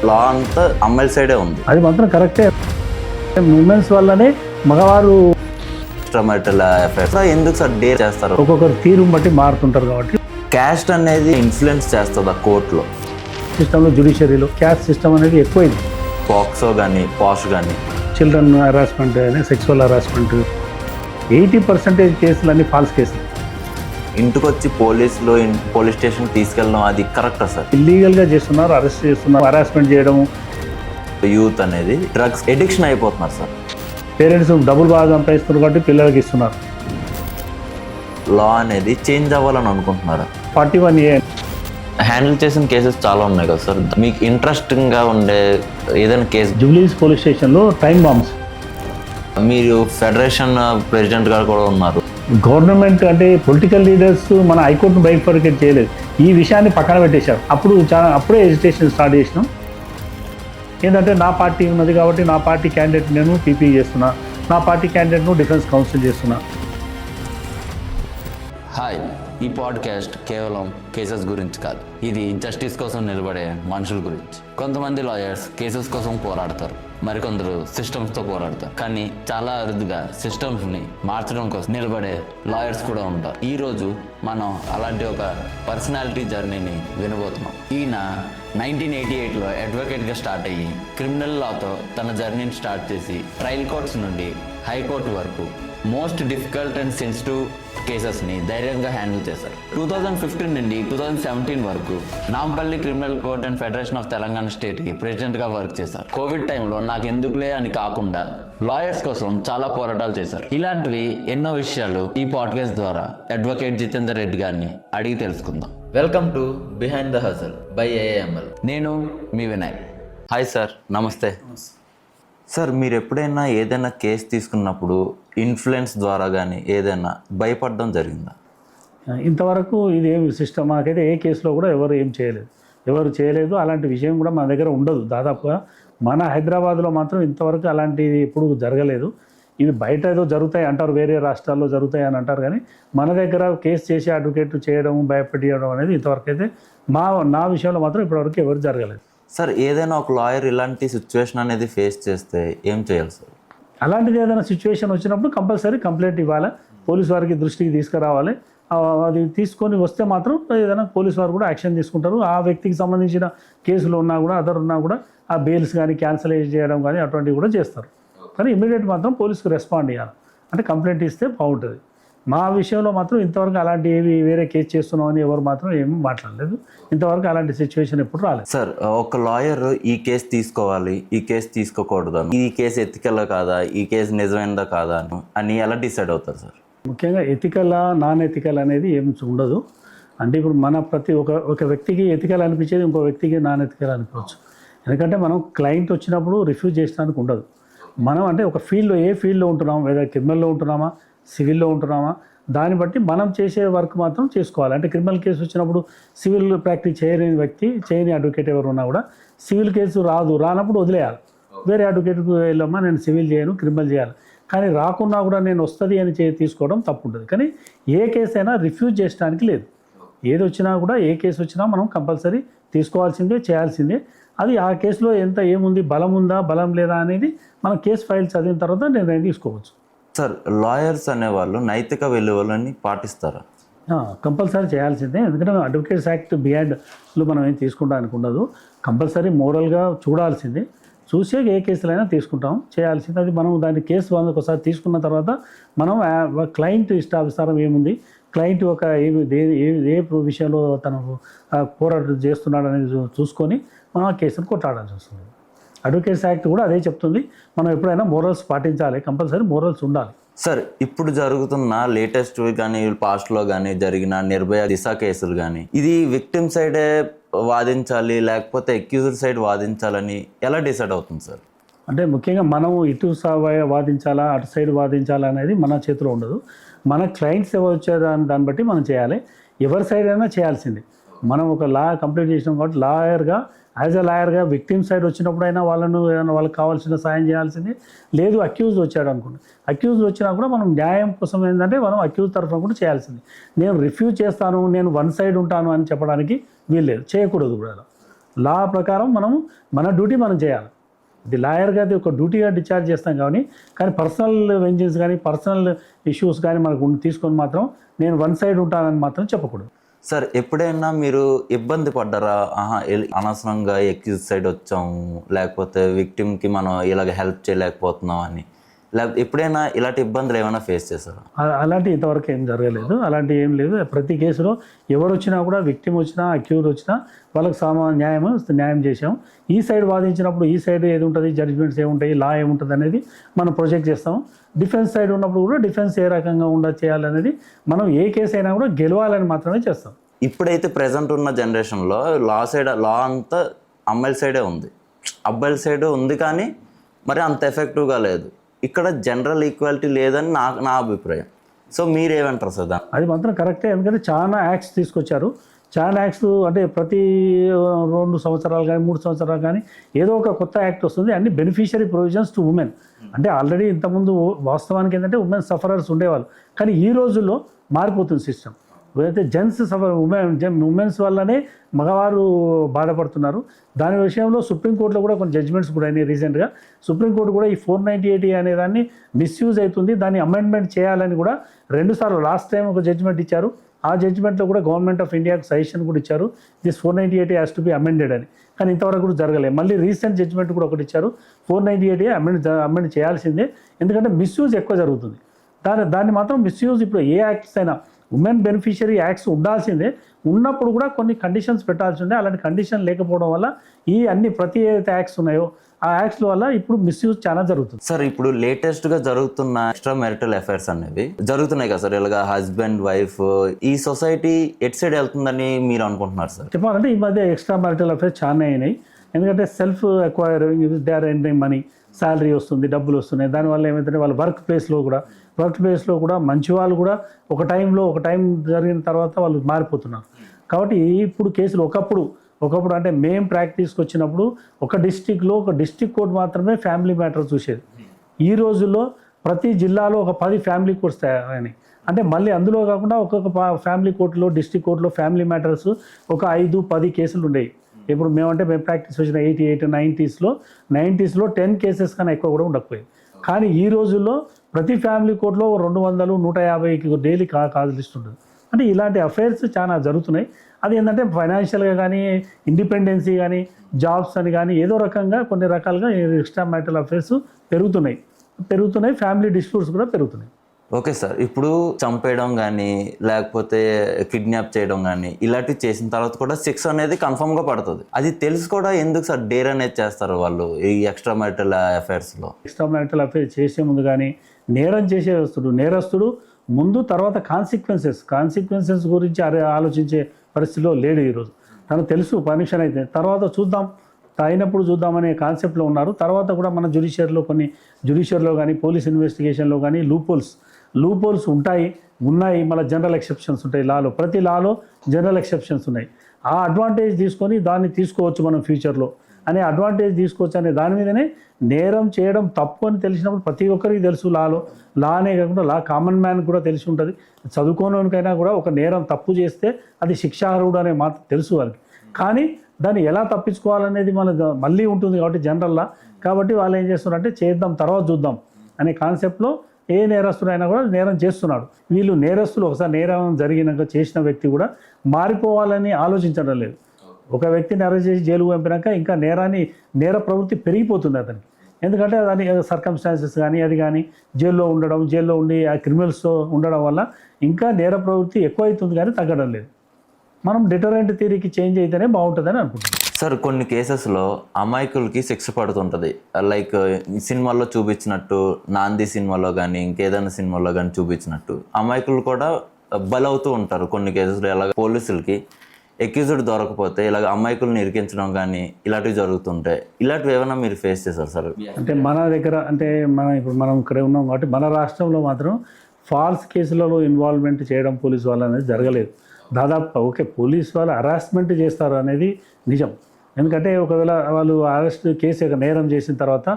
లా అంతా అమ్మాయిల సైడే ఉంది. అది మాత్రం కరెక్టే. ఉమెన్స్ వల్లనే మగవారు ఎందుకు సార్ డేర్ చేస్తారు? ఒక్కొక్కరు తీరు బట్టి మారుతుంటారు కాబట్టి క్యాస్ట్ అనేది ఇన్ఫ్లుయెన్స్ చేస్తుంది కోర్టులో, సిస్టంలో, జ్యుడిషియరీలో క్యాస్ట్ సిస్టమ్ అనేది ఎక్కువైంది. పాక్సో కానీ పాష్ కానీ చిల్డ్రన్ హరాస్మెంట్ కానీ సెక్సువల్ హరాస్మెంట్ 80% కేసులన్నీ ఫాల్స్ కేసులు. ఇంటికి వచ్చి పోలీస్ స్టేషన్ తీసుకెళ్ళడం అది కరెక్టా సార్? ఇల్లీగల్గా చేస్తున్నారు, అరెస్ట్ చేస్తున్నారు, హరాస్మెంట్ చేయడం. యూత్ అనేది డ్రగ్స్ ఎడిక్షన్ అయిపోతున్నారు సార్. పేరెంట్స్ డబ్బులు బాగా సంపాదిస్తున్నారు కాబట్టి పిల్లలకి ఇస్తున్నారు. లా అనేది చేంజ్ అవ్వాలని అనుకుంటున్నారా? 41A హ్యాండిల్ చేసిన కేసెస్ చాలా ఉన్నాయి కదా సార్, మీకు ఇంట్రెస్టింగ్గా ఉండే ఏదైనా కేసు? జూబ్లీస్ పోలీస్ స్టేషన్లో టైం బాంబ్స్. మీరు ఫెడరేషన్ ప్రెసిడెంట్ గారు కూడా ఉన్నారు. గవర్నమెంట్ అంటే పొలిటికల్ లీడర్స్ మన హైకోర్టును బైఫర్కేట్ చేయలేదు, ఈ విషయాన్ని పక్కన పెట్టేశారు. అప్పుడే ఎజిటేషన్ స్టార్ట్ చేసినాం. ఏంటంటే నా పార్టీ ఉన్నది కాబట్టి నా పార్టీ క్యాండిడేట్ నేను పీపీ చేస్తున్నా, నా పార్టీ క్యాండిడేట్ను డిఫెన్స్ కౌన్సిల్ చేస్తున్నా. హాయ్, ఈ పాడ్కాస్ట్ కేవలం కేసెస్ గురించి కాదు, ఇది జస్టిస్ కోసం నిలబడే మనుషుల గురించి. కొంతమంది లాయర్స్ కేసెస్ కోసం పోరాడతారు, మరికొందరు సిస్టమ్స్తో పోరాడతారు. కానీ చాలా అరుదుగా సిస్టమ్స్ని మార్చడం కోసం నిలబడే లాయర్స్ కూడా ఉంటారు. ఈరోజు మనం అలాంటి ఒక పర్సనాలిటీ జర్నీని వినబోతున్నాం. ఈయన 1988లో అడ్వకేట్గా స్టార్ట్ అయ్యి క్రిమినల్ లాతో తన జర్నీని స్టార్ట్ చేసి ట్రయల్ కోర్ట్స్ నుండి హైకోర్టు వరకు మోస్ట్ డిఫికల్ట్ అండ్ సెన్సిటివ్ కేసెస్ని ధైర్యంగా హ్యాండిల్ చేశారు. 2015 నుండి 2017 వరకు Nampally criminal court and federation of Telangana స్టేట్కి ప్రెసిడెంట్గా వర్క్ చేశారు. కోవిడ్ టైంలో నాకు ఎందుకులే అని కాకుండా లాయర్స్ కోసం చాలా పోరాటాలు చేశారు. ఇలాంటివి ఎన్నో విషయాలు ఈ పాడ్కాస్ట్ ద్వారా అడ్వకేట్ జితేందర్ రెడ్డి గారిని అడిగి తెలుసుకుందాం. Welcome to behind the hassle by AML. నేను మీ వినయ్. హాయ్ సార్, నమస్తే. సార్, మీరు ఎప్పుడైనా ఏదైనా కేసు తీసుకున్నప్పుడు ఇన్ఫ్లుయెన్స్ ద్వారా కానీ ఏదైనా భయపడడం జరిగిందా? ఇంతవరకు ఇది ఏం సిస్టమ్ మాకైతే ఏ కేసులో కూడా ఎవరు చేయలేదు. అలాంటి విషయం కూడా మన దగ్గర ఉండదు. దాదాపుగా మన హైదరాబాద్లో మాత్రం ఇంతవరకు అలాంటిది ఎప్పుడు జరగలేదు. ఇవి బయట ఏదో జరుగుతాయి అంటారు, వేరే రాష్ట్రాల్లో జరుగుతాయి అని అంటారు, కానీ మన దగ్గర కేసు చేసి అడ్వకేట్ చేయడం, భయపెట్టడం అనేది ఇంతవరకు అయితే నా విషయంలో మాత్రం ఇప్పటివరకు ఎవరు జరగలేదు. సార్, ఏదైనా ఒక లాయర్ ఇలాంటి సిచ్యువేషన్ అనేది ఫేస్ చేస్తే ఏం చేయాలి సార్? అలాంటిది ఏదైనా సిచ్యువేషన్ వచ్చినప్పుడు కంపల్సరీ కంప్లైంట్ ఇవ్వాలి, పోలీస్ వారికి దృష్టికి తీసుకురావాలి. అది తీసుకొని వస్తే మాత్రం ఏదైనా పోలీస్ వారు కూడా యాక్షన్ తీసుకుంటారు. ఆ వ్యక్తికి సంబంధించిన కేసులు ఉన్నా కూడా అదర్ ఉన్నా కూడా ఆ బెయిల్స్ కానీ క్యాన్సిల్ చేయడం కానీ అటువంటివి కూడా చేస్తారు. కానీ ఇమీడియట్ మాత్రం పోలీసుకు రెస్పాండ్ చేయాలి, అంటే కంప్లైంట్ ఇస్తే బాగుంటుంది. మా విషయంలో మాత్రం ఇంతవరకు అలాంటి ఏవి వేరే కేసు చేస్తున్నామని ఎవరు మాత్రం ఏమీ మాట్లాడలేదు. ఇంతవరకు అలాంటి సిచ్యువేషన్ ఎప్పుడు రాలేదు. సార్, ఒక లాయర్ ఈ కేసు తీసుకోవాలి, ఈ కేసు తీసుకోకూడదు, ఈ కేసు ఎథికల్ కాదా, ఈ కేసు నిజమైనదా కాదా అని ఎలా డిసైడ్ అవుతారు సార్? ముఖ్యంగా ఎథికల్ నాన్ ఎథికల్ అనేది ఏం ఉండదు. అంటే ఇప్పుడు మన ప్రతి ఒక వ్యక్తికి ఎథికల్ అనిపించేది ఇంకో వ్యక్తికి నాన్ ఎథికల్ అనిపించవచ్చు. ఎందుకంటే మనం క్లయింట్ వచ్చినప్పుడు రిఫ్యూజ్ చేయడానికి ఉండదు. మనం అంటే ఒక ఫీల్డ్లో ఏ ఫీల్డ్లో ఉంటున్నాం, లేదా క్రిమినల్లో ఉంటున్నామా, సివిల్లో ఉంటున్నామా, దాన్ని బట్టి మనం చేసే వర్క్ మాత్రం చేసుకోవాలి. అంటే క్రిమినల్ కేసు వచ్చినప్పుడు సివిల్ ప్రాక్టీస్ చేయని అడ్వకేట్ ఎవరు ఉన్నా కూడా సివిల్ కేసు రానప్పుడు వదిలేయాలి. వేరే అడ్వకేట్కి వెళ్ళమ్మా నేను సివిల్ చేయను, క్రిమినల్ చేయాలి. కానీ రాకున్నా కూడా నేను వస్తుంది అని తీసుకోవడం తప్పు ఉంటుంది. కానీ ఏ కేసు అయినా రిఫ్యూజ్ చేయడానికి లేదు. ఏది వచ్చినా కూడా ఏ కేసు వచ్చినా మనం కంపల్సరీ తీసుకోవాల్సిందే, చేయాల్సిందే. అది ఆ కేసులో ఏముంది, బలం ఉందా, బలం లేదా అనేది మనం కేసు ఫైల్ చదివిన తర్వాత నిర్ణయం తీసుకోవచ్చు. సార్, లాయర్స్ అనేవాళ్ళు నైతిక విలువలని పాటిస్తారా? కంపల్సరీ చేయాల్సిందే. ఎందుకంటే అడ్వకేట్స్ యాక్ట్ బియాండ్లో మనం ఏం తీసుకుంటానికి ఉండదు. కంపల్సరీ మోరల్గా చూడాల్సిందే. చూసే ఏ కేసులైనా తీసుకుంటాం, చేయాల్సింది. అది మనం దాని కేసు ఒకసారి తీసుకున్న తర్వాత మనం క్లయింట్ ఇష్టానుసారం ఏముంది, క్లయింట్ ఏ విషయంలో తను పోరాటం చేస్తున్నాడు అనేది చూసుకొని మనం ఆ కేసును కొట్టాడాల్సి వస్తుంది. అడ్వకేట్స్ యాక్ట్ కూడా అదే చెప్తుంది. మనం ఎప్పుడైనా మోరల్స్ పాటించాలి, కంపల్సరీ మోరల్స్ ఉండాలి. సార్, ఇప్పుడు జరుగుతున్న లేటెస్ట్ కానీ పాస్ట్లో కానీ జరిగిన నిర్భయ, దిశ కేసులు కానీ ఇది విక్టిమ్ సైడే వాదించాలి లేకపోతే అక్యూజ్డ్ సైడ్ వాదించాలని ఎలా డిసైడ్ అవుతుంది సార్? అంటే ముఖ్యంగా మనం ఇటు వాదించాలా, అటు సైడ్ వాదించాలా అనేది మన చేతిలో ఉండదు. మన క్లయింట్స్ ఎవరు వచ్చారో దాన్ని బట్టి మనం చేయాలి. ఎవరి సైడ్ అయినా చేయాల్సిందే. మనం ఒక లా కంప్లీట్ చేసినాం కాబట్టి యాజ్ ఎ లాయర్గా విక్టిమ్ సైడ్ వచ్చినప్పుడైనా వాళ్ళకి కావాల్సిన సాయం చేయాల్సిందే. లేదు అక్యూజ్ వచ్చాడు అనుకోండి, అక్యూజ్ వచ్చినా కూడా మనం న్యాయం కోసం ఏంటంటే మనం అక్యూజ్ తరఫున కూడా చేయాల్సిందే. నేను రిఫ్యూజ్ చేస్తాను, నేను వన్ సైడ్ ఉంటాను అని చెప్పడానికి వీల్లేదు, చేయకూడదు కూడా. లా ప్రకారం మనం మన డ్యూటీ మనం చేయాలి. ఇది లాయర్గా అది ఒక డ్యూటీగా డిశ్చార్జ్ చేస్తాం కానీ పర్సనల్ వెంజెన్స్ కానీ పర్సనల్ ఇష్యూస్ కానీ మనకు తీసుకొని మాత్రం నేను వన్ సైడ్ ఉంటానని మాత్రం చెప్పకూడదు. సార్ ఎప్పుడైనా మీరు ఇబ్బంది పడ్డారా? అనవసరంగా ఎక్యూజ్ సైడ్ వచ్చాము, లేకపోతే విక్టిమ్కి మనం ఇలాగ హెల్ప్ చేయలేకపోతున్నాం అని, లేకపోతే ఎప్పుడైనా ఇలాంటి ఇబ్బందులు ఏమైనా ఫేస్ చేశారా? అలాంటి ఇంతవరకు ఏం జరగలేదు, అలాంటి ఏం లేదు. ప్రతి కేసులో ఎవరు వచ్చినా కూడా విక్టిమ్ వచ్చినా అక్యూజ్ వచ్చినా వాళ్ళకి న్యాయం చేసాం. ఈ సైడ్ వాదించినప్పుడు ఈ సైడ్ ఏది ఉంటుంది, జడ్జిమెంట్స్ ఏముంటాయి, లా ఏముంటుంది అనేది మనం ప్రొజెక్ట్ చేస్తాం. డిఫెన్స్ సైడ్ ఉన్నప్పుడు కూడా డిఫెన్స్ ఏ రకంగా చేయాలనేది మనం ఏ కేసు అయినా కూడా గెలవాలని మాత్రమే చేస్తాం. ఇప్పుడైతే ప్రజెంట్ ఉన్న జనరేషన్లో లా అంతా అమ్మాయిల సైడే ఉంది, అబ్బాయిల సైడ్ ఉంది, కానీ మరి అంత ఎఫెక్టివ్గా లేదు. ఇక్కడ జనరల్ ఈక్వాలిటీ లేదని నా అభిప్రాయం. సో మీరేమంటారు సార్? అది మాత్రం కరెక్టే, ఎందుకంటే చాలా యాక్ట్స్ తీసుకొచ్చారు. చాలా యాక్ట్స్ అంటే ప్రతి 2 సంవత్సరాలు కానీ 3 సంవత్సరాలు కానీ ఏదో ఒక కొత్త యాక్ట్ వస్తుంది. అన్ని బెనిఫిషియరీ ప్రొవిజన్స్ టు ఉమెన్. అంటే ఆల్రెడీ ఇంతకుముందు వాస్తవానికి ఏంటంటే ఉమెన్ సఫరర్స్ ఉండేవాళ్ళు, కానీ ఈ రోజుల్లో మారిపోతుంది సిస్టమ్. అయితే ఉమెన్స్ వల్లనే మగవారు బాధపడుతున్నారు. దాని విషయంలో సుప్రీంకోర్టులో కూడా కొన్ని జడ్జిమెంట్స్ కూడా అయినాయి రీసెంట్గా. సుప్రీంకోర్టు కూడా ఈ 498 అనే దాన్ని మిస్యూజ్ అవుతుంది, దాన్ని అమెండ్మెంట్ చేయాలని కూడా 2 సార్లు లాస్ట్ టైం ఒక జడ్జిమెంట్ ఇచ్చారు. ఆ జడ్జిమెంట్లో కూడా గవర్నమెంట్ ఆఫ్ ఇండియాకు సజెషన్ కూడా ఇచ్చారు, this 498 has to be amended అని. కానీ ఇంతవరకు కూడా జరగలేదు. మళ్ళీ రీసెంట్ జడ్జిమెంట్ కూడా ఒకటి ఇచ్చారు, 498 అమెండ్ చేయాల్సిందే, ఎందుకంటే మిస్యూజ్ ఎక్కువ జరుగుతుంది. దాన్ని మాత్రం మిస్యూజ్ ఇప్పుడు ఏ యాక్ట్స్ అయినా ఉమెన్ బెనిఫిషియరీ యాక్ట్స్ ఉండాల్సిందే, ఉన్నప్పుడు కూడా కొన్ని కండిషన్స్ పెట్టాల్సిందే. అలాంటి కండిషన్ లేకపోవడం వల్ల ప్రతి ఏదైతే యాక్ట్స్ ఉన్నాయో ఆ యాక్ట్స్ వల్ల ఇప్పుడు మిస్యూజ్ చాలా జరుగుతుంది. సార్ ఇప్పుడు లేటెస్ట్గా జరుగుతున్న ఎక్స్ట్రా మ్యారిటల్ అఫైర్స్ అనేవి జరుగుతున్నాయి కదా సార్, ఇలాగా హస్బెండ్ వైఫ్, ఈ సొసైటీ ఎట్ సైడ్ వెళ్తుందని మీరు అనుకుంటున్నారు సార్? చెప్పాలంటే ఈ మధ్య ఎక్స్ట్రా మ్యారిటల్ అఫైర్స్ చాలా అయినాయి. ఎందుకంటే self acquiring, they are earning money, salary వస్తుంది, డబ్బులు వస్తున్నాయి. దానివల్ల ఏమైతే వాళ్ళ వర్క్ ప్లేస్లో కూడా మంచి వాళ్ళు కూడా ఒక టైం జరిగిన తర్వాత వాళ్ళు మారిపోతున్నారు. కాబట్టి ఇప్పుడు కేసులు ఒకప్పుడు అంటే మేము ప్రాక్టీస్కి వచ్చినప్పుడు ఒక డిస్ట్రిక్ట్ కోర్టు మాత్రమే ఫ్యామిలీ మ్యాటర్ చూసేది. ఈ రోజుల్లో ప్రతి జిల్లాలో ఒక 10 ఫ్యామిలీ కోర్ట్స్ తయారైనాయి. అంటే మళ్ళీ అందులో కాకుండా ఒక్కొక్క ఫ్యామిలీ కోర్టులో, డిస్ట్రిక్ట్ కోర్టులో ఫ్యామిలీ మ్యాటర్స్ ఒక 5-10 కేసులు ఉండేవి. ఇప్పుడు మేము ప్రాక్టీస్ వచ్చిన 90s లో 10 కేసెస్ కన్నా ఎక్కువ కూడా ఉండకపోయాయి. కానీ ఈ రోజుల్లో ప్రతి ఫ్యామిలీ కోర్టులో 200-150 డైలీ కాజ్ లిస్ట్ ఉంటుంది. అంటే ఇలాంటి అఫైర్స్ చాలా జరుగుతున్నాయి. అది ఏంటంటే ఫైనాన్షియల్గా కానీ, ఇండిపెండెన్సీ కానీ, జాబ్స్ అని కానీ ఏదో రకంగా కొన్ని రకాలుగా ఎక్స్ట్రా మ్యారిటల్ అఫైర్స్ పెరుగుతున్నాయి. ఫ్యామిలీ డిస్ప్యూట్స్ కూడా పెరుగుతున్నాయి. ఓకే సార్, ఇప్పుడు చంపేయడం కానీ లేకపోతే కిడ్నాప్ చేయడం కానీ ఇలాంటివి చేసిన తర్వాత కూడా 6 అనేది కన్ఫర్మ్గా పడుతుంది. అది తెలిసి కూడా ఎందుకు సార్ డేర్ అనేది చేస్తారు వాళ్ళు ఈ ఎక్స్ట్రా మ్యారిటల్ అఫైర్స్లో? ఎక్స్ట్రా మ్యారిటల్ అఫైర్ చేసే ముందు కానీ నేరం నేరస్తుడు ముందు తర్వాత కాన్సిక్వెన్సెస్ గురించి ఆలోచించే పరిస్థితిలో లేడు ఈరోజు. తనకు తెలుసు పర్మిషన్ అయితే తర్వాత అయినప్పుడు చూద్దామనే కాన్సెప్ట్లో ఉన్నారు. తర్వాత కూడా మన జ్యుడిషియర్లో కానీ పోలీస్ ఇన్వెస్టిగేషన్లో కానీ లూపోల్స్ ఉన్నాయి. మళ్ళీ జనరల్ ఎక్సెప్షన్స్ ఉంటాయి లాలో. ప్రతి లాలో జనరల్ ఎక్సెప్షన్స్ ఉన్నాయి. ఆ అడ్వాంటేజ్ తీసుకొని దాన్ని తీసుకోవచ్చు మనం ఫ్యూచర్లో అనే అడ్వాంటేజ్ తీసుకోవచ్చు అనే దాని మీదనే నేరం చేయడం తప్పు అని తెలిసినప్పుడు ప్రతి ఒక్కరికి తెలుసు. లానే కాకుండా కామన్ మ్యాన్ కూడా తెలిసి ఉంటుంది. చదువుకోనోనికైనా కూడా ఒక నేరం తప్పు చేస్తే అది శిక్షార్హుడు అనే మాత్రం తెలుసు వాళ్ళకి. కానీ దాన్ని ఎలా తప్పించుకోవాలనేది మళ్ళీ ఉంటుంది కాబట్టి జనరల్లా. కాబట్టి వాళ్ళు ఏం చేస్తున్నారంటే చేద్దాం తర్వాత చూద్దాం అనే కాన్సెప్ట్లో ఏ నేరస్తుడైనా కూడా నేరం చేస్తున్నాడు. వీళ్ళు నేరస్తులు ఒకసారి నేరం జరిగినాక చేసిన వ్యక్తి కూడా మారిపోవాలని ఆలోచించడం లేదు. ఒక వ్యక్తిని అరెస్ట్ చేసి జైలుకు పంపినాక ఇంకా నేర ప్రవృత్తి పెరిగిపోతుంది అతనికి. ఎందుకంటే దాని సర్కమ్స్టాన్సెస్ కానీ జైల్లో ఉండి ఆ క్రిమినల్స్తో ఉండడం వల్ల ఇంకా నేర ప్రవృత్తి ఎక్కువ అవుతుంది కానీ తగ్గడం లేదు. మనం డిటరెంట్ థియరీకి చేంజ్ అయితేనే బాగుంటుందని అనుకుంటున్నాం. సార్ కొన్ని కేసెస్లో అమాయకులకి శిక్ష పడుతుంటుంది. లైక్ సినిమాల్లో చూపించినట్టు, నాంది సినిమాలో కానీ ఇంకేదైనా సినిమాలో కానీ చూపించినట్టు అమాయకులు కూడా బలవుతూ ఉంటారు కొన్ని కేసెస్లో. ఇలాగ పోలీసులకి ఎక్యూజ్డ్ దొరకపోతే ఇలాగ అమాయకులను ఇరికించడం కానీ ఇలాంటివి జరుగుతుంటాయి. ఇలాంటివి ఏమైనా మీరు ఫేస్ చేశారు సార్? అంటే మన దగ్గర ఇప్పుడు మనం ఇక్కడే ఉన్నాం కాబట్టి మన రాష్ట్రంలో మాత్రం ఫాల్స్ కేసులలో ఇన్వాల్వ్మెంట్ చేయడం పోలీసు వాళ్ళు అనేది జరగలేదు. దాదాపు పోలీసు వాళ్ళు హరాస్మెంట్ చేస్తారు అనేది నిజం. ఎందుకంటే ఒకవేళ వాళ్ళు కేసు నేరం చేసిన తర్వాత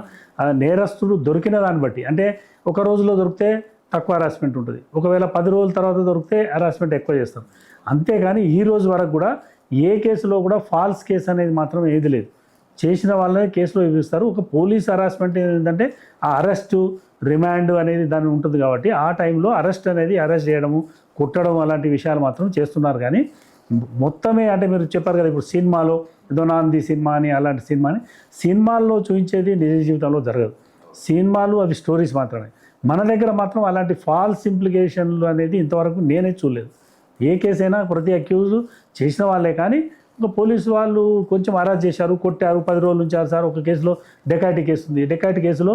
ఆ నేరస్తుడు దొరికిన దాన్ని బట్టి, అంటే ఒక రోజులో దొరికితే తక్కువ హరాస్మెంట్ ఉంటుంది, ఒకవేళ 10 రోజుల తర్వాత దొరికితే హరాస్మెంట్ ఎక్కువ చేస్తారు. అంతేగాని ఈ రోజు వరకు కూడా ఏ కేసులో కూడా ఫాల్స్ కేసు అనేది మాత్రం ఏది లేదు. చేసిన వాళ్ళనే కేసులో ఇస్తారు. ఒక పోలీస్ హరాస్మెంట్ ఏంటంటే ఆ అరెస్టు రిమాండ్ అనేది దాని ఉంటుంది కాబట్టి ఆ టైంలో అరెస్ట్ చేయడము, కొట్టడం అలాంటి విషయాలు మాత్రం చేస్తున్నారు. కానీ మొత్తమే అంటే మీరు చెప్పారు కదా ఇప్పుడు సినిమాలో ఏదో నాంది సినిమా అని అలాంటి సినిమాల్లో చూపించేది నిజ జీవితంలో జరగదు. సినిమాలు అవి స్టోరీస్ మాత్రమే. మన దగ్గర మాత్రం అలాంటి ఫాల్స్ ఇంప్లికేషన్లు అనేది ఇంతవరకు నేనే చూడలేదు. ఏ కేసైనా ప్రతి అక్యూజ్ చేసిన వాళ్ళే, కానీ ఒక పోలీసు వాళ్ళు కొంచెం అరెస్ట్ చేశారు, కొట్టారు, 10 రోజులు ఉంచారు సార్. ఒక కేసులో డెకాయిటీ కేసు ఉంది. డెకాయిటీ కేసులో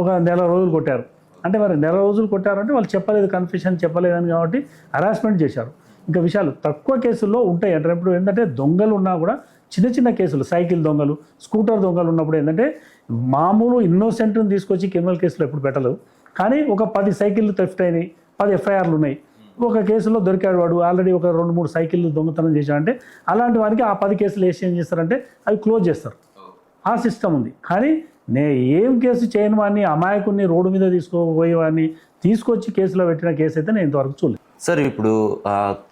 ఒక నెల రోజులు కొట్టారు. అంటే మరి నెల రోజులు కొట్టారంటే వాళ్ళు చెప్పలేదు, కన్ఫెషన్ చెప్పలేదని కాబట్టి హరాస్మెంట్ చేశారు. ఇంకా విషయాలు తక్కువ కేసుల్లో ఉంటాయి. అంటే ఇప్పుడు ఏంటంటే దొంగలు ఉన్నా కూడా చిన్న చిన్న కేసులు, సైకిల్ దొంగలు, స్కూటర్ దొంగలు ఉన్నప్పుడు ఏంటంటే మామూలు ఇన్నోసెంట్ని తీసుకొచ్చి క్రిమినల్ కేసులో ఎప్పుడు పెట్టలేదు. కానీ ఒక 10 సైకిళ్ళు థెఫ్ట్ అయినాయి, 10 ఎఫ్ఐఆర్లు ఉన్నాయి. ఒక కేసులో దొరికాడు వాడు, ఆల్రెడీ ఒక 2-3 సైకిళ్ళు దొంగతనం చేశాడంటే అలాంటి వారికి ఆ 10 కేసులు ఏం చేస్తారంటే అవి క్లోజ్ చేస్తారు. ఆ సిస్టమ్ ఉంది. కానీ ఏం కేసు చేయని వాడిని, అమాయకుడిని రోడ్డు మీద తీసుకుపోయేవాడిని తీసుకొచ్చి కేసులో పెట్టిన కేసు అయితే నేను ఇంతవరకు చూడలేదు. సార్ ఇప్పుడు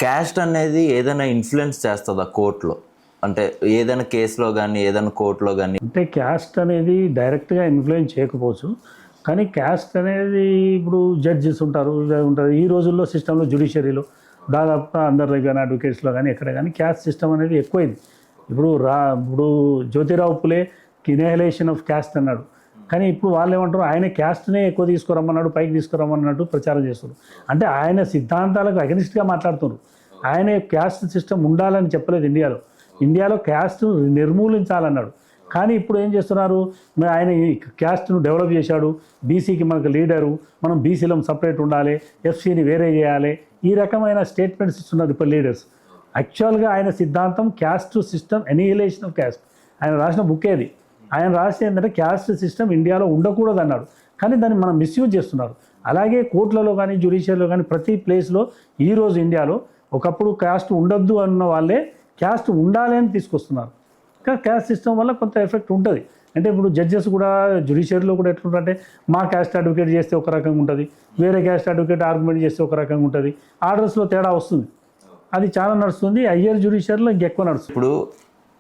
క్యాస్ట్ అనేది ఏదైనా ఇన్ఫ్లుయెన్స్ చేస్తుందా కోర్టులో? అంటే ఏదైనా కేసులో కానీ ఏదైనా కోర్టులో కానీ? అంటే క్యాస్ట్ అనేది డైరెక్ట్గా ఇన్ఫ్లుయెన్స్ చేయకపోవచ్చు, కానీ క్యాస్ట్ అనేది ఇప్పుడు జడ్జెస్ ఉంటారు. ఈ రోజుల్లో సిస్టంలో జ్యుడిషియరీలో దాదాపుగా అందరి కానీ అడ్వకేట్స్లో కానీ ఎక్కడ కానీ క్యాస్ట్ సిస్టమ్ అనేది ఎక్కువైంది. ఇప్పుడు Jyotirao Phule inhalation of caste అన్నాడు. కానీ ఇప్పుడు వాళ్ళు ఏమంటారు, ఆయన క్యాస్ట్నే ఎక్కువ తీసుకురమ్మన్నాడు, పైకి తీసుకురమ్మన్నట్టు ప్రచారం చేస్తున్నారు. అంటే ఆయన సిద్ధాంతాలకు అగెనిస్ట్గా మాట్లాడుతున్నారు. ఆయన క్యాస్ట్ సిస్టమ్ ఉండాలని చెప్పలేదు. ఇండియాలో క్యాస్ట్ నిర్మూలించాలన్నాడు. కానీ ఇప్పుడు ఏం చేస్తున్నారు, ఆయన క్యాస్ట్ను డెవలప్ చేశాడు, బీసీకి మనకు లీడరు, మనం బీసీలో సపరేట్ ఉండాలి, ఎఫ్సీని వేరే చేయాలి, ఈ రకమైన స్టేట్మెంట్స్ ఇస్తున్నారు ఇప్పుడు లీడర్స్. యాక్చువల్గా ఆయన సిద్ధాంతం caste system annihilation of caste. ఆయన రాసిన బుక్ ఏది, ఆయన రాసి ఏంటంటే క్యాస్ట్ సిస్టమ్ ఇండియాలో ఉండకూడదు అన్నాడు. కానీ దాన్ని మనం మిస్యూజ్ చేస్తున్నారు. అలాగే కోర్టులలో కానీ జ్యుడిషియరీలో కానీ ప్రతి ప్లేస్లో ఈరోజు ఇండియాలో ఒకప్పుడు క్యాస్ట్ ఉండొద్దు అన్న వాళ్ళే క్యాస్ట్ ఉండాలి అని తీసుకొస్తున్నారు. కానీ క్యాస్ట్ సిస్టమ్ వల్ల కొంత ఎఫెక్ట్ ఉంటుంది. అంటే ఇప్పుడు జడ్జెస్ కూడా జ్యుడిషియరీలో కూడా ఎట్లుంటుందంటే మా క్యాస్ట్ అడ్వకేట్ చేస్తే ఒక రకంగా ఉంటుంది, వేరే క్యాస్ట్ అడ్వకేట్ ఆర్గ్యుమెంట్ చేస్తే ఒక రకంగా ఉంటుంది, ఆర్డర్స్లో తేడా వస్తుంది. అది చాలా నడుస్తుంది. హయ్యర్ జ్యుడిషియరీలో ఇంకెక్కువ నడుస్తుంది.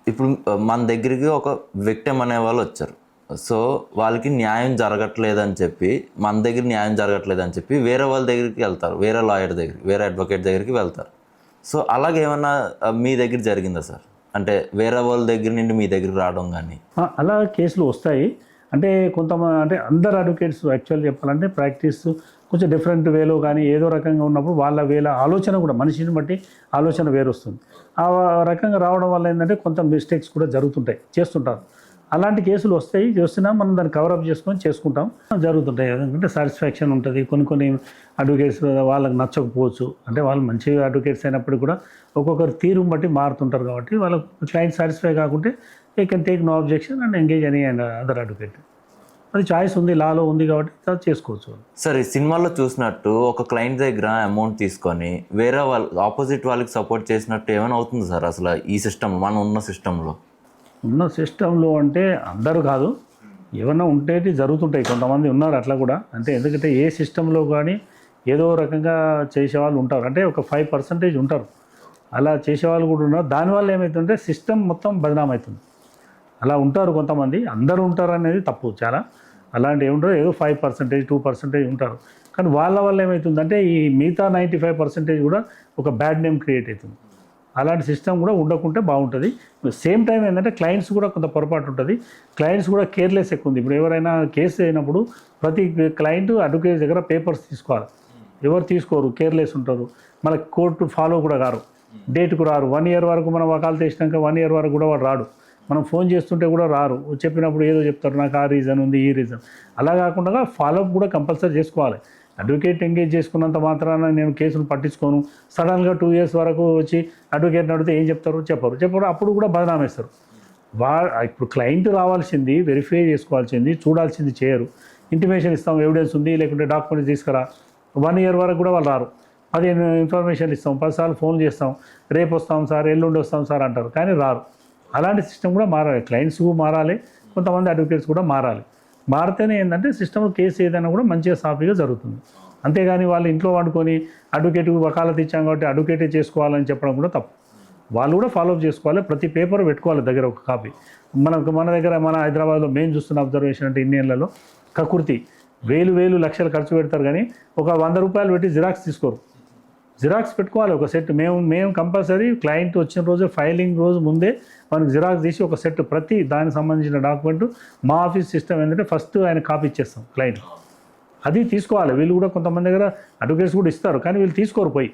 ఇప్పుడు మన దగ్గరికి ఒక విక్టిమ్ అనే వాళ్ళు వచ్చారు. సో వాళ్ళకి న్యాయం జరగట్లేదని చెప్పి, మన దగ్గర న్యాయం జరగట్లేదని చెప్పి వేరే వాళ్ళ దగ్గరికి వెళ్తారు, వేరే లాయర్ దగ్గరికి, వేరే అడ్వకేట్ దగ్గరికి వెళ్తారు. సో అలాగే ఏమన్నా మీ దగ్గర జరిగిందా సార్? అంటే వేరే వాళ్ళ దగ్గర నుండి మీ దగ్గరికి రావడం కానీ అలా కేసులు వస్తాయి. అంటే కొంతమంది అంటే అందరు అడ్వకేట్స్ యాక్చువల్ చెప్పాలంటే ప్రాక్టీస్ కొంచెం డిఫరెంట్ వేలో కానీ ఏదో రకంగా ఉన్నప్పుడు వాళ్ళ ఆలోచన కూడా మనిషిని బట్టి ఆలోచన వేరు వస్తుంది. ఆ రకంగా రావడం వల్ల ఏంటంటే కొంత మిస్టేక్స్ కూడా చేస్తుంటారు. అలాంటి కేసులు వస్తున్నా మనం దాన్ని కవరప్ చేసుకుంటాం, జరుగుతుంటాయి. ఎందుకంటే సాటిస్ఫాక్షన్ ఉంటుంది. కొన్ని అడ్వకేట్స్ వాళ్ళకి నచ్చకపోవచ్చు. అంటే వాళ్ళు మంచి అడ్వకేట్స్ అయినప్పుడు కూడా ఒక్కొక్కరు తీరు బట్టి మారుతుంటారు. కాబట్టి వాళ్ళ క్లయింట్ సాటిస్ఫై కాకుంటే they can take no objection and engage any other advocate. అది చాయిస్ ఉంది, లాలో ఉంది కాబట్టి అది చేసుకోవచ్చు. సార్ ఈ సినిమాలో చూసినట్టు ఒక క్లయింట్ దగ్గర అమౌంట్ తీసుకొని వేరే ఆపోజిట్ వాళ్ళకి సపోర్ట్ చేసినట్టు ఏమైనా అవుతుంది సార్ అసలు ఈ సిస్టమ్, మనం ఉన్న సిస్టంలో అంటే అందరూ కాదు, ఏమన్నా ఉంటేటి జరుగుతుంటాయి. కొంతమంది ఉన్నారు అట్లా కూడా. అంటే ఎందుకంటే ఏ సిస్టంలో కానీ ఏదో రకంగా చేసేవాళ్ళు ఉంటారు. అంటే ఒక 5% ఉంటారు అలా చేసేవాళ్ళు కూడా ఉన్నారు. దానివల్ల ఏమవుతుందంటే సిస్టమ్ మొత్తం బదనాం అవుతుంది. అలా ఉంటారు కొంతమంది, అందరూ ఉంటారు అనేది తప్పు చాలా. అలాంటి ఏముంటారు, ఏదో 5%, 2% ఉంటారు. కానీ వాళ్ళ వల్ల ఏమవుతుందంటే ఈ మిగతా 95% కూడా ఒక బ్యాడ్ నేమ్ క్రియేట్ అవుతుంది. అలాంటి సిస్టమ్ కూడా ఉండకుంటే బాగుంటుంది. సేమ్ టైం ఏంటంటే క్లయింట్స్ కూడా కొంత పొరపాటు ఉంటుంది. క్లయింట్స్ కూడా కేర్లెస్ ఎక్కువ ఉంది. ఇప్పుడు ఎవరైనా కేసు అయినప్పుడు ప్రతి క్లయింట్ అడ్వకేట్ దగ్గర పేపర్స్ తీసుకోవాలి. ఎవరు తీసుకోరు, కేర్లెస్ ఉంటారు. మళ్ళీ కోర్టు ఫాలో కూడా కారు, డేట్కు రారు. 1 year వరకు మనం వకాలు తెచ్చినాక 1 year వరకు కూడా వాడు రాడు. మనం ఫోన్ చేస్తుంటే కూడా రారు. చెప్పినప్పుడు ఏదో చెప్తారు, నాకు ఆ రీజన్ ఉంది, ఈ రీజన్. అలా కాకుండా ఫాలోఅప్ కూడా కంపల్సరీ చేసుకోవాలి. అడ్వకేట్ ఎంగేజ్ చేసుకున్నంత మాత్రాన నేను కేసును పట్టించుకోను, సడన్గా 2 years వరకు వచ్చి అడ్వకేట్ని అడిగితే ఏం చెప్తారు, చెప్పరు. అప్పుడు కూడా బదనామేస్తారు. ఇప్పుడు క్లయింట్ రావాల్సింది, వెరిఫై చేసుకోవాల్సింది, చూడాల్సింది చేయరు. ఇంటిమేషన్ ఇస్తాం, ఎవిడెన్స్ ఉంది, లేకుంటే డాక్యుమెంట్స్ తీసుకురా. 1 year వరకు కూడా వాళ్ళు రారు. 15 ఇన్ఫర్మేషన్ ఇస్తాం, 10 సార్లు ఫోన్ చేస్తాం, రేపు వస్తాం సార్, ఎల్లుండి వస్తాం సార్ అంటారు, కానీ రారు. అలాంటి సిస్టమ్ కూడా మారాలి. క్లయింట్స్ మారాలి, కొంతమంది అడ్వకేట్స్ కూడా మారాలి. మారితేనే ఏంటంటే సిస్టంలో కేసు ఏదైనా కూడా మంచిగా సాఫీగా జరుగుతుంది. అంతేగాని వాళ్ళు ఇంట్లో వండుకొని అడ్వకేట్కి వకాలత్ ఇచ్చాం కాబట్టి అడ్వకేటే చేసుకోవాలని చెప్పడం కూడా తప్పు. వాళ్ళు కూడా ఫాలో అప్ చేసుకోవాలి. ప్రతి పేపర్ పెట్టుకోవాలి దగ్గర ఒక కాపీ. మన దగ్గర మన హైదరాబాద్లో మెయిన్ చూస్తున్న అబ్జర్వేషన్ అంటే ఇండియన్లలో కకుర్తి వేలు లక్షలు ఖర్చు పెడతారు కానీ ఒక 100 రూపాయలు పెట్టి జిరాక్స్ తీసుకోరు. జిరాక్స్ పెట్టుకోవాలి ఒక సెట్. మేము కంపల్సరీ క్లయింట్ వచ్చిన రోజు ఫైలింగ్ రోజు ముందే మనకి జిరాక్స్ తీసి ఒక సెట్ ప్రతి దానికి సంబంధించిన డాక్యుమెంట్ మా ఆఫీస్ సిస్టమ్ ఏంటంటే ఫస్ట్ ఆయన కాపీ ఇచ్చేస్తాం క్లయింట్. అది తీసుకోవాలి. వీళ్ళు కూడా కొంతమంది దగ్గర అడ్వకేట్స్ కూడా ఇస్తారు కానీ వీళ్ళు తీసుకోరు. పోయి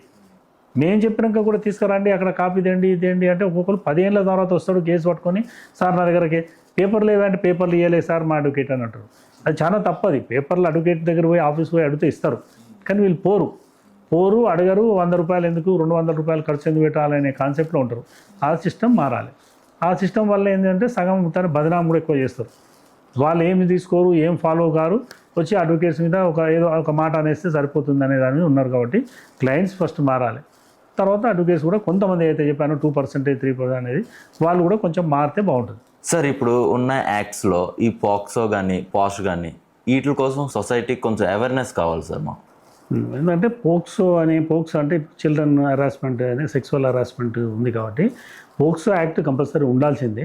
మేము చెప్పినాక కూడా తీసుకురండి అక్కడ కాపీ తేండి ఇదేంటి అంటే ఒక్కొక్కరు 10 ఏళ్ళ తర్వాత వస్తాడు కేసు పట్టుకొని, సార్ నా దగ్గరకి పేపర్లు ఏవంటే పేపర్లు ఇవ్వలేదు సార్ మా అడ్వకేట్ అని అంటారు. అది చాలా తప్పది. పేపర్లు అడ్వకేట్ దగ్గర పోయి ఆఫీస్ పోయి అడిగితే ఇస్తారు కానీ వీళ్ళు పోరు అడగరు. 100 రూపాయలు ఎందుకు 200 రూపాయలు ఖర్చు ఎందుకు పెట్టాలనే కాన్సెప్ట్లో ఉంటారు. ఆ సిస్టమ్ మారాలి. ఆ సిస్టమ్ వల్ల ఏంటంటే సగం మొత్తాన్ని బదనాం కూడా ఎక్కువ చేస్తారు. వాళ్ళు ఏమి తీసుకోరు, ఏం ఫాలో కారు, వచ్చి అడ్వకేట్స్ మీద ఏదో ఒక మాట అనేస్తే సరిపోతుంది అనే దాని మీద ఉన్నారు. కాబట్టి క్లయింట్స్ ఫస్ట్ మారాలి. తర్వాత అడ్వకేట్స్ కూడా కొంతమంది అయితే చెప్పాను 2% 3% అనేది వాళ్ళు కూడా కొంచెం మారితే బాగుంటుంది. సార్ ఇప్పుడు ఉన్న యాక్ట్స్లో ఈ పాక్సో కానీ పాష్ కానీ వీటి కోసం సొసైటీకి కొంచెం అవేర్నెస్ కావాలి సార్ మాకు. ఎందుకంటే పోక్సో అంటే చిల్డ్రన్ హెరాస్మెంట్ అనే సెక్సువల్ హెరాస్మెంట్ ఉంది కాబట్టి పోక్సో యాక్ట్ కంపల్సరీ ఉండాల్సిందే.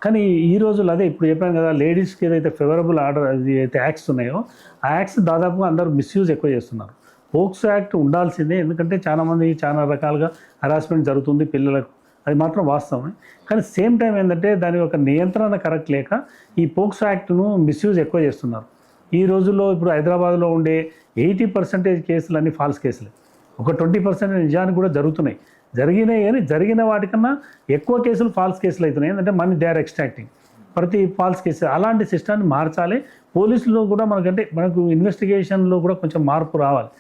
కానీ ఈ రోజుల్లో అదే ఇప్పుడు చెప్పాను కదా లేడీస్కి ఏదైతే ఫేవరబుల్ ఆర్డర్ అయితే యాక్ట్స్ ఉన్నాయో ఆ యాక్ట్స్ దాదాపుగా అందరూ మిస్యూజ్ ఎక్కువ చేస్తున్నారు. పోక్సో యాక్ట్ ఉండాల్సిందే. ఎందుకంటే చాలామంది చాలా రకాలుగా హెరాస్మెంట్ జరుగుతుంది పిల్లలకు, అది మాత్రం వాస్తవమే. కానీ సేమ్ టైం ఏంటంటే దాని ఒక నియంత్రణ కరెక్ట్ లేక ఈ పోక్సో యాక్ట్ను మిస్యూజ్ ఎక్కువ చేస్తున్నారు. ఈ రోజుల్లో ఇప్పుడు హైదరాబాద్లో ఉండే 80% కేసులన్నీ ఫాల్స్ కేసులే. ఒక 20% నిజానికి కూడా జరుగుతున్నాయి. జరిగినాయి కానీ జరిగిన వాటికన్నా ఎక్కువ కేసులు ఫాల్స్ కేసులు అవుతున్నాయి. ఏంటంటే మనీ దే ఆర్ ఎక్స్ట్రాక్టింగ్ ప్రతి ఫాల్స్ కేసు. అలాంటి సిస్టాన్ని మార్చాలి. పోలీసులో కూడా మనకు ఇన్వెస్టిగేషన్లో కూడా కొంచెం మార్పు రావాలి.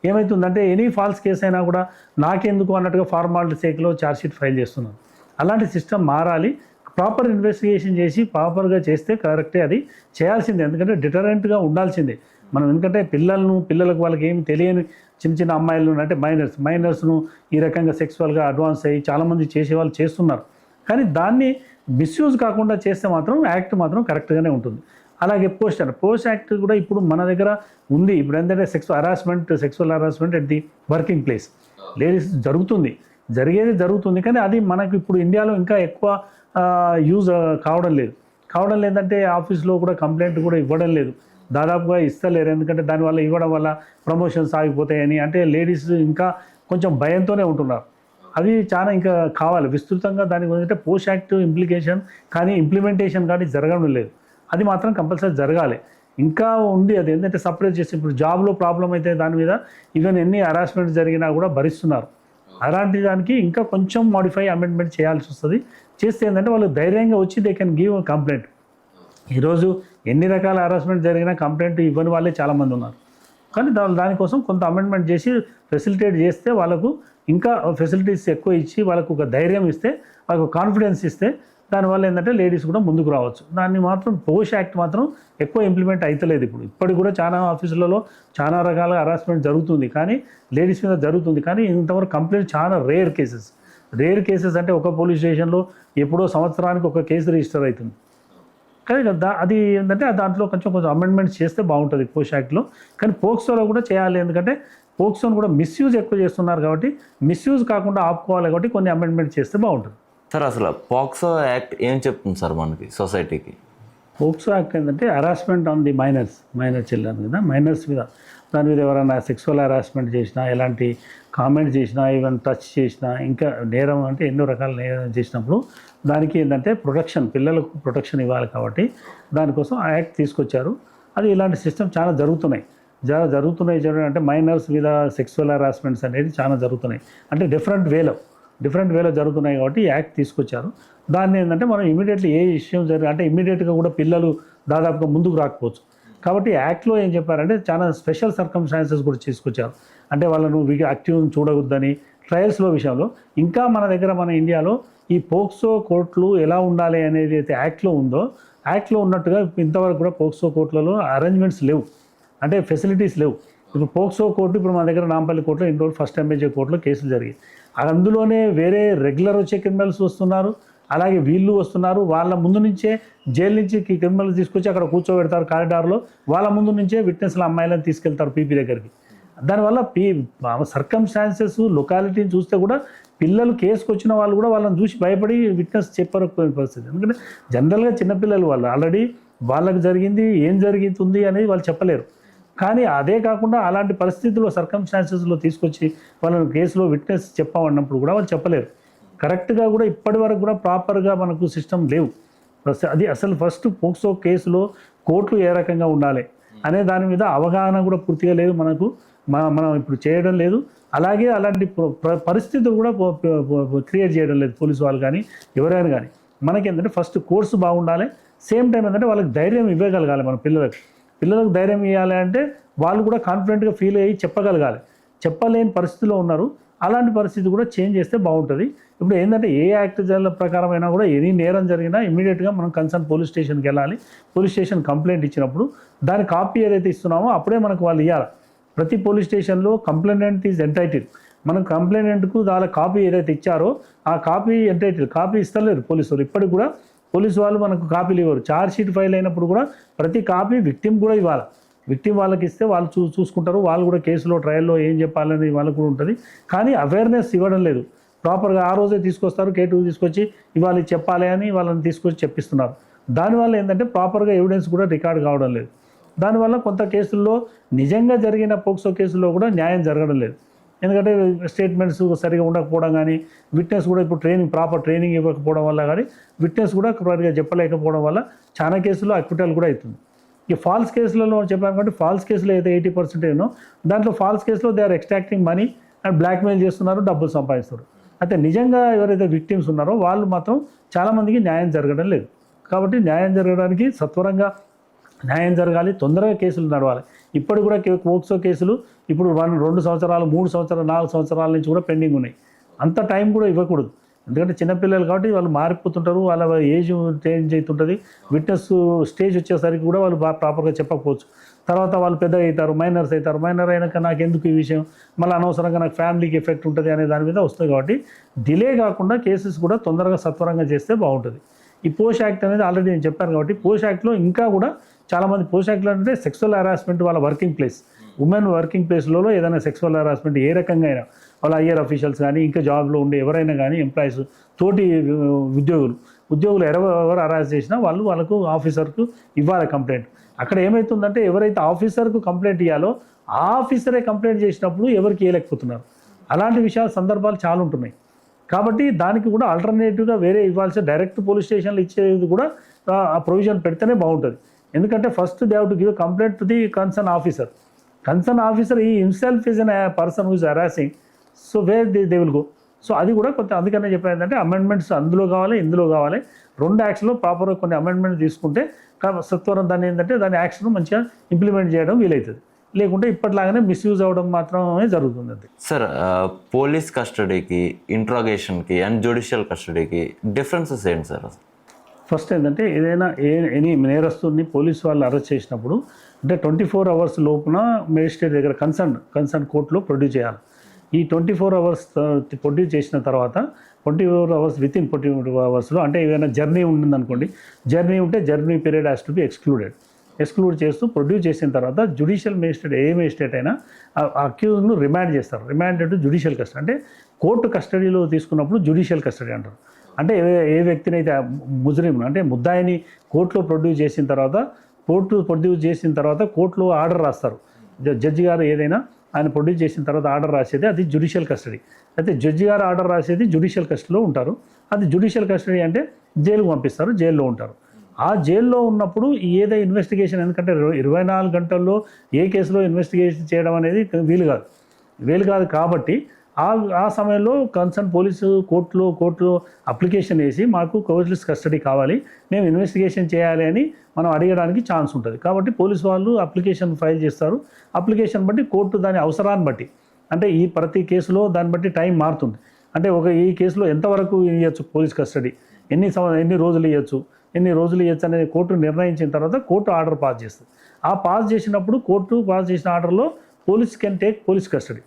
ఏమవుతుందంటే ఎనీ ఫాల్స్ కేసు అయినా కూడా నాకెందుకు అన్నట్టుగా ఫార్మాలిటీ సేక్లో ఛార్జ్షీట్ ఫైల్ చేస్తున్నాను. అలాంటి సిస్టమ్ మారాలి. ప్రాపర్ ఇన్వెస్టిగేషన్ చేసి ప్రాపర్గా చేస్తే కరెక్టే, అది చేయాల్సిందే. ఎందుకంటే డిటరెంట్గా ఉండాల్సిందే మనం. ఎందుకంటే పిల్లలకు వాళ్ళకి ఏమి తెలియని చిన్న అమ్మాయిలు అంటే మైనర్స్ను ఈ రకంగా సెక్సువల్గా అడ్వాన్స్ అయ్యి చాలామంది చేసేవాళ్ళు చేస్తున్నారు. కానీ దాన్ని మిస్యూజ్ కాకుండా చేస్తే మాత్రం యాక్ట్ మాత్రం కరెక్ట్గానే ఉంటుంది. అలాగే పోస్ట్ యాక్ట్ కూడా ఇప్పుడు మన దగ్గర ఉంది. ఇప్పుడు ఏంటంటే sexual harassment at the working place ladies జరుగుతుంది కానీ అది మనకు ఇప్పుడు ఇండియాలో ఇంకా ఎక్కువ యూజ్ కావడం లేదంటే ఆఫీస్లో కూడా కంప్లైంట్ కూడా ఇవ్వడం లేదు, దాదాపుగా ఇస్తలేరు. ఎందుకంటే దానివల్ల ఇవ్వడం వల్ల ప్రమోషన్స్ ఆగిపోతాయని అంటే లేడీస్ ఇంకా కొంచెం భయంతోనే ఉంటున్నారు. అది చాలా ఇంకా కావాలి విస్తృతంగా. దాని గురించి పోస్ట్ యాక్ట్ ఇంప్లిమెంటేషన్ కానీ జరగడం లేదు. అది మాత్రం కంపల్సరీ జరగాలి. ఇంకా ఉంది అది ఏంటంటే సపరేట్ చేసి ఇప్పుడు జాబ్లో ప్రాబ్లం అయితే దాని మీద ఈవెన్ ఎన్ని హరాస్మెంట్ జరిగినా కూడా భరిస్తున్నారు. అలాంటి దానికి ఇంకా కొంచెం అమెండ్మెంట్ చేయాల్సి వస్తుంది. చేస్తే ఏంటంటే వాళ్ళు ధైర్యంగా వచ్చి దే కెన్ గివ్ కంప్లైంట్. ఈరోజు ఎన్ని రకాల హరాస్మెంట్ జరిగినా కంప్లైంట్ ఇవ్వని వాళ్ళే చాలామంది ఉన్నారు. కానీ దానికోసం కొంత అమెండ్మెంట్ చేసి ఫెసిలిటేట్ చేస్తే వాళ్ళకు ఇంకా ఫెసిలిటీస్ ఎక్కువ ఇచ్చి వాళ్ళకు ఒక ధైర్యం ఇస్తే, వాళ్ళకు కాన్ఫిడెన్స్ ఇస్తే దానివల్ల ఏంటంటే లేడీస్ కూడా ముందుకు రావచ్చు. దాన్ని మాత్రం పోస్ట్ యాక్ట్ మాత్రం ఎక్కువ ఇంప్లిమెంట్ అవుతలేదు. ఇప్పటికి కూడా చాలా ఆఫీసులలో చాలా రకాల హరాస్మెంట్ జరుగుతుంది కానీ లేడీస్ మీద జరుగుతుంది. కానీ ఇంతవరకు కంప్లైంట్ చాలా రేర్ కేసెస్ అంటే ఒక పోలీస్ స్టేషన్లో ఎప్పుడో సంవత్సరానికి ఒక కేసు రిజిస్టర్ అవుతుంది. కానీ అది ఏంటంటే దాంట్లో కొంచెం అమెండ్మెంట్స్ చేస్తే బాగుంటుంది పోస్ట్ యాక్ట్లో. కానీ పోక్సోలో కూడా చేయాలి. ఎందుకంటే పోక్సోను కూడా మిస్యూజ్ ఎక్కువ చేస్తున్నారు కాబట్టి మిస్యూజ్ కాకుండా ఆపుకోవాలి. కాబట్టి కొన్ని అమెండ్మెంట్ చేస్తే బాగుంటుంది. సార్ అసలు పాక్సో యాక్ట్ ఏం చెప్తుంది సార్ మనకి సొసైటీకి? పోక్సో యాక్ట్ ఏంటంటే harassment on the minor children కదా, మైనర్స్ మీద దాని మీద ఎవరైనా సెక్సువల్ హరాస్మెంట్ చేసినా, ఎలాంటి కామెంట్ చేసినా, ఈవెన్ టచ్ చేసినా, ఇంకా నేరం అంటే ఎన్నో రకాల నేరం చేసినప్పుడు దానికి ఏంటంటే పిల్లలకు ప్రొటెక్షన్ ఇవ్వాలి. కాబట్టి దానికోసం ఆ యాక్ట్ తీసుకొచ్చారు. అది ఇలాంటి సిస్టమ్ చాలా జరుగుతున్నాయి అంటే మైనర్స్ మీద సెక్సువల్ హరాస్మెంట్స్ అనేది చాలా జరుగుతున్నాయి. అంటే డిఫరెంట్ వేలో జరుగుతున్నాయి కాబట్టి యాక్ట్ తీసుకొచ్చారు. దాన్ని ఏంటంటే మనం ఇమీడియట్లీ ఏ విషయం అంటే ఇమీడియట్గా కూడా పిల్లలు దాదాపుగా ముందుకు రాకపోవచ్చు. కాబట్టి యాక్ట్లో ఏం చెప్పారంటే చాలా స్పెషల్ సర్కమ్స్టాన్సెస్ కూడా తీసుకొచ్చారు. అంటే వాళ్ళను యాక్టివ్ చూడవద్దని ట్రయల్స్లో విషయంలో. ఇంకా మన ఇండియాలో ఈ పోక్సో కోర్టులు ఎలా ఉండాలి అనేది అయితే యాక్ట్లో ఉందో, యాక్ట్లో ఉన్నట్టుగా ఇంతవరకు కూడా పోక్సో కోర్టులలో అరేంజ్మెంట్స్ లేవు, అంటే ఫెసిలిటీస్ లేవు. ఇప్పుడు పోక్సో కోర్టు ఇప్పుడు మన దగ్గర నాంపల్లి కోర్టులో ఇన్ని రోజులు ఫస్ట్ ఎంఏజే కోర్టులో కేసులు జరిగాయి. అందులోనే వేరే రెగ్యులర్ వచ్చే క్రిమినల్స్ వస్తున్నారు, అలాగే వీళ్ళు వస్తున్నారు. వాళ్ళ ముందు నుంచే జైలు నుంచి క్రిమినల్స్ తీసుకొచ్చి అక్కడ కూర్చోబెడతారు కారిడార్లో. వాళ్ళ ముందు నుంచే విట్నెస్ల అమ్మాయిలను తీసుకెళ్తారు పీపీ దగ్గరికి. దానివల్ల సర్కమ్స్టాన్సెస్ లొకాలిటీని చూస్తే కూడా పిల్లలు కేసుకు వచ్చిన వాళ్ళు కూడా వాళ్ళని చూసి భయపడి విట్నెస్ చెప్పకపోయిన పరిస్థితి. ఎందుకంటే జనరల్గా చిన్నపిల్లలు వాళ్ళు ఆల్రెడీ వాళ్ళకి జరిగింది ఏం జరుగుతుంది అనేది వాళ్ళు చెప్పలేరు. కానీ అదే కాకుండా అలాంటి పరిస్థితుల్లో సర్కమ్స్టాన్సెస్లో తీసుకొచ్చి వాళ్ళని కేసులో విట్నెస్ చెప్పమన్నప్పుడు కూడా వాళ్ళు చెప్పలేరు. కరెక్ట్గా కూడా ఇప్పటి వరకు కూడా ప్రాపర్గా మనకు సిస్టమ్ లేవు. అది అసలు ఫస్ట్ పోక్సో కేసులో కోర్టులు ఏ రకంగా ఉండాలి అనే దాని మీద అవగాహన కూడా పూర్తిగా లేదు మనకు. మనం ఇప్పుడు చేయడం లేదు. అలాగే అలాంటి పరిస్థితులు కూడా క్రియేట్ చేయడం లేదు పోలీసు వాళ్ళు కానీ ఎవరైనా కానీ. మనకి ఏంటంటే ఫస్ట్ కోర్సు బాగుండాలి, సేమ్ టైం ఏంటంటే వాళ్ళకి ధైర్యం ఇవ్వగలగాలి. మన పిల్లలకు ధైర్యం ఇవ్వాలి అంటే వాళ్ళు కూడా కాన్ఫిడెంట్గా ఫీల్ అయ్యి చెప్పగలగాలి. చెప్పలేని పరిస్థితిలో ఉన్నారు. అలాంటి పరిస్థితి కూడా చేంజ్ చేస్తే బాగుంటుంది. ఇప్పుడు ఏంటంటే ఏ యాక్ట్ ప్రకారం అయినా కూడా ఎనీ నేరం జరిగినా ఇమీడియట్గా మనం కన్సర్న్ పోలీస్ స్టేషన్కి వెళ్ళాలి. పోలీస్ స్టేషన్ కంప్లైంట్ ఇచ్చినప్పుడు దాని కాపీ ఏదైతే ఇస్తున్నామో అప్పుడే మనకు వాళ్ళు ఇవ్వాలి. ప్రతి పోలీస్ స్టేషన్లో కంప్లైంట్ ఈజ్ ఎంటైటిల్. మనం కంప్లైంట్కు వాళ్ళ కాపీ ఏదైతే ఇచ్చారో ఆ కాపీ ఎంటైటిల్. కాపీ ఇస్తలేరు పోలీసు వాళ్ళు. ఇప్పటికి కూడా పోలీసు వాళ్ళు మనకు కాపీలు ఇవ్వరు. ఛార్జ్ షీట్ ఫైల్ అయినప్పుడు కూడా ప్రతి కాపీ విక్టిమ్ కూడా ఇవ్వాలి. విక్టిమ్ వాళ్ళకి ఇస్తే వాళ్ళు చూసుకుంటారు. వాళ్ళు కూడా కేసులో ట్రయల్లో ఏం చెప్పాలనేది వాళ్ళకు కూడా ఉంటుంది. కానీ అవేర్నెస్ ఇవ్వడం లేదు. ప్రాపర్గా ఆ రోజే తీసుకొస్తారు, కేటు తీసుకొచ్చి ఇవాళ చెప్పాలి అని వాళ్ళని తీసుకొచ్చి చెప్పిస్తున్నారు. దానివల్ల ఏంటంటే ప్రాపర్గా ఎవిడెన్స్ కూడా రికార్డ్ కావడం లేదు. దానివల్ల కొంత కేసుల్లో నిజంగా జరిగిన పోక్సో కేసుల్లో కూడా న్యాయం జరగడం లేదు. ఎందుకంటే స్టేట్మెంట్స్ సరిగా ఉండకపోవడం కానీ, విట్నెస్ కూడా ఇప్పుడు ప్రాపర్ ట్రైనింగ్ ఇవ్వకపోవడం వల్ల కానీ, విట్నెస్ కూడా సరిగా చెప్పలేకపోవడం వల్ల చాలా కేసుల్లో అక్విటల్ కూడా అవుతుంది. ఈ ఫాల్స్ కేసులలో చెప్పాను కాబట్టి ఫాల్స్ కేసులో అయితే 80% దాంట్లో ఫాల్స్ కేసులో they are extracting money and blackmail చేస్తున్నారు, డబ్బులు సంపాదిస్తారు. అయితే నిజంగా ఎవరైతే విక్టిమ్స్ ఉన్నారో వాళ్ళు మాత్రం చాలామందికి న్యాయం జరగడం లేదు. కాబట్టి న్యాయం జరగడానికి సత్వరంగా న్యాయం జరగాలి, తొందరగా కేసులు నడవాలి. ఇప్పుడు కూడా పోక్సో కేసులు ఇప్పుడు 2 సంవత్సరాలు 3 సంవత్సరాలు 4 సంవత్సరాల నుంచి కూడా పెండింగ్ ఉన్నాయి. అంత టైం కూడా ఇవ్వకూడదు. ఎందుకంటే చిన్నపిల్లలు కాబట్టి వాళ్ళు మారిపోతుంటారు, వాళ్ళ ఏజ్ చేంజ్ అవుతుంటుంది. విట్నెస్ స్టేజ్ వచ్చేసరికి కూడా వాళ్ళు ప్రాపర్గా చెప్పకపోవచ్చు. తర్వాత వాళ్ళు పెద్దగా అవుతారు, మైనర్స్ అవుతారు. మైనర్ అయినాక నాకు ఎందుకు ఈ విషయం, మళ్ళీ అనవసరంగా నాకు ఫ్యామిలీకి ఎఫెక్ట్ ఉంటుంది అనే దాని మీద వస్తుంది. కాబట్టి డిలే కాకుండా కేసెస్ కూడా తొందరగా సత్వరంగా చేస్తే బాగుంటుంది. ఈ పోష్ యాక్ట్ అనేది ఆల్రెడీ నేను చెప్పాను కాబట్టి పోష్ యాక్ట్లో ఇంకా కూడా చాలామంది పోష్ యాక్ట్లో అంటే సెక్సువల్ హెరాస్మెంట్ వాళ్ళ వర్కింగ్ ప్లేస్, ఉమెన్ వర్కింగ్ ప్లేస్లలో ఏదైనా సెక్సువల్ హెరాస్మెంట్ ఏ రకంగా అయినా వాళ్ళ హైయర్ అఫీషియల్స్ కానీ ఇంకా జాబ్లో ఉండే ఎవరైనా కానీ ఎంప్లాయీస్ తోటి ఉద్యోగులు ఎవరు హెరాస్ చేసినా వాళ్ళకు ఆఫీసర్కు ఇవ్వాలి కంప్లైంట్. అక్కడ ఏమవుతుందంటే ఎవరైతే ఆఫీసర్కు కంప్లైంట్ ఇవ్వాలో ఆ ఆఫీసరే కంప్లైంట్ చేసినప్పుడు ఎవరికి ఇవ్వలేకపోతున్నారు. అలాంటి విషయాల సందర్భాలు చాలా ఉంటున్నాయి. కాబట్టి దానికి కూడా ఆల్టర్నేటివ్గా వేరే ఇవ్వాల్సిన డైరెక్ట్ పోలీస్ స్టేషన్లు ఇచ్చేది కూడా ఆ ప్రొవిజన్ పెడితేనే బాగుంటుంది. ఎందుకంటే first they have to give complaint to the concern officer. Concern officer he himself is an person who is harassing. So where they will go. సో అది కూడా కొంత అందుకనే చెప్పాను ఏంటంటే అమెండ్మెంట్స్ అందులో కావాలి, ఇందులో కావాలి. 2 యాక్ట్స్లో ప్రాపర్గా కొన్ని అమెండ్మెంట్స్ తీసుకుంటే సత్వరం దాన్ని ఏంటంటే దాని యాక్షన్ మంచిగా ఇంప్లిమెంట్ చేయడం వీలవుతుంది. లేకుంటే ఇప్పటిలాగానే మిస్యూజ్ అవ్వడం మాత్రమే జరుగుతుంది. అంతే సార్. పోలీస్ కస్టడీకి, ఇంట్రాగేషన్కి అండ్ జ్యుడిషియల్ కస్టడీకి డిఫరెన్సెస్ ఏంటి సార్? ఫస్ట్ ఏంటంటే ఏదైనా ఎనీ నేరస్తుని పోలీసు వాళ్ళు అరెస్ట్ చేసినప్పుడు అంటే 24 hours లోపున మేజిస్ట్రేట్ దగ్గర కన్సర్న్ కోర్టులో ప్రొడ్యూస్ చేయాలి. ఈ 24 hours ప్రొడ్యూస్ చేసిన తర్వాత 24 hours విత్ ఇన్ 24 hours అంటే ఏదైనా జర్నీ ఉంటుందనుకోండి, జర్నీ ఉంటే journey period has to be exclude చేస్తూ ప్రొడ్యూస్ చేసిన తర్వాత జ్యుడిషియల్ మేజిస్ట్రేట్ ఏ మేజిస్ట్రేట్ అయినా అక్యూజ్ను రిమాండ్ చేస్తారు. రిమాండ్ టు జ్యుడిషియల్ కస్టడీ అంటే కోర్టు కస్టడీలో తీసుకున్నప్పుడు జ్యుడిషియల్ కస్టడీ అంటారు. అంటే ఏ వ్యక్తిని అయితే ముజ్రిమ్ అంటే ముద్దాయిని కోర్టులో ప్రొడ్యూస్ చేసిన తర్వాత కోర్టులో ఆర్డర్ రాస్తారు. జడ్జి గారు ఏదైనా ఆయన ప్రొడ్యూస్ చేసిన తర్వాత ఆర్డర్ రాసేది అది జ్యుడిషియల్ కస్టడీ. అయితే జడ్జి గారు ఆర్డర్ రాసేది జ్యుడిషియల్ కస్టడీలో ఉంటారు. అది జ్యుడిషియల్ కస్టడీ అంటే జైలుకు పంపిస్తారు, జైల్లో ఉంటారు. ఆ జైల్లో ఉన్నప్పుడు ఏదో ఇన్వెస్టిగేషన్, ఎందుకంటే 24 గంటల్లో ఏ కేసులో ఇన్వెస్టిగేషన్ చేయడం అనేది వీలు కాదు. కాబట్టి ఆ సమయంలో కన్సర్న్ పోలీసు కోర్టులో అప్లికేషన్ వేసి మాకు పోలీస్ కస్టడీ కావాలి, మేము ఇన్వెస్టిగేషన్ చేయాలి అని మనం అడగడానికి ఛాన్స్ ఉంటుంది. కాబట్టి పోలీసు వాళ్ళు అప్లికేషన్ ఫైల్ చేస్తారు. అప్లికేషన్ బట్టి కోర్టు దాని అవసరాన్ని బట్టి అంటే ఈ ప్రతి కేసులో దాన్ని బట్టి టైం మారుతుంది. అంటే ఈ కేసులో ఎంతవరకు ఇవ్వచ్చు పోలీస్ కస్టడీ, ఎన్ని రోజులు ఇవ్వచ్చు అనేది కోర్టు నిర్ణయించిన తర్వాత కోర్టు ఆర్డర్ పాస్ చేస్తుంది. ఆ పాస్ చేసినప్పుడు కోర్టు పాస్ చేసిన ఆర్డర్లో police can take police custody.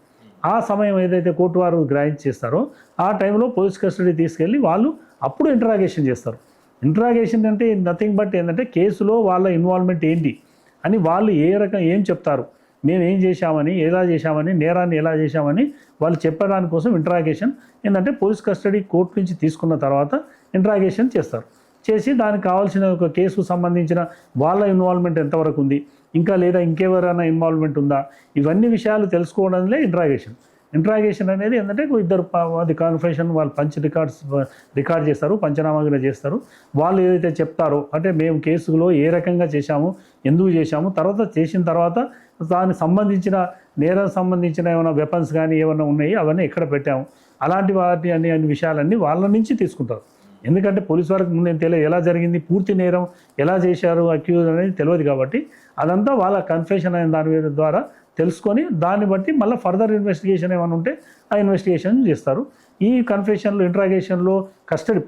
ఆ సమయం ఏదైతే కోర్టు వారు గ్రాంట్ చేస్తారో ఆ టైంలో పోలీస్ కస్టడీ తీసుకెళ్ళి వాళ్ళు అప్పుడు ఇంటరాగేషన్ చేస్తారు. ఇంటరాగేషన్ అంటే నథింగ్ బట్ ఏంటంటే కేసులో వాళ్ళ ఇన్వాల్వ్మెంట్ ఏంటి అని వాళ్ళు ఏం చెప్తారు, మేము ఏం చేశామని, ఎలా చేశామని, నేరాన్ని ఎలా చేశామని వాళ్ళు చెప్పడానికి కోసం ఇంట్రాగేషన్ ఏంటంటే పోలీస్ కస్టడీ కోర్టు నుంచి తీసుకున్న తర్వాత ఇంట్రాగేషన్ చేస్తారు. చేసి దానికి కావాల్సిన ఒక కేసుకు సంబంధించిన వాళ్ళ ఇన్వాల్వ్మెంట్ ఎంతవరకు ఉంది, ఇంకా లేదా ఇంకెవరైనా ఇన్వాల్వ్మెంట్ ఉందా, ఇవన్నీ విషయాలు తెలుసుకోవడంలో ఇంట్రాగేషన్ అనేది ఏంటంటే ఇద్దరు అది కాన్ఫరెన్షన్ వాళ్ళు రికార్డ్ చేస్తారు, పంచనామాగా చేస్తారు. వాళ్ళు ఏదైతే చెప్తారో అంటే మేము కేసులో ఏ రకంగా చేశాము, ఎందుకు చేశాము, తర్వాత చేసిన తర్వాత దానికి సంబంధించిన నేరానికి సంబంధించిన ఏమైనా వెపన్స్ కానీ ఏమైనా ఉన్నాయి అవన్నీ ఎక్కడ పెట్టాము, అలాంటి వాటి అన్ని విషయాలన్నీ వాళ్ళ నుంచి తీసుకుంటారు. ఎందుకంటే పోలీస్ వారికి ముందు తెలియదు ఎలా జరిగింది, పూర్తి నేరం ఎలా చేశారు అక్యూజ్ అనేది తెలియదు కాబట్టి అదంతా వాళ్ళ కన్ఫెషన్ అయిన దాని ద్వారా తెలుసుకొని దాన్ని బట్టి మళ్ళీ ఫర్దర్ ఇన్వెస్టిగేషన్ ఏమైనా ఉంటే ఆ ఇన్వెస్టిగేషన్ చేస్తారు. ఈ కన్ఫెషన్లో ఇంట్రాగేషన్లో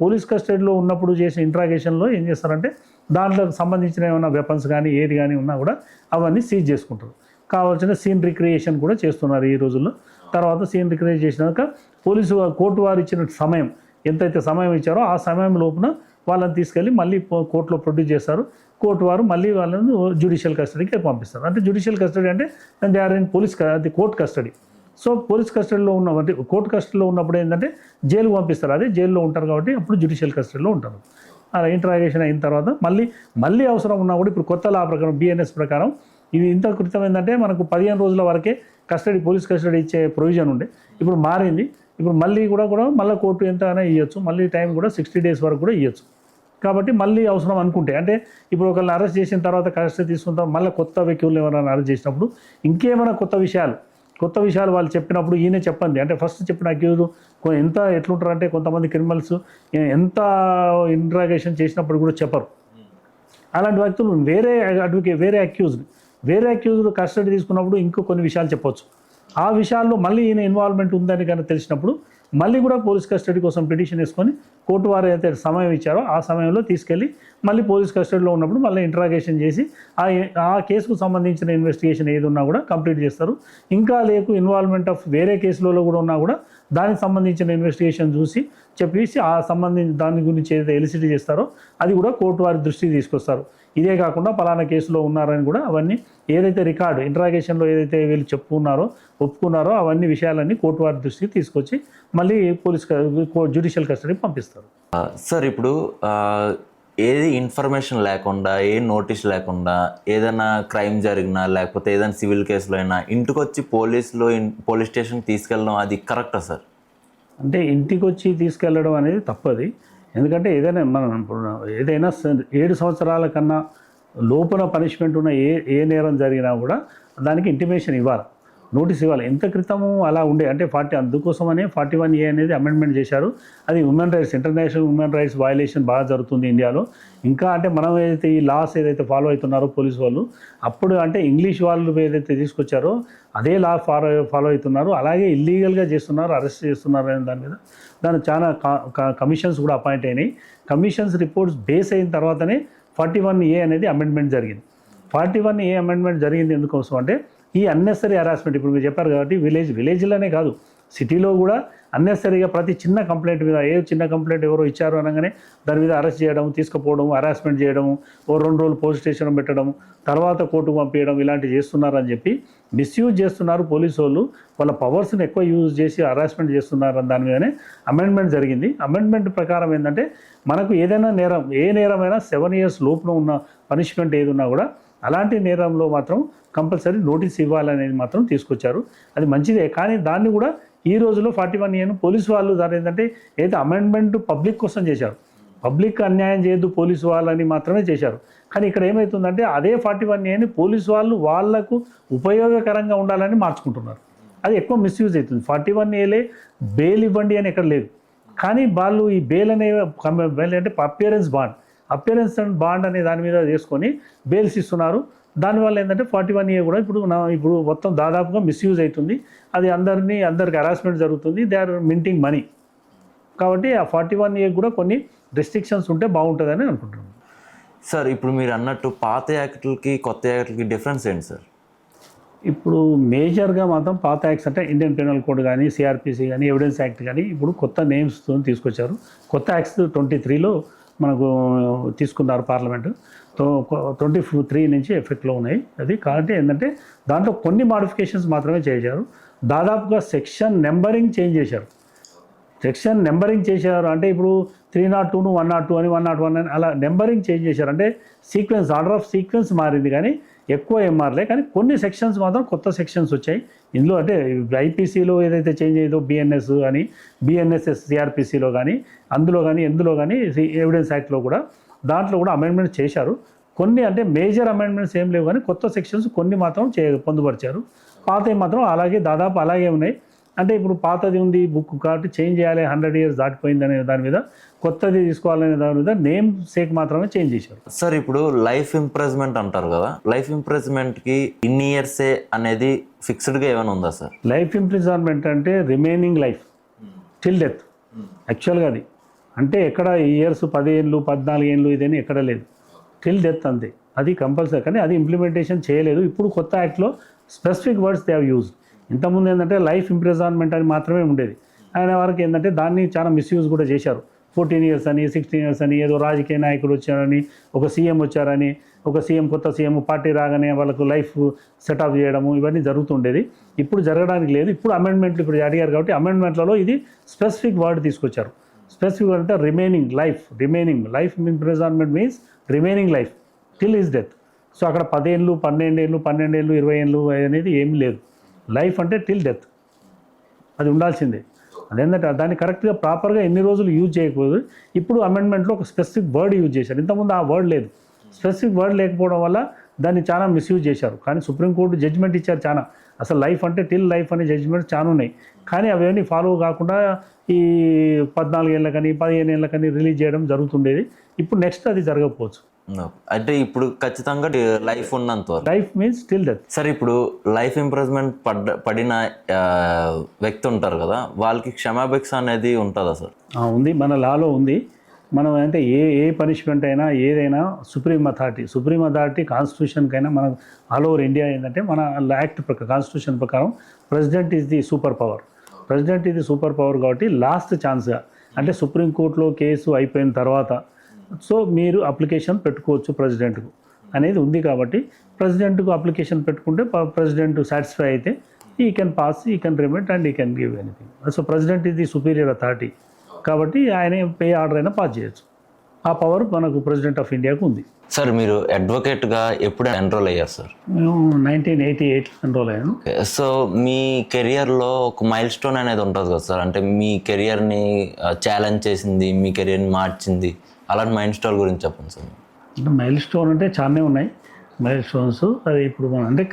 పోలీస్ కస్టడీలో ఉన్నప్పుడు చేసే ఇంట్రాగేషన్లో ఏం చేస్తారంటే దాంట్లో సంబంధించిన ఏమైనా వెపన్స్ కానీ ఏది కానీ ఉన్నా కూడా అవన్నీ సీజ్ చేసుకుంటారు. కావాల్సిన సీన్ రిక్రియేషన్ కూడా చేస్తున్నారు ఈ రోజుల్లో. తర్వాత సీన్ రిక్రియేట్ చేసినాక కోర్టు వారు ఇచ్చిన సమయం ఎంతైతే సమయం ఇచ్చారో ఆ సమయం లోపున వాళ్ళని తీసుకెళ్ళి మళ్ళీ కోర్టులో ప్రొడ్యూస్ చేస్తారు. కోర్టు వారు మళ్ళీ వాళ్ళని జ్యుడిషియల్ కస్టడీకి పంపిస్తారు. అంటే జ్యుడిషియల్ కస్టడీ అంటే they are in court custody. So police కస్టడీలో అంటే కోర్టు కస్టడీలో ఉన్నప్పుడు ఏంటంటే జైలుకు పంపిస్తారు. అదే జైల్లో ఉంటారు కాబట్టి అప్పుడు జ్యుడిషియల్ కస్టడీలో ఉంటారు. అలా ఇంట్రాగేషన్ అయిన తర్వాత మళ్ళీ అవసరం ఉన్నా కూడా ఇప్పుడు కొత్త లా ప్రకారం బిఎన్ఎస్ ప్రకారం ఇది ఇంత క్రితం ఏంటంటే మనకు 15 రోజుల వరకే పోలీస్ కస్టడీ ఇచ్చే ప్రొవిజన్ ఉండే. ఇప్పుడు మారింది. ఇప్పుడు మళ్ళీ మళ్ళీ కోర్టు ఎంత అయినా ఇవ్వచ్చు. మళ్ళీ టైం కూడా 60 days వరకు కూడా ఇవ్వచ్చు. కాబట్టి మళ్ళీ అవసరం అనుకుంటే అంటే ఇప్పుడు ఒకరిని అరెస్ట్ చేసిన తర్వాత కస్టడీ తీసుకుంటాం, మళ్ళీ కొత్త వ్యక్తులు ఎవరైనా అరెస్ట్ చేసినప్పుడు ఇంకేమైనా కొత్త విషయాలు వాళ్ళు చెప్పినప్పుడు ఈయన చెప్పండి అంటే ఫస్ట్ చెప్పిన అక్యూజ్ ఎంత ఎట్లుంటారంటే కొంతమంది క్రిమినల్స్ ఎంత ఇంట్రాగేషన్ చేసినప్పుడు కూడా చెప్పరు. అలాంటి వ్యక్తులు వేరే అక్యూజ్డ్ కస్టడీ తీసుకున్నప్పుడు ఇంకో కొన్ని విషయాలు చెప్పవచ్చు. ఆ విషయాల్లో మళ్ళీ ఈయన ఇన్వాల్వ్మెంట్ ఉందని కనుక తెలిసినప్పుడు మళ్ళీ కూడా పోలీస్ కస్టడీ కోసం పిటిషన్ వేసుకొని కోర్టు వారు అయితే సమయం ఇచ్చారో ఆ సమయంలో తీసుకెళ్ళి మళ్ళీ పోలీస్ కస్టడీలో ఉన్నప్పుడు మళ్ళీ ఇంట్రాగేషన్ చేసి ఆ కేసుకు సంబంధించిన ఇన్వెస్టిగేషన్ ఏది ఉన్నా కూడా కంప్లీట్ చేస్తారు. ఇంకా ఇన్వాల్వ్మెంట్ ఆఫ్ వేరే కేసులలో కూడా ఉన్నా కూడా దానికి సంబంధించిన ఇన్వెస్టిగేషన్ చూసి చెప్పేసి దాని గురించి ఏదైతే ఎలిసిటీ చేస్తారో అది కూడా కోర్టు వారి దృష్టికి తీసుకొస్తారు. ఇదే కాకుండా పలానా కేసులో ఉన్నారని కూడా అవన్నీ ఏదైతే రికార్డు ఇంట్రాగేషన్లో ఏదైతే వీళ్ళు ఒప్పుకున్నారో అవన్నీ విషయాలన్నీ కోర్టు వారి దృష్టికి తీసుకొచ్చి మళ్ళీ జ్యుడిషియల్ కస్టడీ పంపిస్తారు. సార్ ఇప్పుడు ఏది ఇన్ఫర్మేషన్ లేకుండా ఏ నోటీస్ లేకుండా ఏదైనా క్రైమ్ జరిగినా లేకపోతే ఏదైనా సివిల్ కేసులో అయినా ఇంటికి వచ్చి పోలీస్ స్టేషన్కి తీసుకెళ్ళడం అది కరెక్టా సార్? అంటే ఇంటికి వచ్చి తీసుకెళ్ళడం అనేది తప్పది. ఎందుకంటే ఏదైనా 7 సంవత్సరాల కన్నా లోపల పనిష్మెంట్ ఉన్న ఏ నేరం జరిగినా కూడా దానికి ఇంటిమేషన్ ఇవ్వాలి, నోటీస్ ఇవ్వాలి. ఎంత క్రితము అలా ఉండే అంటే అందుకోసమనే 41A అనేది అమెండ్మెంట్ చేశారు. అది ఇంటర్నేషనల్ హ్యూమన్ రైట్స్ వయలేషన్ బాగా జరుగుతుంది ఇండియాలో. ఇంకా అంటే మనం ఏదైతే ఈ లాస్ ఏదైతే ఫాలో అవుతున్నారో పోలీసు వాళ్ళు అప్పుడు అంటే ఇంగ్లీష్ వాళ్ళు ఏదైతే తీసుకొచ్చారో అదే లా ఫాలో అవుతున్నారు. అలాగే ఇల్లీగల్గా చేస్తున్నారు, అరెస్ట్ చేస్తున్నారు అనే దాని చాలా కమిషన్స్ కూడా అపాయింట్ అయినాయి. కమిషన్స్ రిపోర్ట్స్ బేస్ అయిన తర్వాతనే 41A అనేది అమెండ్మెంట్ జరిగింది. 41A అమెండ్మెంట్ జరిగింది ఎందుకోసం అంటే ఈ అన్నెసరీ హరాస్మెంట్ ఇప్పుడు మీరు చెప్పారు కాబట్టి విలేజ్లోనే కాదు సిటీలో కూడా అన్నెసరీగా ప్రతి చిన్న కంప్లైంట్ మీద చిన్న కంప్లైంట్ ఎవరో ఇచ్చారు అనగానే దాని మీద అరెస్ట్ చేయడం, తీసుకుపోవడం, హరాస్మెంట్ చేయడము, 2 రోజులు పోలీస్ స్టేషన్ పెట్టడం, తర్వాత కోర్టుకు పంపించడం ఇలాంటివి చేస్తున్నారని చెప్పి మిస్యూజ్ చేస్తున్నారు పోలీసు వాళ్ళు. వాళ్ళ పవర్స్ని ఎక్కువ యూజ్ చేసి హరాస్మెంట్ చేస్తున్నారని దాని మీదనే అమెండ్మెంట్ జరిగింది. అమెండ్మెంట్ ప్రకారం ఏంటంటే మనకు ఏదైనా ఏ నేరమైనా 7 years లోపున ఉన్న పనిష్మెంట్ ఏది ఉన్నా కూడా అలాంటి నేరంలో మాత్రం కంపల్సరీ నోటీస్ ఇవ్వాలనేది మాత్రం తీసుకొచ్చారు. అది మంచిదే. కానీ దాన్ని కూడా ఈ రోజులో 41A పోలీసు వాళ్ళు దాని ఏంటంటే ఏదైతే అమెండ్మెంట్ పబ్లిక్ కోసం చేశారు, పబ్లిక్ అన్యాయం చేయొద్దు పోలీసు వాళ్ళని మాత్రమే చేశారు. కానీ ఇక్కడ ఏమవుతుందంటే అదే 41A పోలీసు వాళ్ళు వాళ్లకు ఉపయోగకరంగా ఉండాలని మార్చుకుంటున్నారు. అది ఎక్కువ మిస్యూజ్ అవుతుంది. 41A బెయిల్ ఇవ్వండి అని ఎక్కడ లేదు. కానీ వాళ్ళు ఈ బెయిల్ అంటే అపియరెన్స్ అండ్ బాండ్ అనే దాని మీద చేసుకొని బెయిల్స్ ఇస్తున్నారు. దానివల్ల ఏంటంటే 41A కూడా ఇప్పుడు మొత్తం దాదాపుగా మిస్యూజ్ అవుతుంది. అది అందరికి హరాస్మెంట్ జరుగుతుంది. They are minting money. కాబట్టి ఆ 41A కూడా కొన్ని రెస్ట్రిక్షన్స్ ఉంటే బాగుంటుందని అనుకుంటున్నాను. సార్ ఇప్పుడు మీరు అన్నట్టు పాత యాక్ట్లకి కొత్త యాక్ట్లకి డిఫరెన్స్ ఏంటి సార్? ఇప్పుడు మేజర్గా మాత్రం పాత యాక్ట్స్ అంటే ఇండియన్ పెనల్ కోడ్ కానీ, సిఆర్పిసి కానీ, ఎవిడెన్స్ యాక్ట్ కానీ ఇప్పుడు కొత్త నేమ్స్తో తీసుకొచ్చారు. కొత్త యాక్ట్స్ 23లో మనకు తీసుకున్నారు పార్లమెంటు. 23 నుంచి ఎఫెక్ట్లో ఉన్నాయి. అది కాబట్టి ఏంటంటే దాంట్లో కొన్ని మాడిఫికేషన్స్ మాత్రమే చేశారు. దాదాపుగా సెక్షన్ నెంబరింగ్ చేంజ్ చేశారు. సెక్షన్ నెంబరింగ్ చేశారు అంటే ఇప్పుడు 302ను 102 అని 101 అని అలా నెంబరింగ్ చేంజ్ చేశారు. అంటే సీక్వెన్స్, ఆర్డర్ ఆఫ్ సీక్వెన్స్ మారింది కానీ ఎక్కువ ఏం మారలే. కానీ కొన్ని సెక్షన్స్ మాత్రం కొత్త సెక్షన్స్ వచ్చాయి ఇందులో. అంటే ఐపీసీలో ఏదైతే చేంజ్ అయ్యిందో బిఎన్ఎస్ అని, బిఎన్ఎస్ఎస్ సిఆర్పిసిలో కానీ, అందులో కానీ, ఎందులో కానీ, ఎవిడెన్స్ యాక్ట్లో కూడా దాంట్లో కూడా అమెండ్మెంట్స్ చేశారు. కొన్ని అంటే మేజర్ అమెండ్మెంట్స్ ఏం లేవు కానీ కొత్త సెక్షన్స్ కొన్ని మాత్రం పొందుపరిచారు. పాతవి మాత్రం అలాగే దాదాపు అలాగే ఉన్నాయి. అంటే ఇప్పుడు పాతది ఉంది బుక్ కాబట్టి చేంజ్ చేయాలి, 100 years దాటిపోయిందనే దాని మీద, కొత్తది తీసుకోవాలనే దాని మీద నేమ్ సేక్ మాత్రమే చేంజ్ చేశారు. సార్ ఇప్పుడు లైఫ్ ఇంప్రెస్మెంట్ అంటారు కదా, లైఫ్ ఇంప్రెస్మెంట్కి ఇన్ని ఇయర్సే అనేది ఫిక్స్డ్గా ఏమైనా ఉందా సార్? లైఫ్ ఇంప్రిజన్మెంట్ అంటే రిమైనింగ్ లైఫ్ టిల్ డెత్ యాక్చువల్గా అది. అంటే ఎక్కడ ఇయర్స్ 10 ఏళ్ళు 14 ఏళ్ళు ఇదని ఎక్కడ లేదు, టిల్ డెత్ అంతే. అది కంపల్సరీ. కానీ అది ఇంప్లిమెంటేషన్ చేయలేదు. ఇప్పుడు కొత్త యాక్ట్లో specific words they have use. ఇంతకుముందు ఏంటంటే లైఫ్ ఇంప్రిజన్మెంట్ అని మాత్రమే ఉండేది. ఆయన వరకు ఏంటంటే దాన్ని చాలా మిస్యూజ్ కూడా చేశారు. 14 years అని, 16 years అని, ఏదో రాజకీయ నాయకుడు వచ్చారని, ఒక సీఎం వచ్చారని, ఒక సీఎం కొత్త సీఎం పార్టీ రాగానే వాళ్ళకు లైఫ్ సెటప్ చేయడము ఇవన్నీ జరుగుతుండేది. ఇప్పుడు జరగడానికి లేదు. ఇప్పుడు అమెండ్మెంట్లు ఇప్పుడు అడిగారు కాబట్టి అమెండ్మెంట్లలో ఇది స్పెసిఫిక్ వర్డ్ తీసుకొచ్చారు. స్పెసిఫిక్ వర్డ్ అంటే remaining life imprisonment means remaining life till is death. So అక్కడ 10 ఏళ్ళు 12 ఏళ్ళు 12 ఏళ్ళు 20 ఏళ్ళు అనేది ఏమీ లేదు. లైఫ్ అంటే టిల్ డెత్ అది ఉండాల్సిందే. అదేంటంటే దాన్ని కరెక్ట్గా ప్రాపర్గా ఎన్ని రోజులు యూజ్ చేయకూడదు. ఇప్పుడు అమెండ్మెంట్లో ఒక స్పెసిఫిక్ వర్డ్ యూజ్ చేశారు. ఇంతకుముందు ఆ వర్డ్ లేదు. స్పెసిఫిక్ వర్డ్ లేకపోవడం వల్ల దాన్ని చాలా మిస్యూజ్ చేశారు. కానీ సుప్రీంకోర్టు జడ్జిమెంట్ ఇచ్చారు చాలా. అసలు లైఫ్ అంటే టిల్ లైఫ్ అనే జడ్జిమెంట్స్ చాలా ఉన్నాయి. కానీ అవన్నీ ఫాలో కాకుండా ఈ 14 ఏళ్ళకని 15 ఏళ్ళకని రిలీజ్ చేయడం జరుగుతుండేది. ఇప్పుడు నెక్స్ట్ అది జరగకపోవచ్చు. అంటే ఇప్పుడు ఖచ్చితంగా లైఫ్ ఉన్నంత వరకు life means till death. Sir ఇప్పుడు లైఫ్ ఇంప్రెస్మెంట్ పడిన వ్యక్తి ఉంటారు కదా, వాళ్ళకి క్షమాభిక్ష అనేది ఉంటుందా సార్? ఉంది, మన లాలో ఉంది. మనం అంటే ఏ పనిష్మెంట్ అయినా ఏదైనా సుప్రీం అథారిటీ కాన్స్టిట్యూషన్కైనా మనం ఆల్ ఓవర్ ఇండియా ఏంటంటే మన యాక్ట్ కాన్స్టిట్యూషన్ ప్రకారం president is the super power కాబట్టి లాస్ట్ ఛాన్స్గా అంటే సుప్రీంకోర్టులో కేసు అయిపోయిన తర్వాత సో మీరు అప్లికేషన్ పెట్టుకోవచ్చు ప్రెసిడెంట్కు అనేది ఉంది. కాబట్టి ప్రెసిడెంట్కు అప్లికేషన్ పెట్టుకుంటే ప్రెసిడెంట్ సాటిస్ఫై అయితే ఈ కెన్ పాస్, ఈ కెన్ రిమిట్ అండ్ ఈ can give anything. So president is the superior authority కాబట్టి ఆయన ఏ ఆర్డర్ అయినా పాస్ చేయొచ్చు. ఆ పవర్ మనకు ప్రెసిడెంట్ ఆఫ్ ఇండియాకు ఉంది. సార్ మీరు అడ్వకేట్గా ఎప్పుడు ఎన్రోల్ అయ్యారు సార్? నేను 1988 ఎన్రోల్ అయ్యాను. సో మీ కెరియర్లో ఒక మైల్ స్టోన్ అనేది ఉంటుంది కదా సార్, అంటే మీ కెరియర్ని ఛాలెంజ్ చేసింది, మీ కెరియర్ని మార్చింది, అలాంటి మైల్ స్టోన్ గురించి చెప్పండి సార్. అంటే మైల్ స్టోన్ అంటే చాలానే ఉన్నాయి మైల్ స్టోన్స్. అది ఇప్పుడు మనం అంటే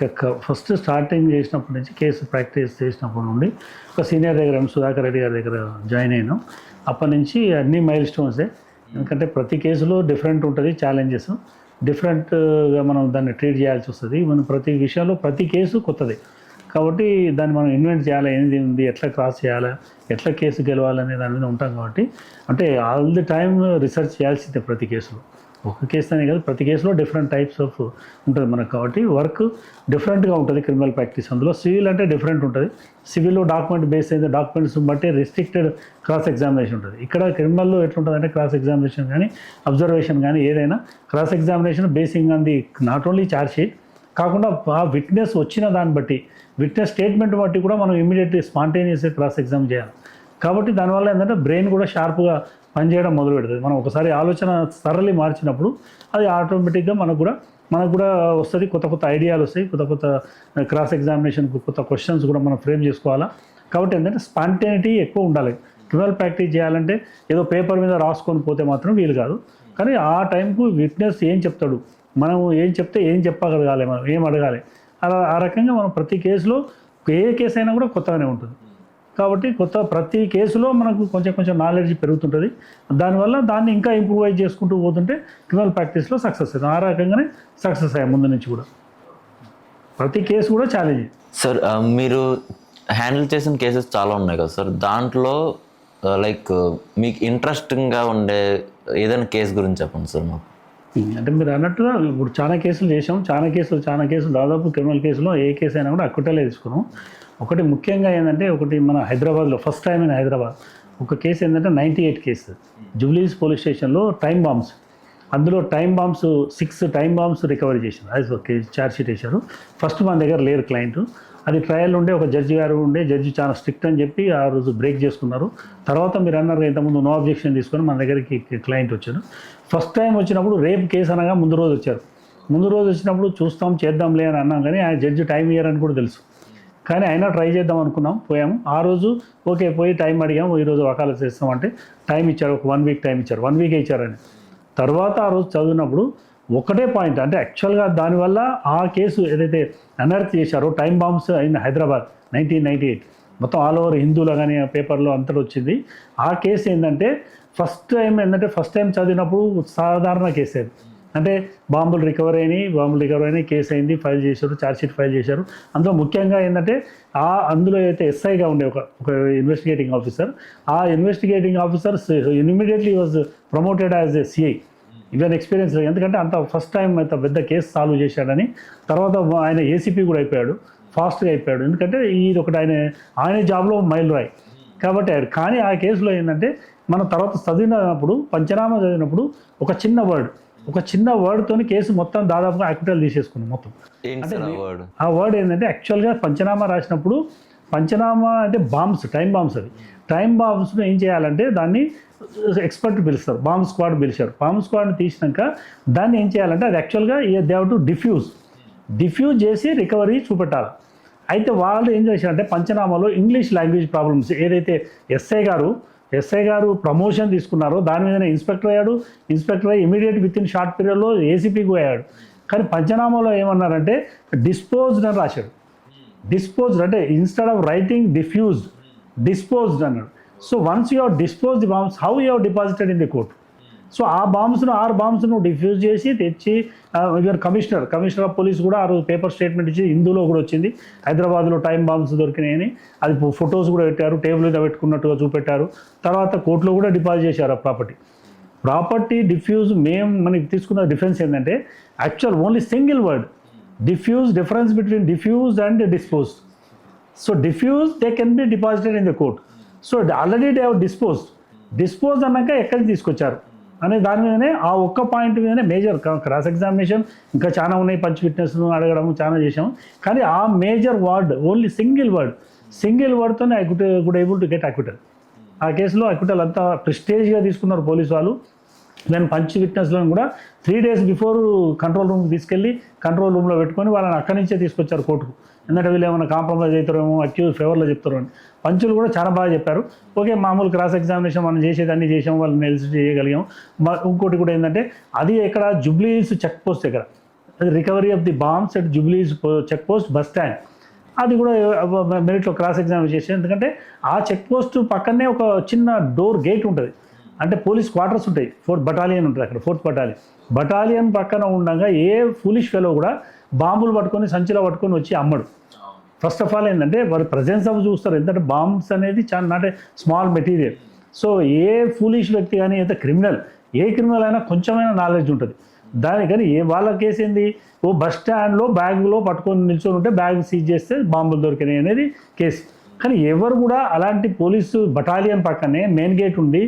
ఫస్ట్ స్టార్టింగ్ చేసినప్పటి నుంచి కేసు ప్రాక్టీస్ చేసినప్పటి నుండి ఒక సీనియర్ దగ్గర సుధాకర్ రెడ్డి గారి దగ్గర జాయిన్ అయినాం. అప్పటి నుంచి అన్ని మైల్ స్టోన్సే. ఎందుకంటే ప్రతి కేసులో డిఫరెంట్ ఉంటుంది, ఛాలెంజెస్ డిఫరెంట్గా మనం దాన్ని ట్రీట్ చేయాల్సి వస్తుంది. మనం ప్రతి విషయంలో ప్రతి కేసు కొత్తది కాబట్టి దాన్ని మనం ఇన్వెంట్ చేయాలి, ఏంది ఉంది, ఎట్లా క్రాస్ చేయాలి, ఎట్లా కేసు గెలవాలనే దాని మీద ఉంటాం. కాబట్టి అంటే ఆల్ ది టైమ్ రిసర్చ్ చేయాల్సిందే ప్రతి కేసులో. ఒక కేసు అనే కాదు, ప్రతి కేసులో డిఫరెంట్ టైప్స్ ఆఫ్ ఉంటుంది మనకు. కాబట్టి వర్క్ డిఫరెంట్గా ఉంటుంది క్రిమినల్ ప్రాక్టీస్. అందులో సివిల్ అంటే డిఫరెంట్ ఉంటుంది. సివిల్లో డాక్యుమెంట్ బేస్ అయితే డాక్యుమెంట్స్ బట్టి రిస్ట్రిక్టెడ్ క్రాస్ ఎగ్జామినేషన్ ఉంటుంది. ఇక్కడ క్రిమినల్లో ఎట్లుంటుంది అంటే క్రాస్ ఎగ్జామినేషన్ కానీ అబ్జర్వేషన్ కానీ ఏదైనా cross examination basing on the not only charge sheet కాకుండా ఆ విట్నెస్ వచ్చిన దాన్ని బట్టి విట్నెస్ స్టేట్మెంట్ బట్టి కూడా మనం ఇమీడియట్లీ స్పాంటేనియస్గా క్రాస్ ఎగ్జామ్ చేయాలి. కాబట్టి దానివల్ల ఏంటంటే బ్రెయిన్ కూడా షార్ప్గా పనిచేయడం మొదలు పెడుతుంది. మనం ఒకసారి ఆలోచన థరలీ మార్చినప్పుడు అది ఆటోమేటిక్గా మనకు కూడా వస్తుంది. కొత్త ఐడియాలు వస్తాయి, కొత్త క్రాస్ ఎగ్జామినేషన్కు కొత్త క్వశ్చన్స్ కూడా మనం ఫ్రేమ్ చేసుకోవాలా. కాబట్టి ఏంటంటే స్పాంటేనిటీ ఎక్కువ ఉండాలి. క్రిమినల్ ప్రాక్టీస్ చేయాలంటే ఏదో పేపర్ మీద రాసుకొని పోతే మాత్రం వీలు కాదు. కానీ ఆ టైంకు విట్నెస్ ఏం చెప్తాడు, మనం ఏం చెప్తే ఏం చెప్పగలగాలి, మనం ఏం అడగాలి, అలా ఆ రకంగా మనం ప్రతి కేసులో ఏ కేసు అయినా కూడా కొత్తగానే ఉంటుంది. కాబట్టి ప్రతి కేసులో మనకు కొంచెం నాలెడ్జ్ పెరుగుతుంటుంది. దానివల్ల దాన్ని ఇంకా ఇంప్రూవైజ్ చేసుకుంటూ పోతుంటే క్రిమినల్ ప్రాక్టీస్లో సక్సెస్ అవుతుంది. ఆ రకంగానే సక్సెస్ అయ్యాయి ముందు నుంచి కూడా. ప్రతి కేసు కూడా ఛాలెంజ్. సార్ మీరు హ్యాండిల్ చేసిన కేసెస్ చాలా ఉన్నాయి కదా సార్, దాంట్లో లైక్ మీకు ఇంట్రెస్టింగ్గా ఉండే ఏదైనా కేసు గురించి చెప్పండి సార్ మాకు. అంటే మీరు అన్నట్టుగా ఇప్పుడు చాలా కేసులు చేసాం. చాలా కేసులు దాదాపు క్రిమినల్ కేసులో ఏ కేసు అయినా కూడా అక్విటలే తీసుకున్నాం. ఒకటి ముఖ్యంగా ఏంటంటే మన హైదరాబాద్లో ఫస్ట్ టైం ఇన్ హైదరాబాద్ ఒక కేసు ఏంటంటే 98 కేసు జూబ్లీస్ పోలీస్ స్టేషన్లో టైమ్ బాంబ్స్. అందులో 6 టైమ్ బాంబ్స్ రికవరీ చేశారు. అది ఒక ఛార్జ్ షీట్ వేశారు. ఫస్ట్ మన దగ్గర లేరు క్లయింట్. అది ట్రయల్ ఉండే ఒక జడ్జి గారు ఉండే, జడ్జి చాలా స్ట్రిక్ట్ అని చెప్పి ఆ రోజు బ్రేక్ చేసుకున్నారు. తర్వాత మీరు అన్నారు ఇంతకుముందు నో అబ్జెక్షన్ తీసుకొని మన దగ్గరికి క్లయింట్ వచ్చారు. ఫస్ట్ టైం వచ్చినప్పుడు రేపు కేసు అనగా ముందు రోజు వచ్చారు. ముందు రోజు వచ్చినప్పుడు చూస్తాం చేద్దాంలే అని అన్నాం, కానీ ఆ జడ్జి టైం ఇయ్యారని కూడా తెలుసు. కానీ అయినా ట్రై చేద్దాం అనుకున్నాం, పోయాము. ఆ రోజు ఓకే పోయి టైం అడిగాము, ఈరోజు వకాలత్ చేస్తామంటే టైం ఇచ్చారు, ఒక 1 వీక్ టైం ఇచ్చారు. 1 వీకే ఇచ్చారని. తర్వాత ఆ రోజు చదివినప్పుడు ఒకటే పాయింట్, అంటే యాక్చువల్గా దానివల్ల ఆ కేసు ఏదైతే అనర్త్ చేశారో టైం బాంబ్స్ అయిన హైదరాబాద్ 1998 మొత్తం ఆల్ ఓవర్ హిందూలో కానీ ఆ పేపర్లో అంతటా వచ్చింది. ఆ కేసు ఏంటంటే ఫస్ట్ టైం చదివినప్పుడు సాధారణ కేసు అది, అంటే బాంబులు రికవర్ అయినాయి, కేసు అయింది, ఫైల్ చేశారు, ఛార్జ్షీట్ ఫైల్ చేశారు. అందులో ముఖ్యంగా ఏంటంటే అందులో అయితే ఎస్ఐగా ఉండే ఒక ఇన్వెస్టిగేటింగ్ ఆఫీసర్, ఆ investigating officer immediately was promoted as a CI. Even experience, ఎందుకంటే అంత ఫస్ట్ టైం అంత పెద్ద కేసు సాల్వ్ చేశాడని. తర్వాత ఆయన ఏసీపీ కూడా అయిపోయాడు, ఫాస్ట్గా అయిపోయాడు. ఎందుకంటే ఇది ఒకటి ఆయన జాబ్లో మైల్ రాయి కాబట్టి. కానీ ఆ కేసులో ఏంటంటే మనం తర్వాత పంచనామా చదివినప్పుడు ఒక చిన్న వర్డ్తోని కేసు మొత్తం దాదాపుగా అక్విటల్ తీసేసుకున్నాం మొత్తం. అంటే ఆ వర్డ్ ఏంటంటే యాక్చువల్గా పంచనామా రాసినప్పుడు, పంచనామా అంటే బాంబ్స్, టైం బాంబ్స్, అది టైం బాంబ్స్ను ఏం చేయాలంటే దాన్ని ఎక్స్పర్ట్ పిలుస్తారు, బాంబ్ స్క్వాడ్ పిలిచారు. బాంబ్ స్క్వాడ్ని తీసినాక దాన్ని ఏం చేయాలంటే అది యాక్చువల్గా దే హ్యావ్ టు డిఫ్యూజ్ చేసి రికవరీ చూపెట్టాలి. అయితే వాళ్ళు ఏం చేశారంటే పంచనామాలో ఇంగ్లీష్ లాంగ్వేజ్ ప్రాబ్లమ్స్, ఏదైతే ఎస్ఐ గారు ప్రమోషన్ తీసుకున్నారో దాని మీదనే ఇన్స్పెక్టర్ అయ్యి ఇమీడియట్ విత్ ఇన్ షార్ట్ పీరియడ్లో ఏసీపీకి అయ్యాడు. కానీ పంచనామాలో ఏమన్నారంటే డిస్పోజ్డ్ అని రాశాడు. డిస్పోజ్డ్ అంటే ఇన్స్టెడ్ ఆఫ్ రైటింగ్ డిస్పోజ్డ్ అన్నాడు. So once you have dispose the bombs, how you have deposited in the court. So ఆ 6 బాంబ్స్ను డిఫ్యూజ్ చేసి తెచ్చి కమిషనర్ ఆఫ్ పోలీస్ కూడా ఆ రోజు పేపర్ స్టేట్మెంట్ ఇచ్చి హిందూలో కూడా వచ్చింది, హైదరాబాద్లో టైం బాంబ్స్ దొరికినాయని. అది ఫొటోస్ కూడా పెట్టారు, టేబుల్ మీద పెట్టుకున్నట్టుగా చూపెట్టారు. తర్వాత కోర్టులో కూడా డిపాజిట్ చేశారు ఆ ప్రాపర్టీ డిఫ్యూజ్. మనకి తీసుకున్న డిఫరెన్స్ ఏంటంటే actual only single word difference between diffuse and disposed. So diffuse they can be deposited in the court. So already they have dispose అన్నాక ఎక్కడికి తీసుకొచ్చారు అనే దాని మీదనే, ఆ ఒక్క పాయింట్ మీదనే మేజర్ క్రాస్ ఎగ్జామినేషన్ ఇంకా చాలా ఉన్నాయి, పంచ్ విట్నెస్ను అడగడం చాలా చేసాము. కానీ ఆ మేజర్ వర్డ్ ఓన్లీ సింగిల్ వర్డ్తోనే I could able to get acquittal. ఆ కేసులో అక్విటల్ అంతా ప్రెస్టేజ్గా తీసుకున్నారు పోలీసు వాళ్ళు. నేను పంచ్ విట్నెస్లను కూడా 3 days బిఫోర్ కంట్రోల్ రూమ్కి తీసుకెళ్ళి కంట్రోల్ రూమ్లో పెట్టుకొని వాళ్ళని అక్కడి నుంచే తీసుకొచ్చారు కోర్టుకు. ఎందుకంటే వీళ్ళు ఏమైనా కాంప్రమైజ్ అవుతారేమో, అక్యూజ్ ఫేవర్లో చెప్తారు అని. పంచులు కూడా చాలా బాగా చెప్పారు. ఓకే, మామూలు క్రాస్ ఎగ్జామినేషన్ మనం చేసేదాన్ని చేసాం, వాళ్ళని ఎలిసిట్ చేయగలిగాం. ఇంకోటి కూడా ఏంటంటే అది ఎక్కడ జూబ్లీహిల్స్ చెక్ పోస్ట్ దగ్గర, అది recovery of the bombs at Jubilee Hills check post bus stand, అది కూడా మెరిట్లో క్రాస్ ఎగ్జామినేషన్ చేసాం. ఎందుకంటే ఆ చెక్ పోస్ట్ పక్కనే ఒక చిన్న గేట్ ఉంటుంది, అంటే పోలీస్ క్వార్టర్స్ ఉంటాయి, 4th బటాలియన్ ఉంటుంది అక్కడ, 4th బటాలియన్ పక్కన ఉండగా ఏ ఫూలిష్ ఫెలో కూడా బాంబులు పట్టుకొని సంచిలో పట్టుకొని వచ్చి అమ్మడు. ఫస్ట్ ఆఫ్ ఆల్ ఏంటంటే వారు ప్రజెన్స్ ఆఫ్ చూస్తారు, ఎందుకంటే బాంబ్స్ అనేది చాలా not a small material. So A foolish వ్యక్తి కానీ ఎంత ఏ క్రిమినల్ అయినా కొంచెమైనా నాలెడ్జ్ ఉంటుంది దానికని. వాళ్ళ కేసు ఏంది, బస్ స్టాండ్లో బ్యాగ్లో పట్టుకొని నిల్చొని ఉంటే బ్యాగ్ సీజ్ చేస్తే బాంబులు దొరికినాయి అనేది కేసు. కానీ ఎవరు కూడా అలాంటి పోలీసు బటాలియన్ పక్కనే మెయిన్ గేట్ ఉండి,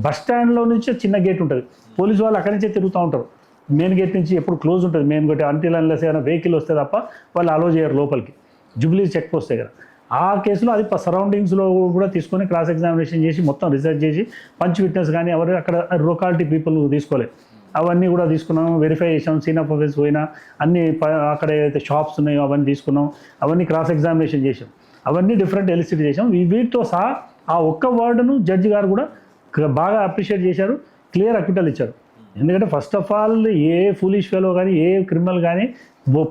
బస్ స్టాండ్లో నుంచి చిన్న గేట్ ఉంటుంది, పోలీసు వాళ్ళు అక్కడి నుంచే తిరుగుతూ ఉంటారు. మెయిన్ గేట్ నుంచి ఎప్పుడు క్లోజ్ ఉంటుంది మెయిన్ గేట్, అంటిల్ అన్లెస్ ఏమైనా వెహికల్ వస్తే తప్ప వాళ్ళు అలో చేయరు లోపలికి, జూబ్లీ చెక్ పోస్ట్ దగ్గర. ఆ కేసులో అది సరౌండింగ్స్లో కూడా తీసుకొని క్రాస్ ఎగ్జామినేషన్ చేసి మొత్తం రీసెర్చ్ చేసి పంచ్ విట్నెస్ కానీ ఎవరు అక్కడ లొకాలిటీ పీపుల్ తీసుకోలేదు, అవన్నీ కూడా తీసుకున్నాం, వెరిఫై చేసాం. సీన్ ఆఫ్ అఫెన్స్ పోయినా అన్ని అక్కడ ఏదైతే షాప్స్ ఉన్నాయో అవన్నీ తీసుకున్నాం, అవన్నీ క్రాస్ ఎగ్జామినేషన్ చేసాం, అవన్నీ డిఫరెంట్ ఎలిసిట్ చేసాం. వీటితో సహా ఆ ఒక్క వర్డ్ను జడ్జి గారు కూడా బాగా అప్రిషియేట్ చేశారు, క్లియర్ అక్విటల్ ఇచ్చారు. ఎందుకంటే first of all A foolish fellow కానీ ఏ క్రిమినల్ కానీ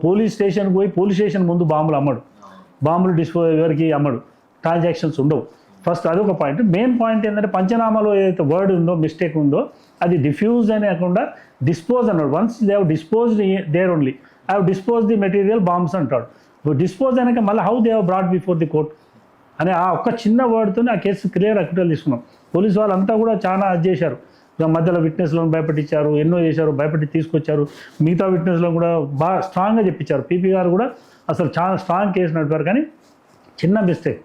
పోలీస్ స్టేషన్కి పోయి పోలీస్ స్టేషన్ ముందు బాంబులు ఎవరికి అమ్మడు, ట్రాన్సాక్షన్స్ ఉండవు. ఫస్ట్ అదొక పాయింట్. మెయిన్ పాయింట్ ఏంటంటే పంచనామాలో ఏదైతే వర్డ్ ఉందో, మిస్టేక్ ఉందో, అది డిఫ్యూజ్ అని కాకుండా డిస్పోజ్ అన్నాడు. Once they have disposed there only, I have dispose the material bombs అంటాడు. డిస్పోజ్ అయినాక మళ్ళీ how they have brought before the court అనే ఆ ఒక్క చిన్న వర్డ్తోనే ఆ కేసు క్లియర్ అక్విటల్ తీసుకున్నాం. పోలీసు వాళ్ళంతా కూడా చాలా అది చేశారు, మధ్యలో విట్నెస్లను భయపెట్టించారు, ఎన్నో చేశారు, భయపెట్టి తీసుకొచ్చారు. మిగతా విట్నెస్లను కూడా బాగా స్ట్రాంగ్గా చెప్పించారు. పీపీ గారు కూడా అసలు చాలా స్ట్రాంగ్ కేసు నడిపారు. కానీ చిన్న మిస్టేక్,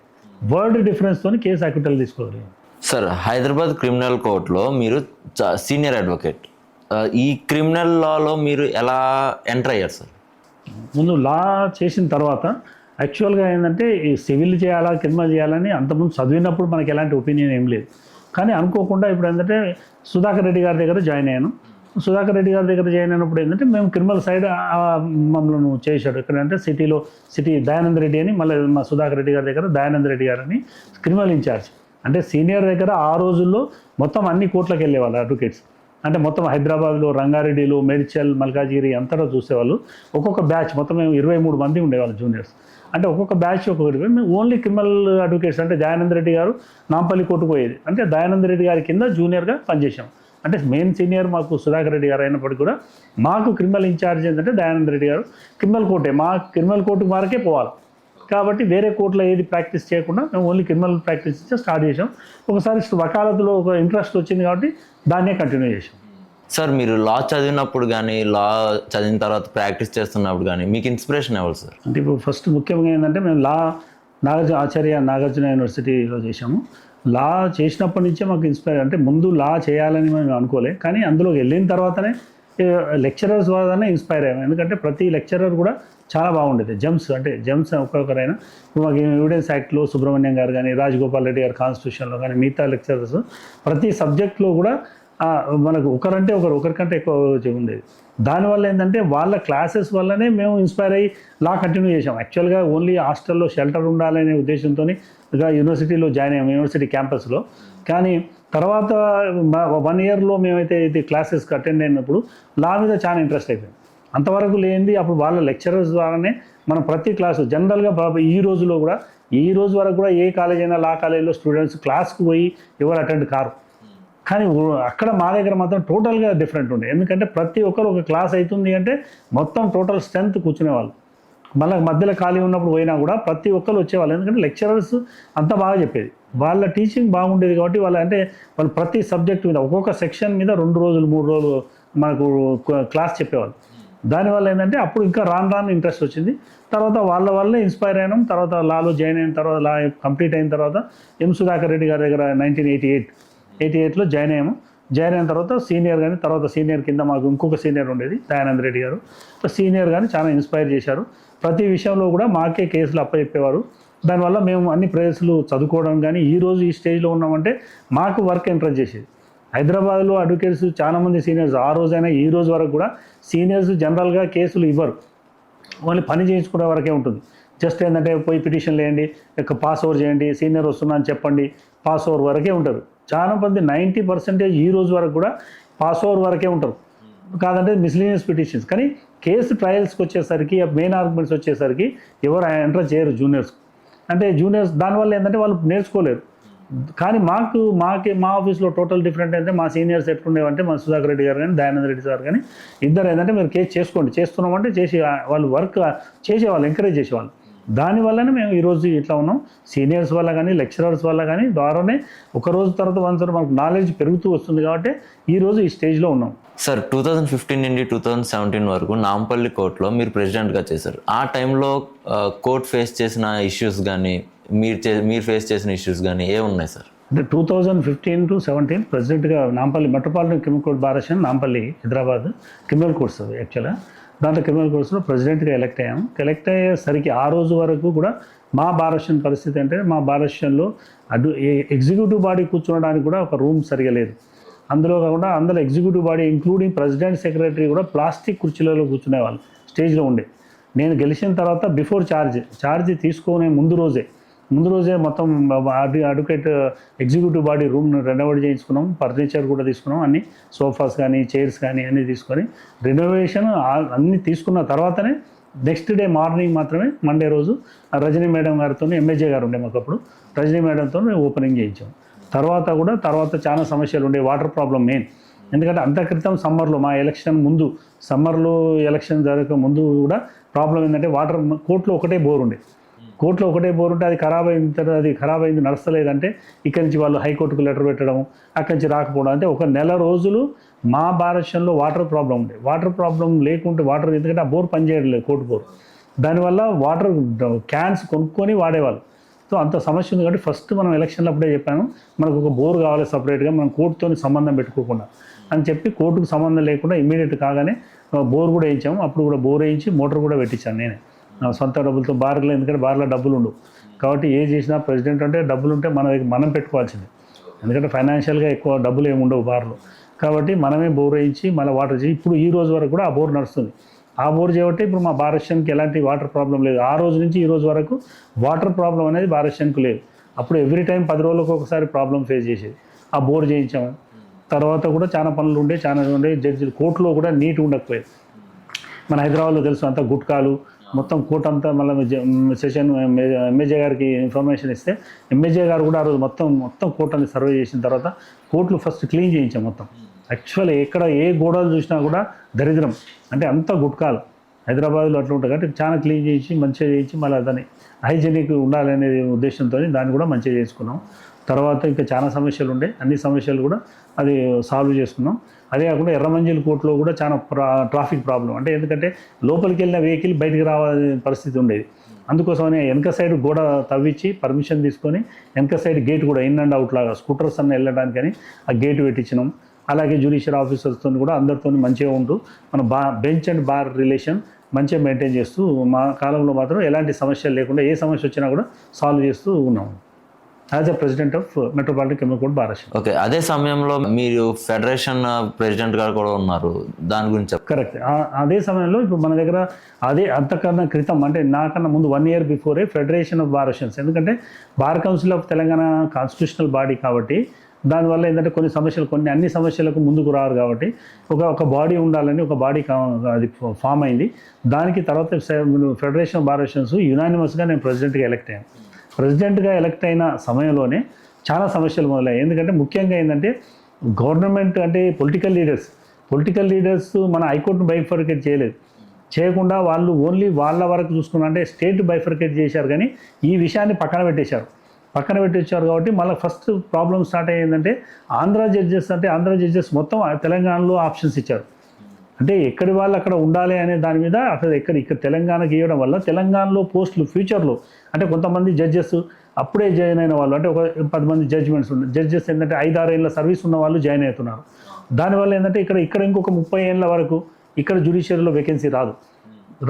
వర్డ్ డిఫరెన్స్తో కేసు అక్విటల్ తీసుకోవాలి. సార్, హైదరాబాద్ క్రిమినల్ కోర్టులో మీరు సీనియర్ అడ్వకేట్, ఈ క్రిమినల్ లాలో మీరు ఎలా ఎంటర్ అయ్యారు సార్? ముందు లా చేసిన తర్వాత యాక్చువల్గా ఏంటంటే ఈ సివిల్ చేయాలా క్రిమినల్ చేయాలని అంతకుముందు చదివినప్పుడు మనకి ఎలాంటి ఒపీనియన్ ఏం లేదు. కానీ అనుకోకుండా ఇప్పుడు ఏంటంటే సుధాకర్ రెడ్డి గారి దగ్గర జాయిన్ అయ్యాను. సుధాకర్ రెడ్డి గారి దగ్గర జాయిన్ అయినప్పుడు ఏంటంటే మేము క్రిమినల్ సైడ్ మమ్మల్ని చేశాడు. ఎక్కడంటే సిటీ దయానంద్ రెడ్డి అని, మళ్ళీ మా సుధాకర్ రెడ్డి గారి దగ్గర దయానంద్ రెడ్డి గారని క్రిమినల్ ఇన్ఛార్జ్. అంటే సీనియర్ దగ్గర ఆ రోజుల్లో మొత్తం అన్ని కోర్టులకు వెళ్ళేవాళ్ళు అడ్వకేట్స్. అంటే మొత్తం హైదరాబాద్లో రంగారెడ్డిలో మేడ్చల్ మల్కాజిగిరి అంతటా చూసేవాళ్ళు. ఒక్కొక్క బ్యాచ్ మొత్తం మేము 23 మంది ఉండేవాళ్ళు జూనియర్స్. అంటే ఒక్కొక్క బ్యాచ్ ఒక్కొక్కటి. మేము ఓన్లీ క్రిమినల్ అడ్వకేట్స్ అంటే దయానంద్ రెడ్డి గారు నాంపల్లి కోర్టుకు పోయేది. అంటే దయానంద్ రెడ్డి గారి కింద జూనియర్గా పనిచేసాం. అంటే మెయిన్ సీనియర్ మాకు సుధాకర్ రెడ్డి గారు అయినప్పటికీ కూడా మాకు క్రిమినల్ ఇన్ఛార్జ్ ఏంటంటే దయానంద్ రెడ్డి గారు. క్రిమినల్ కోర్టే, మా క్రిమినల్ కోర్టు వరకే పోవాలి. కాబట్టి వేరే కోర్టులో ఏది ప్రాక్టీస్ చేయకుండా మేము ఓన్లీ క్రిమినల్ ప్రాక్టీస్ స్టార్ట్ చేసాం. ఒకసారి వకాలతులో ఒక ఇంట్రెస్ట్ వచ్చింది కాబట్టి దాన్నే కంటిన్యూ చేసాం. సార్ మీరు లా చదివినప్పుడు కానీ లా చదివిన తర్వాత ప్రాక్టీస్ చేస్తున్నప్పుడు కానీ మీకు ఇన్స్పిరేషన్ ఎవరు సార్? అంటే ఇప్పుడు ఫస్ట్ ముఖ్యంగా ఏంటంటే మేము లా నాగార్జున యూనివర్సిటీలో చేసాము. లా చేసినప్పటి నుంచే మాకు ఇన్స్పైర్. అంటే ముందు లా చేయాలని మేము అనుకోలే, కానీ అందులోకి వెళ్ళిన తర్వాతనే లెక్చరర్స్ వల్లనే ఇన్స్పైర్ అయ్యాము. ఎందుకంటే ప్రతి లెక్చరర్ కూడా చాలా బాగుండేది. జెమ్స్ ఒక్కొక్కరైనా ఇప్పుడు మాకు ఎవిడెన్స్ యాక్ట్లో సుబ్రహ్మణ్యం గారు కానీ, రాజగోపాల్ రెడ్డి గారు కాన్స్టిట్యూషన్లో కానీ, మిగతా లెక్చరర్స్ ప్రతి సబ్జెక్ట్లో కూడా మనకు ఒకరికంటే ఎక్కువ ఉండేది. దానివల్ల ఏంటంటే వాళ్ళ క్లాసెస్ వల్లనే మేము ఇన్స్పైర్ అయ్యి లా కంటిన్యూ చేసాం. యాక్చువల్గా ఓన్లీ హాస్టల్లో షెల్టర్ ఉండాలనే ఉద్దేశంతో యూనివర్సిటీలో జాయిన్ అయ్యాము, యూనివర్సిటీ క్యాంపస్లో. కానీ తర్వాత 1 ఇయర్లో మేమైతే ఇది క్లాసెస్కి అటెండ్ అయినప్పుడు లా మీద చాలా ఇంట్రెస్ట్ అయిపోయింది. అంతవరకు లేనిది అప్పుడు వాళ్ళ లెక్చరర్స్ ద్వారానే మనం ప్రతి క్లాసు జనరల్గా ఈ రోజు వరకు కూడా ఏ కాలేజ్ అయినా లా కాలేజీలో స్టూడెంట్స్ క్లాస్కి పోయి ఎవరు అటెండ్ కారు. కానీ అక్కడ మా దగ్గర మాత్రం టోటల్గా డిఫరెంట్ ఉండే. ఎందుకంటే ప్రతి ఒక్కరు ఒక క్లాస్ అవుతుంది అంటే మొత్తం టోటల్ స్ట్రెంత్ కూర్చునేవాళ్ళు. మళ్ళీ మధ్యలో ఖాళీ ఉన్నప్పుడు పోయినా కూడా ప్రతి ఒక్కరు వచ్చేవాళ్ళు. ఎందుకంటే లెక్చరర్స్ అంత బాగా చెప్పేది, వాళ్ళ టీచింగ్ బాగుండేది. కాబట్టి వాళ్ళు ప్రతి సబ్జెక్ట్ మీద ఒక్కొక్క సెక్షన్ మీద 2 రోజులు 3 రోజులు మనకు క్లాస్ చెప్పేవాళ్ళు. దానివల్ల ఏంటంటే అప్పుడు ఇంకా రాను ఇంట్రెస్ట్ వచ్చింది. తర్వాత వాళ్ళ వల్లే ఇన్స్పైర్ అయినాం. తర్వాత లాలో జాయిన్ అయిన తర్వాత లా కంప్లీట్ అయిన తర్వాత సుధాకర్ రెడ్డి గారి దగ్గర 1988లో జాయిన్ అయ్యాము. జాయిన్ అయిన తర్వాత సీనియర్ కింద మాకు ఇంకొక సీనియర్ ఉండేది దయానంద్ రెడ్డి గారు. సీనియర్ కానీ చాలా ఇన్స్పైర్ చేశారు. ప్రతి విషయంలో కూడా మాకే కేసులు అప్పచెప్పేవారు. దానివల్ల మేము అన్ని ప్లేసులు చదువుకోవడం కానీ ఈ స్టేజ్లో ఉన్నామంటే మాకు వర్క్ ఎంకరేజ్ చేసేది. హైదరాబాద్లో అడ్వకేట్స్ చాలామంది సీనియర్స్ ఆ రోజైనా ఈ రోజు వరకు కూడా సీనియర్స్ జనరల్గా కేసులు ఇవ్వరు, ఓన్లీ పని చేయించుకునే వరకే ఉంటుంది. జస్ట్ ఏంటంటే పోయి పిటిషన్ వేయండి, పాస్ ఓవర్ చేయండి, సీనియర్ వస్తున్నా అని చెప్పండి, పాస్ ఓవర్ వరకే ఉంటారు. చాలా మంది 90% ఈ రోజు వరకు కూడా పాస్ ఓవర్ వరకే ఉంటారు, కాదంటే మిస్లీనియస్ పిటిషన్స్. కానీ కేసు ట్రయల్స్కి వచ్చేసరికి మెయిన్ ఆర్గ్యుమెంట్స్ వచ్చేసరికి ఎవరు ఎంటర్ చేయరు జూనియర్స్. అంటే జూనియర్స్ దానివల్ల ఏంటంటే వాళ్ళు నేర్చుకోలేరు. కానీ మా ఆఫీస్లో టోటల్ డిఫరెంట్ అయితే మా సీనియర్స్ ఎట్లుండేవంటే మా సుధాకర్ రెడ్డి గారు కానీ దయానంద్ రెడ్డి సార్ కానీ ఇద్దరు ఏంటంటే మీరు కేసు చేస్తున్నామంటే చేసి వాళ్ళు వర్క్ చేసేవాళ్ళు, ఎంకరేజ్ చేసేవాళ్ళు. దానివల్లనే మేము ఈరోజు ఇట్లా ఉన్నాం. సీనియర్స్ వల్ల కానీ లెక్చరర్స్ వల్ల కానీ ద్వారానే ఒక రోజు తర్వాత మనకు నాలెడ్జ్ పెరుగుతూ వస్తుంది కాబట్టి ఈరోజు ఈ స్టేజ్లో ఉన్నాం. సార్ 2015 నుండి 2017 వరకు నాంపల్లి కోర్టులో మీరు ప్రెసిడెంట్గా చేశారు. ఆ టైంలో కోర్ట్ ఫేస్ చేసిన ఇష్యూస్ కానీ మీరు ఫేస్ చేసిన ఇష్యూస్ కానీ ఏమున్నాయి సార్? అంటే 2015 to 17 ప్రెసిడెంట్గా Nampally metropolitan criminal court bar association Nampally Hyderabad criminal courts యాక్చువల్గా దాంట్లో క్రిమినల్ కోర్ట్స్లో ప్రెసిడెంట్గా ఎలక్ట్ అయ్యాము. ఎలక్ట్ అయ్యేసరికి ఆ రోజు వరకు కూడా మా బార్ అసోసియేషన్ పరిస్థితి అంటే మా బార్ అసోసియేషన్లో ఎగ్జిక్యూటివ్ బాడీ కూర్చోవడానికి కూడా ఒక రూమ్ సరిగా లేదు. అందులో కాకుండా అందులో executive body including president secretary కూడా ప్లాస్టిక్ కుర్చీలలో కూర్చునేవాళ్ళు స్టేజ్లో ఉండే. నేను గెలిచిన తర్వాత బిఫోర్ ఛార్జ్ తీసుకునే ముందు రోజే మొత్తం advocate executive body room renovate చేయించుకున్నాం, ఫర్నిచర్ కూడా తీసుకున్నాం, అన్ని సోఫాస్ కానీ చైర్స్ కానీ అన్నీ తీసుకొని రెనోవేషన్ అన్నీ తీసుకున్న తర్వాతనే నెక్స్ట్ డే మార్నింగ్ మాత్రమే మండే రోజు రజనీ మేడం గారితో ఎంఏజే గారు ఉండే మాకు అప్పుడు రజనీ మేడంతో ఓపెనింగ్ చేయించాం. తర్వాత చాలా సమస్యలు ఉండే, వాటర్ ప్రాబ్లం మెయిన్. ఎందుకంటే అంత క్రితం సమ్మర్లో మా ఎలక్షన్ ముందు ఎలక్షన్ జరగక ముందు కూడా ప్రాబ్లం ఏంటంటే వాటర్ కోర్టులో ఒకటే బోర్ ఉండే అది ఖరాబ్ అయింది నడుస్తలేదంటే ఇక్కడి నుంచి వాళ్ళు హైకోర్టుకు లెటర్ పెట్టడం, అక్కడి నుంచి రాకపోవడం. అంటే ఒక నెల రోజులు మా భారతదేశంలో వాటర్ ప్రాబ్లం ఉండే. వాటర్ ప్రాబ్లం లేకుంటే ఎందుకంటే ఆ బోర్ పనిచేయట్లేదు కోర్టు బోర్, దానివల్ల వాటర్ క్యాన్స్ కొనుక్కొని వాడేవాళ్ళు. సో అంత సమస్య ఉంది కాబట్టి ఫస్ట్ మనం ఎలక్షన్లో అప్పుడే చెప్పాను మనకు ఒక బోర్ కావాలి సపరేట్గా, మనం కోర్టుతో సంబంధం పెట్టుకోకుండా అని చెప్పి కోర్టుకు సంబంధం లేకుండా ఇమ్మీడియట్ కాగానే బోర్ కూడా వేయించాము. అప్పుడు కూడా బోర్ వేయించి మోటార్ కూడా పెట్టించాను నేనే. సొంత డబ్బులతో బార్లో, ఎందుకంటే బార్లో డబ్బులు ఉండవు కాబట్టి ఏ చేసినా ప్రెసిడెంట్ అంటే డబ్బులు ఉంటే మన దగ్గర మనం పెట్టుకోవాల్సిందే, ఎందుకంటే ఫైనాన్షియల్గా ఎక్కువ డబ్బులు ఏమి ఉండవు బార్లో. కాబట్టి మనమే బోర్ వేయించి మళ్ళీ వాటర్ చేసి ఇప్పుడు ఈ రోజు వరకు కూడా ఆ బోర్ నడుస్తుంది. ఆ బోర్ చేయబట్టి ఇప్పుడు మా బారస్యానికి ఎలాంటి వాటర్ ప్రాబ్లం లేదు. ఆ రోజు నుంచి ఈ రోజు వరకు వాటర్ ప్రాబ్లం అనేది బారస్యానికి లేదు. అప్పుడు ఎవ్రీ టైం 10 రోజులకు ఒకసారి ప్రాబ్లం ఫేస్ చేసేది. ఆ బోర్ చేయించాము. తర్వాత కూడా చాలా పనులు ఉండే జడ్జి కోర్టులో కూడా నీట్ ఉండకపోయేది. మన హైదరాబాద్లో తెలుసు అంతా గుట్కాలు మొత్తం కోర్టు అంతా మళ్ళీ సెషన్ ఎంఏజే గారికి ఇన్ఫర్మేషన్ ఇస్తే ఎంఏజే గారు కూడా ఆ రోజు మొత్తం కోర్టు అని సర్వే చేసిన తర్వాత కోర్టులు ఫస్ట్ క్లీన్ చేయించాం మొత్తం. యాక్చువల్లీ ఎక్కడ ఏ గోడలు చూసినా కూడా దరిద్రం అంటే అంత గుట్కాలు హైదరాబాద్లో అట్లా ఉంటుంది కాబట్టి చాలా క్లీన్ చేయించి మంచిగా చేయించి మళ్ళీ దాన్ని హైజీనిక్ ఉండాలనే ఉద్దేశంతో దాన్ని కూడా మంచిగా చేసుకున్నాం. తర్వాత ఇంకా చాలా సమస్యలు ఉండే, అన్ని సమస్యలు కూడా అది సాల్వ్ చేసుకున్నాం. అదే కాకుండా ఎర్రమంజిల్ కోర్టులో కూడా చాలా ట్రాఫిక్ ప్రాబ్లం అంటే ఎందుకంటే లోపలికి వెళ్ళిన వెహికల్ బయటికి రావాల్సిన పరిస్థితి ఉండేది. అందుకోసమనే వెనక సైడ్ గోడ తవ్వించి పర్మిషన్ తీసుకొని వెనక సైడ్ గేట్ కూడా ఇన్ అండ్ అవుట్ లాగా స్కూటర్స్ అన్న వెళ్ళడానికని ఆ గేట్ పెట్టించినాం. అలాగే జ్యుడిషియల్ ఆఫీసర్స్తో కూడా అందరితో మంచిగా ఉంటూ మన బెంచ్ అండ్ బార్ రిలేషన్ మంచిగా మెయింటైన్ చేస్తూ మా కాలంలో మాత్రం ఎలాంటి సమస్యలు లేకుండా ఏ సమస్య వచ్చినా కూడా సాల్వ్ చేస్తూ ఉన్నాము as a president of metropolitan criminal court bar association. Okay, అదే సమయంలో మీరు ఫెడరేషన్ ప్రెసిడెంట్ గారు కూడా ఉన్నారు, దాని గురించి కరెక్ట్. అదే సమయంలో ఇప్పుడు మన దగ్గర అదే అంతకన్నా క్రితం అంటే నాకన్నా ముందు 1 year బిఫోరే ఫెడరేషన్ ఆఫ్ బార్ అసోసియేషన్స్, ఎందుకంటే bar council of Telangana constitutional body కాబట్టి దానివల్ల ఏంటంటే అన్ని సమస్యలకు ముందుకు రారు కాబట్టి ఒక బాడీ ఉండాలని ఒక బాడీ అది ఫామ్ అయింది. దానికి తర్వాత ఫెడరేషన్ ఆఫ్ బార్ అసోసియేషన్స్ యునానిమస్గా నేను ప్రెసిడెంట్గా ఎలక్ట్ అయ్యాను. ప్రెసిడెంట్గా ఎలక్ట్ అయిన సమయంలోనే చాలా సమస్యలు మొదలయ్యాయి. ఎందుకంటే ముఖ్యంగా ఏంటంటే గవర్నమెంట్ అంటే పొలిటికల్ లీడర్స్ మన హైకోర్టును బైఫర్కేట్ చేయకుండా వాళ్ళు ఓన్లీ వాళ్ళ వరకు చూసుకున్నా అంటే స్టేట్ బైఫర్కేట్ చేశారు కానీ ఈ విషయాన్ని పక్కన పెట్టేశారు కాబట్టి మళ్ళీ ఫస్ట్ ప్రాబ్లం స్టార్ట్ అయ్యిందంటే ఆంధ్ర జడ్జెస్ మొత్తం తెలంగాణలో ఆప్షన్స్ ఇచ్చారు. అంటే ఎక్కడి వాళ్ళు అక్కడ ఉండాలి అనే దాని మీద అక్కడ ఇక్కడ తెలంగాణకి ఇవ్వడం వల్ల తెలంగాణలో పోస్టులు ఫ్యూచర్లో అంటే కొంతమంది జడ్జెస్ అప్పుడే జాయిన్ అయిన వాళ్ళు అంటే ఒక 10 మంది జడ్జెస్ ఏంటంటే 5-6 ఏళ్ళ సర్వీస్ ఉన్న వాళ్ళు జాయిన్ అవుతున్నారు. దానివల్ల ఏంటంటే ఇక్కడ ఇంకొక 30 ఏళ్ళ వరకు ఇక్కడ జ్యుడిషియరీలో వేకెన్సీ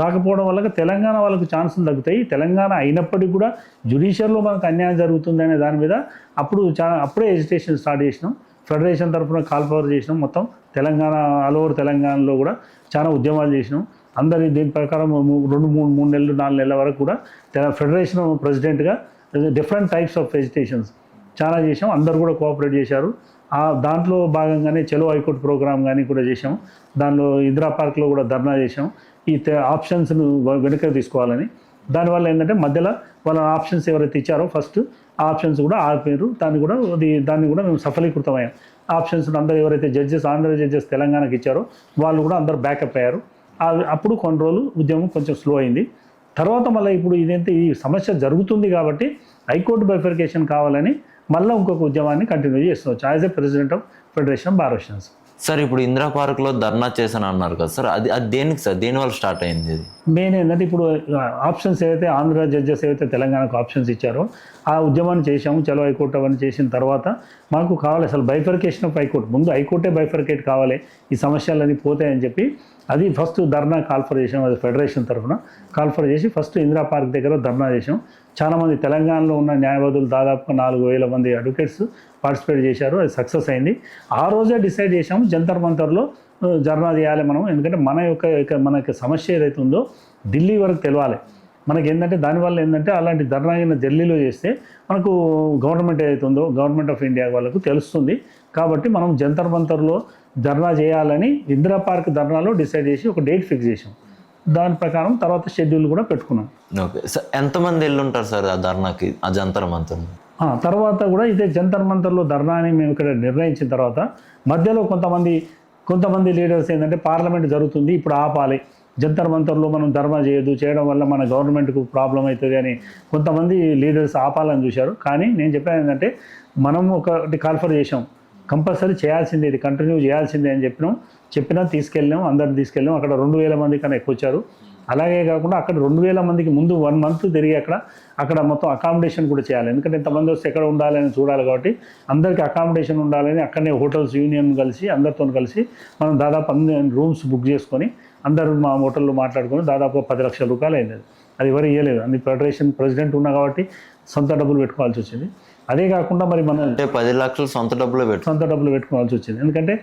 రాకపోవడం వల్ల తెలంగాణ వాళ్ళకు ఛాన్సులు తగ్గుతాయి. తెలంగాణ అయినప్పటికీ కూడా జ్యుడిషియరీలో మనకు అన్యాయం జరుగుతుంది అనే దాని మీద అప్పుడే ఎజిటేషన్ స్టార్ట్ చేసినాం. ఫెడరేషన్ తరఫున కాల్ పవర్ చేసినాం. మొత్తం తెలంగాణ ఆల్ ఓవర్ తెలంగాణలో కూడా చాలా ఉద్యమాలు చేసినాం. అందరి దీని ప్రకారం 2-3 నెలలు 4 నెలల వరకు కూడా ఫెడరేషన్ ప్రెసిడెంట్గా డిఫరెంట్ టైప్స్ ఆఫ్ ఎజిటేషన్స్ చాలా చేసాం. అందరు కూడా కోఆపరేట్ చేశారు. దాంట్లో భాగంగానే చలో హైకోర్టు ప్రోగ్రామ్ కానీ కూడా చేసాం. దానిలో ఇందిరా పార్క్లో కూడా ధర్నా చేసాం ఈ ఆప్షన్స్ను వెనుక తీసుకోవాలని. దానివల్ల ఏంటంటే మధ్యలో వాళ్ళ ఆప్షన్స్ ఎవరైతే ఇచ్చారో ఫస్ట్ ఆ ఆప్షన్స్ కూడా ఆపారు. దాన్ని కూడా మేము సఫలీకృతమయ్యాం. ఆప్షన్స్ అందరూ ఎవరైతే ఆంధ్ర జడ్జెస్ తెలంగాణకి ఇచ్చారో వాళ్ళు కూడా అందరూ బ్యాకప్ అయ్యారు. అప్పుడు కొన్ని రోజులు ఉద్యమం కొంచెం స్లో అయింది. తర్వాత మళ్ళీ ఇప్పుడు ఈ సమస్య జరుగుతుంది కాబట్టి హైకోర్టు బైఫర్కేషన్ కావాలని మళ్ళీ ఇంకొక ఉద్యమాన్ని కంటిన్యూ చేస్తున్నాం as a president of federation bar associations. Sir ఇప్పుడు ఇందిరా పార్క్లో ధర్నా చేశాను అన్నారు కదా సార్, అది దేనికి సార్, దేనివల్ల స్టార్ట్ అయింది? ఇది మెయిన్ ఏంటంటే ఇప్పుడు ఆప్షన్స్ ఏవైతే ఆంధ్ర జడ్జెస్ ఏవైతే తెలంగాణకు ఆప్షన్స్ ఇచ్చారో ఆ ఉద్యమాన్ని చేశాము. చలో హైకోర్టు అవన్నీ చేసిన తర్వాత మాకు కావాలి అసలు బైఫర్కేషన్ ఆఫ్ హైకోర్టు, ముందు హైకోర్టే బైఫర్కేట్ కావాలి, ఈ సమస్యలన్నీ పోతాయని చెప్పి అది ఫస్ట్ ధర్నా కాల్ఫర్ చేసాం. అది ఫెడరేషన్ తరఫున కాల్ఫర్ చేసి ఫస్ట్ ఇందిరా పార్క్ దగ్గర ధర్నా చేసాం. చాలామంది తెలంగాణలో ఉన్న న్యాయవాదులు దాదాపుగా 4,000 మంది అడ్వకేట్స్ పార్టిసిపేట్ చేశారు. అది సక్సెస్ అయింది. ఆ రోజే డిసైడ్ చేసాము జంతర్ మంతర్లో ధర్నా చేయాలి మనం, ఎందుకంటే మన యొక్క సమస్య ఏదైతే ఉందో ఢిల్లీ వరకు తెలవాలి మనకి. ఏంటంటే దానివల్ల ఏంటంటే అలాంటి ధర్నా అయిన ఢిల్లీలో చేస్తే మనకు గవర్నమెంట్ ఏదైతే ఉందో గవర్నమెంట్ ఆఫ్ ఇండియా వాళ్ళకు తెలుస్తుంది. కాబట్టి మనం జంతర్ మంతర్లో ధర్నా చేయాలని ఇందిరా పార్క్ ధర్నాలో డిసైడ్ చేసి ఒక డేట్ ఫిక్స్ చేసాం. దాని ప్రకారం తర్వాత షెడ్యూల్ కూడా పెట్టుకున్నాం. ఓకే సార్, ఎంతమంది వెళ్ళుంటారు సార్ ఆ ధర్నాకి, ఆ జంతర్ మంతర్? తర్వాత కూడా ఇదే జంతర్ మంతర్లో ధర్నా అని మేము ఇక్కడ నిర్ణయించిన తర్వాత మధ్యలో కొంతమంది లీడర్స్ ఏంటంటే పార్లమెంట్ జరుగుతుంది ఇప్పుడు ఆపాలి, జంతర్ మంతర్లో మనం ధర్నా చేయడం వల్ల మన గవర్నమెంట్కు ప్రాబ్లం అవుతుంది అని కొంతమంది లీడర్స్ ఆపాలని చూశారు. కానీ నేను చెప్పాను ఏంటంటే మనం ఒకటి కాల్ఫర్ చేసాం, కంపల్సరీ చేయాల్సిందే, ఇది కంటిన్యూ చేయాల్సిందే అని అందరిని తీసుకెళ్ళాం. అక్కడ 2,000 మంది కన్నా ఎక్కువ వచ్చారు. అలాగే కాకుండా అక్కడ 2,000 మందికి ముందు 1 month తిరిగి అక్కడ మొత్తం అకామిడేషన్ కూడా చేయాలి, ఎందుకంటే ఎంతమంది వస్తే ఎక్కడ ఉండాలని చూడాలి. కాబట్టి అందరికీ అకామిడేషన్ ఉండాలని అక్కడనే హోటల్స్ యూనియన్ అందరితో కలిసి మనం దాదాపు 10 rooms బుక్ చేసుకొని అందరూ మా హోటల్లో మాట్లాడుకొని దాదాపు 10 లక్షల రూపాయలు అయింది. అది ఎవరు ఇవ్వలేదు. అన్ని ఫెడరేషన్ ప్రెసిడెంట్ ఉన్నా కాబట్టి సొంత డబ్బులు పెట్టుకోవాల్సి వచ్చింది. అదే కాకుండా మరి మనం అంటే 10 లక్షలు సొంత డబ్బులు పెట్టుకోవాల్సి వచ్చింది. ఎందుకంటే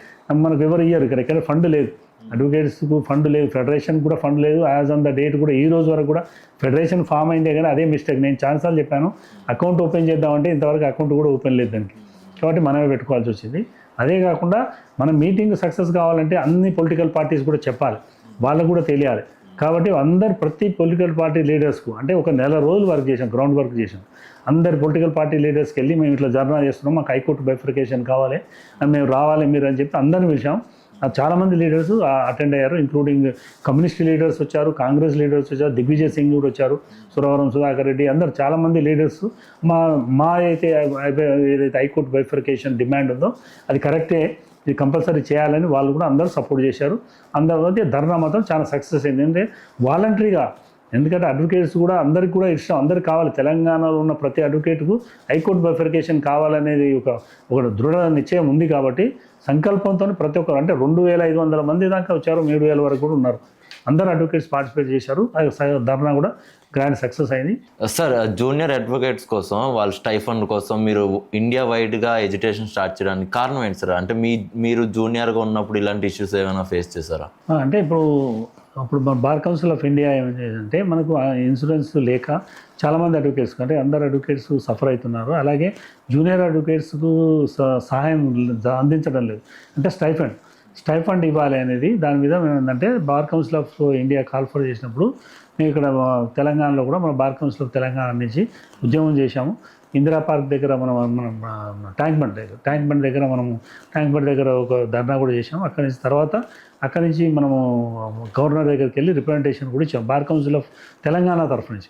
మనకు ఎవరు ఇయ్యరు, ఇక్కడ ఫండ్ లేదు, అడ్వకేట్స్కు ఫండ్ లేదు, ఫెడరేషన్ కూడా ఫండ్ లేదు. యాజ్ ఆన్ ద డేట్ కూడా ఈ రోజు వరకు కూడా ఫెడరేషన్ ఫామ్ అయిందే కానీ అదే మిస్టేక్. నేను చాలాసార్లు చెప్పాను అకౌంట్ ఓపెన్ చేద్దామంటే ఇంతవరకు అకౌంట్ కూడా ఓపెన్ లేదు దానికి, కాబట్టి మనమే పెట్టుకోవాల్సి వచ్చింది. అదే కాకుండా మన మీటింగ్ సక్సెస్ కావాలంటే అన్ని పొలిటికల్ పార్టీస్ కూడా చెప్పాలి, వాళ్ళకు కూడా తెలియాలి. కాబట్టి ప్రతి పొలిటికల్ పార్టీ లీడర్స్కు అంటే ఒక నెల రోజులు వర్క్ చేసాం, గ్రౌండ్ వర్క్ చేసాం. అందరు పొలిటికల్ పార్టీ లీడర్స్కి వెళ్ళి మేము ఇట్లా ధర్నా చేస్తున్నాం, మాకు హైకోర్టు బైఫర్కేషన్ కావాలి, మేము రావాలి మీరు అని చెప్పి అందరిని పిలిచాం. చాలామంది లీడర్స్ అటెండ్ అయ్యారు, ఇంక్లూడింగ్ కమ్యూనిస్ట్ లీడర్స్ వచ్చారు, కాంగ్రెస్ లీడర్స్ వచ్చారు, దిగ్విజయ్ సింగ్ కూడా వచ్చారు, సురవరం సుధాకర్ రెడ్డి, అందరు చాలామంది లీడర్స్ ఏదైతే హైకోర్టు బైఫర్కేషన్ డిమాండ్ ఉందో అది కరెక్టే, ఇది కంపల్సరీ చేయాలని వాళ్ళు కూడా అందరూ సపోర్ట్ చేశారు. అందరూ ధర్నా మాత్రం చాలా సక్సెస్ అయింది. అంటే వాలంటరీగా, ఎందుకంటే అడ్వకేట్స్ కూడా అందరికి కూడా ఇష్టం, అందరికి కావాలి. తెలంగాణలో ఉన్న ప్రతి అడ్వకేట్కు హైకోర్టు బైఫర్కేషన్ కావాలనేది ఒక దృఢ నిశ్చయం ఉంది. కాబట్టి సంకల్పంతో ప్రతి ఒక్కరు అంటే 2500 మంది దాకా వచ్చారు, 7000 వరకు కూడా ఉన్నారు. అందరు అడ్వకేట్స్ పార్టిసిపేట్ చేశారు. ధర్నా కూడా గ్రాండ్ సక్సెస్ అయింది. సార్, జూనియర్ అడ్వకేట్స్ కోసం వాళ్ళ స్టైఫండ్ కోసం మీరు ఇండియా వైడ్గా ఎడ్యుకేషన్ స్టార్ట్ చేయడానికి కారణం ఏంటి సార్? అంటే మీరు జూనియర్గా ఉన్నప్పుడు ఇలాంటి ఇష్యూస్ ఏమైనా ఫేస్ చేశారా? అంటే అప్పుడు మన బార్ కౌన్సిల్ ఆఫ్ ఇండియా ఏమంటే మనకు ఇన్సూరెన్స్ లేక చాలామంది అడ్వకేట్స్ అంటే అందరు అడ్వకేట్స్ సఫర్ అవుతున్నారు. అలాగే జూనియర్ అడ్వకేట్స్కు సహాయం అందించడం లేదు. అంటే స్టైఫండ్ ఇవ్వాలి అనేది దాని మీద మేము ఏంటంటే bar council of India call for చేసినప్పుడు మేము ఇక్కడ తెలంగాణలో కూడా మన బార్ కౌన్సిల్ ఆఫ్ తెలంగాణ నుంచి ఉద్యమం చేశాము. ఇందిరా పార్క్ దగ్గర మనం ట్యాంక్ బండ్ దగ్గర ఒక ధర్నా కూడా చేసాము. అక్కడి నుంచి మనము గవర్నర్ దగ్గరికి వెళ్ళి రిప్రజెంటేషన్ కూడా ఇచ్చాము బార్ కౌన్సిల్ ఆఫ్ తెలంగాణ తరఫు నుంచి.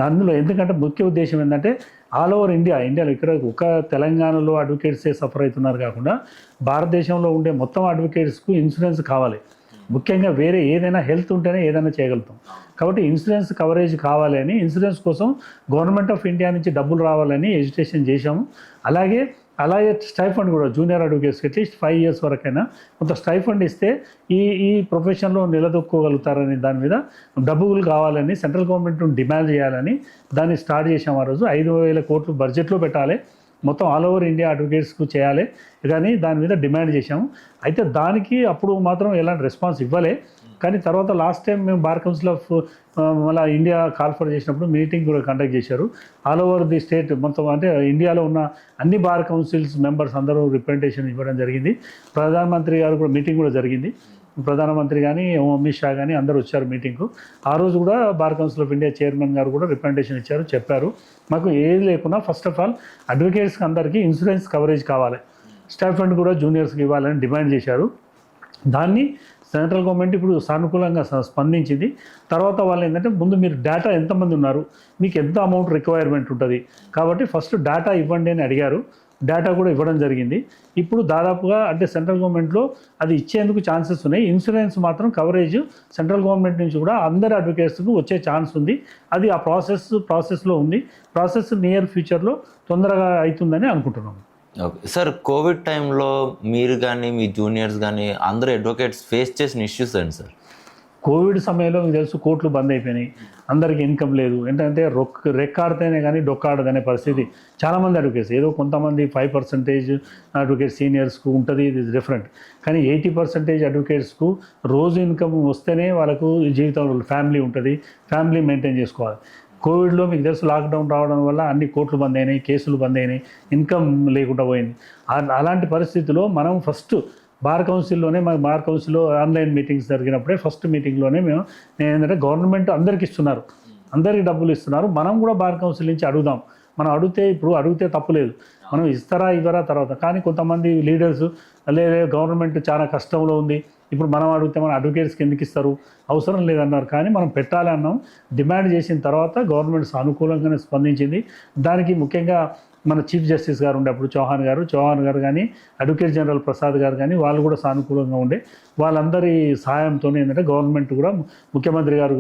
దానిలో ఎందుకంటే ముఖ్య ఉద్దేశం ఏంటంటే ఆల్ ఓవర్ ఇండియాలో ఇక్కడ ఒక తెలంగాణలో అడ్వకేట్సే సఫర్ అవుతున్నారు కాకుండా భారతదేశంలో ఉండే మొత్తం అడ్వకేట్స్కు ఇన్సూరెన్స్ కావాలి. ముఖ్యంగా వేరే ఏదైనా హెల్త్ ఉంటేనే ఏదైనా చేయగలుగుతాం. కాబట్టి ఇన్సూరెన్స్ కవరేజ్ కావాలి అని ఇన్సూరెన్స్ కోసం గవర్నమెంట్ ఆఫ్ ఇండియా నుంచి డబ్బులు రావాలని ఎడ్యుకేషన్ చేశాము. అలాగే స్టైఫండ్ కూడా జూనియర్ అడ్వకేట్స్కి అట్లీస్ట్ 5 years వరకైనా కొంత స్టైఫండ్ ఇస్తే ఈ ప్రొఫెషన్లో నిలదొక్కోగలుగుతారని దాని మీద డబ్బులు కావాలని సెంట్రల్ గవర్నమెంట్ డిమాండ్ చేయాలని దాన్ని స్టార్ట్ చేసాము. ఆ రోజు 5,000 కోట్లు బడ్జెట్లో పెట్టాలి, మొత్తం ఆల్ ఓవర్ ఇండియా అడ్వకేట్స్కు చేయాలి కానీ దాని మీద డిమాండ్ చేశాము. అయితే దానికి అప్పుడు మాత్రం ఎలాంటి రెస్పాన్స్ ఇవ్వలే. కానీ తర్వాత లాస్ట్ టైం మేము బార్ కౌన్సిల్ ఆఫ్ మళ్ళీ ఇండియా కాల్ఫర్ చేసినప్పుడు మీటింగ్ కూడా కండక్ట్ చేశారు. ఆల్ ఓవర్ ది స్టేట్ మొత్తం అంటే ఇండియాలో ఉన్న అన్ని బార్ కౌన్సిల్స్ మెంబర్స్ అందరూ రిప్రజెంటేషన్ ఇవ్వడం జరిగింది. ప్రధానమంత్రి గారు కూడా మీటింగ్ కూడా జరిగింది. ప్రధానమంత్రి కానీ అమిత్ షా కానీ అందరూ వచ్చారు మీటింగ్కు. ఆ రోజు కూడా bar council of India chairman గారు కూడా రిప్రజెంటేషన్ ఇచ్చారు, చెప్పారు మాకు ఏది లేకున్నా ఫస్ట్ ఆఫ్ ఆల్ అడ్వకేట్స్కి అందరికీ ఇన్సూరెన్స్ కవరేజ్ కావాలి, స్టైఫండ్ కూడా జూనియర్స్కి ఇవ్వాలని డిమాండ్ చేశారు. దాన్ని సెంట్రల్ గవర్నమెంట్ ఇప్పుడు సానుకూలంగా స్పందించింది. తర్వాత వాళ్ళు ఏంటంటే ముందు మీరు డేటా ఎంతమంది ఉన్నారు, మీకు ఎంత అమౌంట్ రిక్వైర్మెంట్ ఉంటుంది, కాబట్టి ఫస్ట్ డేటా ఇవ్వండి అని అడిగారు. డేటా కూడా ఇవ్వడం జరిగింది. ఇప్పుడు దాదాపుగా అంటే సెంట్రల్ గవర్నమెంట్లో అది ఇచ్చేందుకు ఛాన్సెస్ ఉన్నాయి. ఇన్సూరెన్స్ మాత్రం కవరేజ్ సెంట్రల్ గవర్నమెంట్ నుంచి కూడా అందరి అడ్వకేట్స్కు వచ్చే ఛాన్స్ ఉంది. అది ఆ ప్రాసెస్లో ఉంది. ప్రాసెస్ నియర్ ఫ్యూచర్లో తొందరగా అవుతుందని అనుకుంటున్నాము. ఓకే సార్, కోవిడ్ టైంలో మీరు కానీ మీ జూనియర్స్ కానీ అందరూ అడ్వకేట్స్ ఫేస్ చేసిన ఇష్యూస్ ఏంటి సార్? కోవిడ్ సమయంలో మీకు తెలుసు కోర్టులు బంద్ అయిపోయినాయి, అందరికీ ఇన్కమ్ లేదు. ఏంటంటే రెక్కాడితేనే కానీ డొక్కాడదనే పరిస్థితి చాలామంది అడ్వకేట్స్. ఏదో కొంతమంది 5% అడ్వకేట్ సీనియర్స్కు ఉంటుంది, ఇది డిఫరెంట్. కానీ 80% అడ్వకేట్స్కు రోజు ఇన్కమ్ వస్తేనే వాళ్ళకు జీవితంలో ఫ్యామిలీ ఉంటుంది, ఫ్యామిలీ మెయింటైన్ చేసుకోవాలి. కోవిడ్లో మీకు తెలుసు లాక్డౌన్ రావడం వల్ల అన్ని కోర్టులు బంద్ అయినాయి, కేసులు బంద్ అయినాయి, ఇన్కమ్ లేకుండా పోయింది. అలాంటి పరిస్థితిలో మనం ఫస్ట్ బార్ కౌన్సిల్లో ఆన్లైన్ మీటింగ్స్ జరిగినప్పుడే ఫస్ట్ మీటింగ్లోనే నేను ఏంటంటే గవర్నమెంట్ అందరికి ఇస్తున్నారు, అందరికి డబ్బులు ఇస్తున్నారు, మనం కూడా బార్ కౌన్సిల్ నుంచి అడుగుదాం. మనం అడిగితే తప్పులేదు, మనం ఇస్తారా ఇవ్వరా తర్వాత. కానీ కొంతమంది లీడర్స్ లేదా గవర్నమెంట్ చాలా కష్టంలో ఉంది, ఇప్పుడు మనం అడిగితే మన అడ్వకేట్స్కి ఎందుకు ఇస్తారు, అవసరం లేదన్నారు. కానీ మనం పెట్టాలి అన్నాం. డిమాండ్ చేసిన తర్వాత గవర్నమెంట్ సానుకూలంగానే స్పందించింది. దానికి ముఖ్యంగా మన చీఫ్ జస్టిస్ గారు ఉండే అప్పుడు చౌహాన్ గారు కానీ అడ్వకేట్ జనరల్ ప్రసాద్ గారు కానీ వాళ్ళు కూడా సానుకూలంగా ఉండే. వాళ్ళందరి సహాయంతో ఏంటంటే గవర్నమెంట్ కూడా ముఖ్యమంత్రి గారు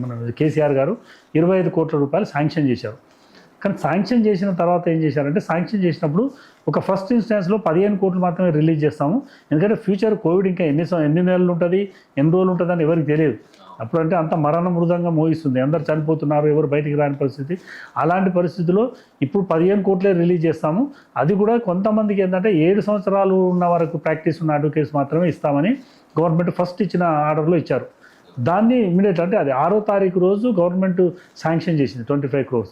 మన కేసీఆర్ గారు 25 కోట్ల రూపాయలు శాంక్షన్ చేశారు. కానీ శాంక్షన్ చేసిన తర్వాత ఏం చేశారంటే శాంక్షన్ చేసినప్పుడు ఒక ఫస్ట్ ఇన్స్టాన్స్లో 15 కోట్లు మాత్రమే రిలీజ్ చేస్తాము. ఎందుకంటే ఫ్యూచర్ కోవిడ్ ఇంకా ఎన్ని నెలలు ఉంటుంది, ఎన్ని రోజులు ఉంటుంది అని ఎవరికి తెలియదు. అప్పుడంటే అంత మరణ మృదంగా మోగిస్తుంది, అందరు చనిపోతున్నారు, ఎవరు బయటికి రాని పరిస్థితి. అలాంటి పరిస్థితిలో ఇప్పుడు 15 కోట్లే రిలీజ్ చేస్తాము. అది కూడా కొంతమందికి ఏంటంటే 7 సంవత్సరాలు ఉన్న వరకు ప్రాక్టీస్ ఉన్న అడ్వకేట్స్ మాత్రమే ఇస్తామని గవర్నమెంట్ ఫస్ట్ ఇచ్చిన ఆర్డర్లో ఇచ్చారు. దాన్ని ఇమీడియట్ అంటే అది 6వ తారీఖు రోజు గవర్నమెంట్ శాంక్షన్ చేసింది 25 crores.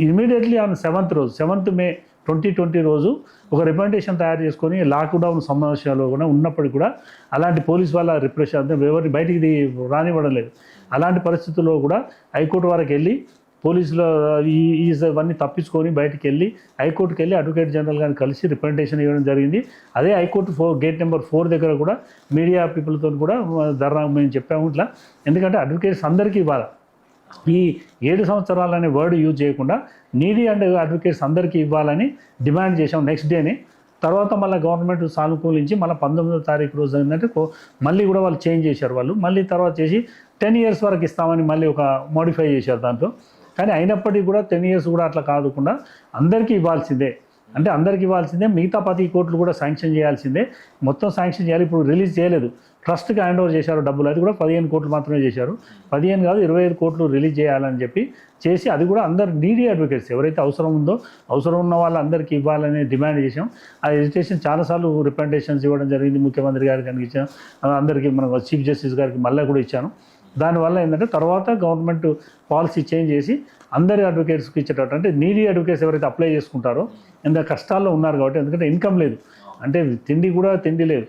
Immediately on 7th May 2020 రోజు ఒక రికమెండేషన్ తయారు చేసుకొని లాక్డౌన్ సమస్యలో కూడా ఉన్నప్పటికీ కూడా అలాంటి పోలీస్ వాళ్ళ రిప్రెషన్ ఎవరిని బయటికి రానివ్వడం లేదు. అలాంటి పరిస్థితుల్లో కూడా హైకోర్టు వరకు వెళ్ళి పోలీసులు ఇవన్నీ తప్పించుకొని బయటికి వెళ్ళి హైకోర్టుకి వెళ్ళి అడ్వకేట్ జనరల్ గారిని కలిసి రిప్రజెంటేషన్ ఇవ్వడం జరిగింది. అదే హైకోర్టు గేట్ నెంబర్ 4 దగ్గర కూడా మీడియా పీపుల్తో కూడా ధర్నా మేము చెప్పాము ఇట్లా. ఎందుకంటే అడ్వకేట్స్ అందరికీ ఇవ్వాలి. ఈ 7 సంవత్సరాలు అనే వర్డ్ యూజ్ చేయకుండా నీడీ అండ్ అడ్వకేట్స్ అందరికీ ఇవ్వాలని డిమాండ్ చేసాం నెక్స్ట్ డేనే. తర్వాత మళ్ళీ గవర్నమెంట్ సానుకూలించి మళ్ళీ 19వ తారీఖు రోజు ఏంటంటే మళ్ళీ కూడా వాళ్ళు చేంజ్ చేశారు. వాళ్ళు మళ్ళీ తర్వాత చేసి 10 years వరకు ఇస్తామని మళ్ళీ ఒక మోడిఫై చేశారు దాంట్లో. కానీ అయినప్పటికీ కూడా 10 years కూడా అట్లా కాకుండా అందరికీ ఇవ్వాల్సిందే. అంటే అందరికీ ఇవ్వాల్సిందే. మిగతా 10 కోట్లు కూడా శాంక్షన్ చేయాల్సిందే. మొత్తం శాంక్షన్ చేయాలి. ఇప్పుడు రిలీజ్ చేయలేదు, ట్రస్ట్కి హ్యాండ్ ఓవర్ చేశారు డబ్బులు. అది కూడా 15 కోట్లు మాత్రమే చేశారు. 15 కాదు 25 కోట్లు రిలీజ్ చేయాలని చెప్పి చేసి అది కూడా అందరు నీడీ అడ్వకేట్స్ ఎవరైతే అవసరం ఉందో అవసరం ఉన్న వాళ్ళందరికీ ఇవ్వాలని డిమాండ్ చేసాం. ఆ ఎజిటేషన్ చాలాసార్లు రిప్రజెంటేషన్స్ ఇవ్వడం జరిగింది. ముఖ్యమంత్రి గారికి ఇచ్చాం, అందరికీ మన చీఫ్ జస్టిస్ గారికి మళ్ళీ కూడా ఇచ్చాను. దానివల్ల ఏంటంటే తర్వాత గవర్నమెంట్ పాలసీ చేంజ్ చేసి అందరి అడ్వకేట్స్కి ఇచ్చేటట్టు, అంటే నీడీ అడ్వకేట్స్ ఎవరైతే అప్లై చేసుకుంటారో ఎంత కష్టాల్లో ఉన్నారు కాబట్టి, ఎందుకంటే ఇన్కమ్ లేదు, అంటే తిండి లేదు,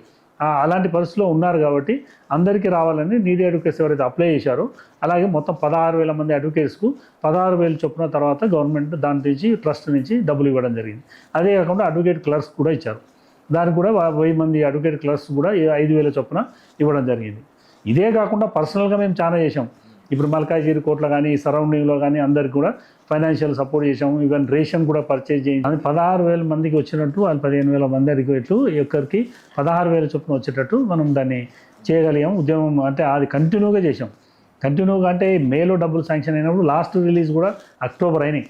అలాంటి పరిస్థితిలో ఉన్నారు కాబట్టి అందరికీ రావాలని నీడీ అడ్వకేట్స్ ఎవరైతే అప్లై చేశారో అలాగే మొత్తం 16,000 మంది అడ్వకేట్స్కు 16,000 చొప్పున తర్వాత గవర్నమెంట్ దాని నుంచి ట్రస్ట్ నుంచి డబ్బులు ఇవ్వడం జరిగింది. అదే కాకుండా అడ్వకేట్ క్లర్క్స్ కూడా ఇచ్చారు. దానికి కూడా 1000 మంది అడ్వకేట్ క్లర్క్స్ కూడా 5,000 చొప్పున ఇవ్వడం జరిగింది. ఇదే కాకుండా పర్సనల్గా మేము చాలా చేసాం. ఇప్పుడు మల్కాజ్గిరి కోర్టులో కానీ సరౌండింగ్లో కానీ అందరికి కూడా ఫైనాన్షియల్ సపోర్ట్ చేసాము. ఈవెన్ రేషన్ కూడా పర్చేజ్ చేయించాము. అది 16,000 మందికి వచ్చినట్టు వాళ్ళు 15,000 మంది అడిగేట్లు ఒక్కరికి 16,000 చొప్పున వచ్చేటట్టు మనం దాన్ని చేయగలిగాం. ఉద్యమం అంటే అది కంటిన్యూగా చేసాం. కంటిన్యూగా అంటే మేలో డబ్బులు శాంక్షన్ అయినప్పుడు లాస్ట్ రిలీజ్ కూడా అక్టోబర్ అయినాయి.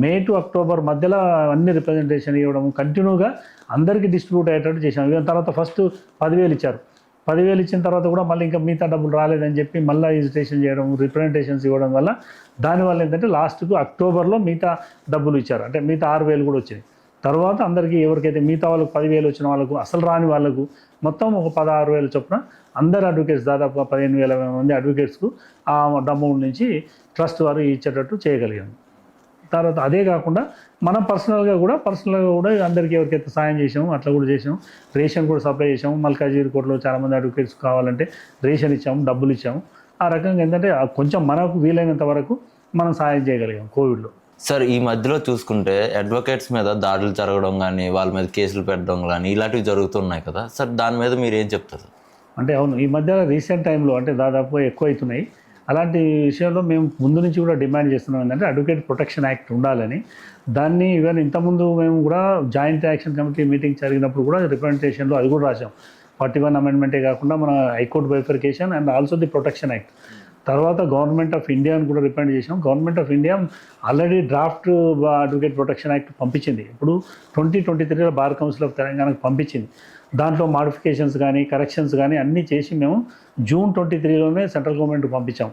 May to October మధ్యలో అన్ని రిప్రజెంటేషన్ ఇవ్వడం కంటిన్యూగా అందరికీ డిస్ట్రిబ్యూట్ అయ్యేటట్టు చేసాం. ఈవెన్ తర్వాత ఫస్ట్ 10,000 ఇచ్చారు. 10,000 ఇచ్చిన తర్వాత కూడా మళ్ళీ ఇంకా మిగతా డబ్బులు రాలేదని చెప్పి మళ్ళీ రిజిస్ట్రేషన్ చేయడం, రిప్రజెంటేషన్స్ ఇవ్వడం వల్ల దానివల్ల ఏంటంటే లాస్ట్కు అక్టోబర్లో మిగతా డబ్బులు ఇచ్చారు. అంటే మిగతా 6,000 కూడా వచ్చినాయి. తర్వాత అందరికీ ఎవరికైతే మిగతా వాళ్ళకు 10,000 వచ్చిన వాళ్ళకు, అసలు రాని వాళ్ళకు మొత్తం ఒక 16,000 చొప్పున అందరు అడ్వకేట్స్ దాదాపు 15,000 మంది అడ్వకేట్స్కు ఆ అమౌంట్ నుంచి ట్రస్ట్ వారు ఇచ్చేటట్టు చేయగలిగాము. తర్వాత అదే కాకుండా మనం పర్సనల్గా కూడా అందరికీ ఎవరికైతే సాయం చేసాము అట్లా కూడా చేసాము. రేషన్ కూడా సప్లై చేసాము. మల్కాజ్గిరి కోర్టులో చాలామంది అడ్వకేట్స్ కావాలంటే రేషన్ ఇచ్చాము, డబ్బులు ఇచ్చాము. ఆ రకంగా ఏంటంటే కొంచెం మనకు వీలైనంత వరకు మనం సాయం చేయగలిగాం కోవిడ్లో. సార్, ఈ మధ్యలో చూసుకుంటే అడ్వకేట్స్ మీద దాడులు జరగడం కానీ వాళ్ళ మీద కేసులు పెట్టడం కానీ ఇలాంటివి జరుగుతున్నాయి కదా సార్, దాని మీద మీరు ఏం చెప్తారు? అంటే అవును, ఈ మధ్య రీసెంట్ టైంలో అంటే దాదాపు ఎక్కువ అవుతున్నాయి. అలాంటి విషయంలో మేము ముందు నుంచి కూడా డిమాండ్ చేస్తున్నాం ఏంటంటే అడ్వకేట్ ప్రొటెక్షన్ యాక్ట్ ఉండాలని. దాన్ని ఈవెన్ ఇంతకుముందు మేము కూడా జాయింట్ యాక్షన్ కమిటీ మీటింగ్ జరిగినప్పుడు కూడా రిప్రజెంటేషన్లో అది కూడా రాసాం. 41 అమెండ్మెంటే కాకుండా మన high court bifurcation and also the protection act. తర్వాత గవర్నమెంట్ ఆఫ్ ఇండియాని కూడా రిప్రజెంట్ చేసాం. Government of India already draft advocate protection act పంపించింది. ఇప్పుడు 2023లో బార్ కౌన్సిల్ ఆఫ్ తెలంగాణకు పంపించింది. దాంట్లో మాడిఫికేషన్స్ కానీ కరెక్షన్స్ కానీ అన్నీ చేసి మేము June 23లోనే సెంట్రల్ గవర్నమెంట్ పంపించాం.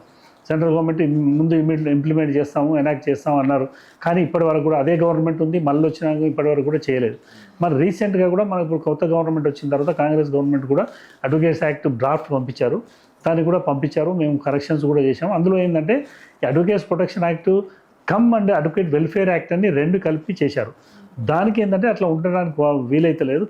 సెంట్రల్ గవర్నమెంట్ ముందు ఇంప్లిమెంట్ చేస్తాము, ఎనాక్ట్ చేస్తాము అన్నారు. కానీ ఇప్పటి వరకు కూడా అదే గవర్నమెంట్ ఉంది, మళ్ళీ వచ్చినాక ఇప్పటి వరకు కూడా చేయలేదు. మరి రీసెంట్గా కూడా మనకు కొత్త గవర్నమెంట్ వచ్చిన తర్వాత కాంగ్రెస్ గవర్నమెంట్ కూడా అడ్వకేట్స్ యాక్ట్ డ్రాఫ్ట్ పంపించారు. దాన్ని కూడా పంపించారు. మేము కరెక్షన్స్ కూడా చేసాము. అందులో ఏంటంటే advocates protection act and advocate welfare act అని 2 కలిపి చేశారు. దానికి ఏంటంటే అట్లా ఉండడానికి వీలైతే లేదు,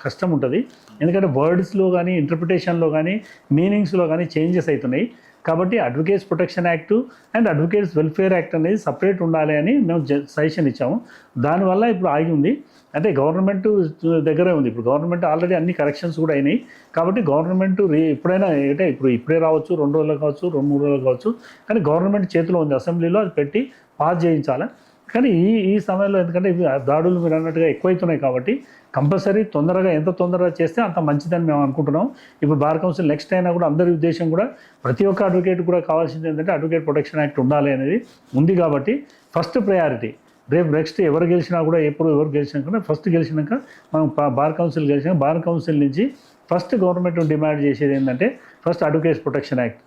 కష్టం ఉంటుంది. ఎందుకంటే వర్డ్స్లో కానీ ఇంటర్ప్రిటేషన్లో కానీ మీనింగ్స్లో కానీ చేంజెస్ అవుతున్నాయి. కాబట్టి advocates protection act and advocates welfare act అనేది సపరేట్ ఉండాలి అని మేము సజెషన్ ఇచ్చాము. దానివల్ల ఇప్పుడు ఆగి ఉంది. అంటే గవర్నమెంట్ దగ్గరే ఉంది. ఇప్పుడు గవర్నమెంట్ ఆల్రెడీ అన్ని కరెక్షన్స్ కూడా అయినాయి. కాబట్టి గవర్నమెంట్ ఎప్పుడైనా అంటే ఇప్పుడే రావచ్చు, 2 రోజులు కావచ్చు, 2-3 రోజులు కావచ్చు. కానీ గవర్నమెంట్ చేతిలో ఉంది, అసెంబ్లీలో అది పెట్టి పాస్ చేయించాలి. కానీ ఈ సమయంలో ఎందుకంటే దాడులు మీరు అన్నట్టుగా ఎక్కువైతున్నాయి కాబట్టి కంపల్సరీ ఎంత తొందరగా చేస్తే అంత మంచిదని మేము అనుకుంటున్నాం. ఇప్పుడు బార్ కౌన్సిల్ నెక్స్ట్ అయినా కూడా అందరి ఉద్దేశం కూడా ప్రతి ఒక్క అడ్వకేట్ కూడా కావాల్సింది ఏంటంటే అడ్వకేట్ ప్రొటెక్షన్ యాక్ట్ ఉండాలి అనేది ఉంది. కాబట్టి ఫస్ట్ ప్రయారిటీ రేపు నెక్స్ట్ ఎవరు గెలిచినా కూడా ఎప్పుడు ఎవరు గెలిచినాక ఫస్ట్ గెలిచినాక మనం బార్ కౌన్సిల్ గెలిచినాక బార్ కౌన్సిల్ నుంచి ఫస్ట్ గవర్నమెంట్ డిమాండ్ చేసేది ఏంటంటే ఫస్ట్ అడ్వకేట్స్ ప్రొటెక్షన్ యాక్ట్,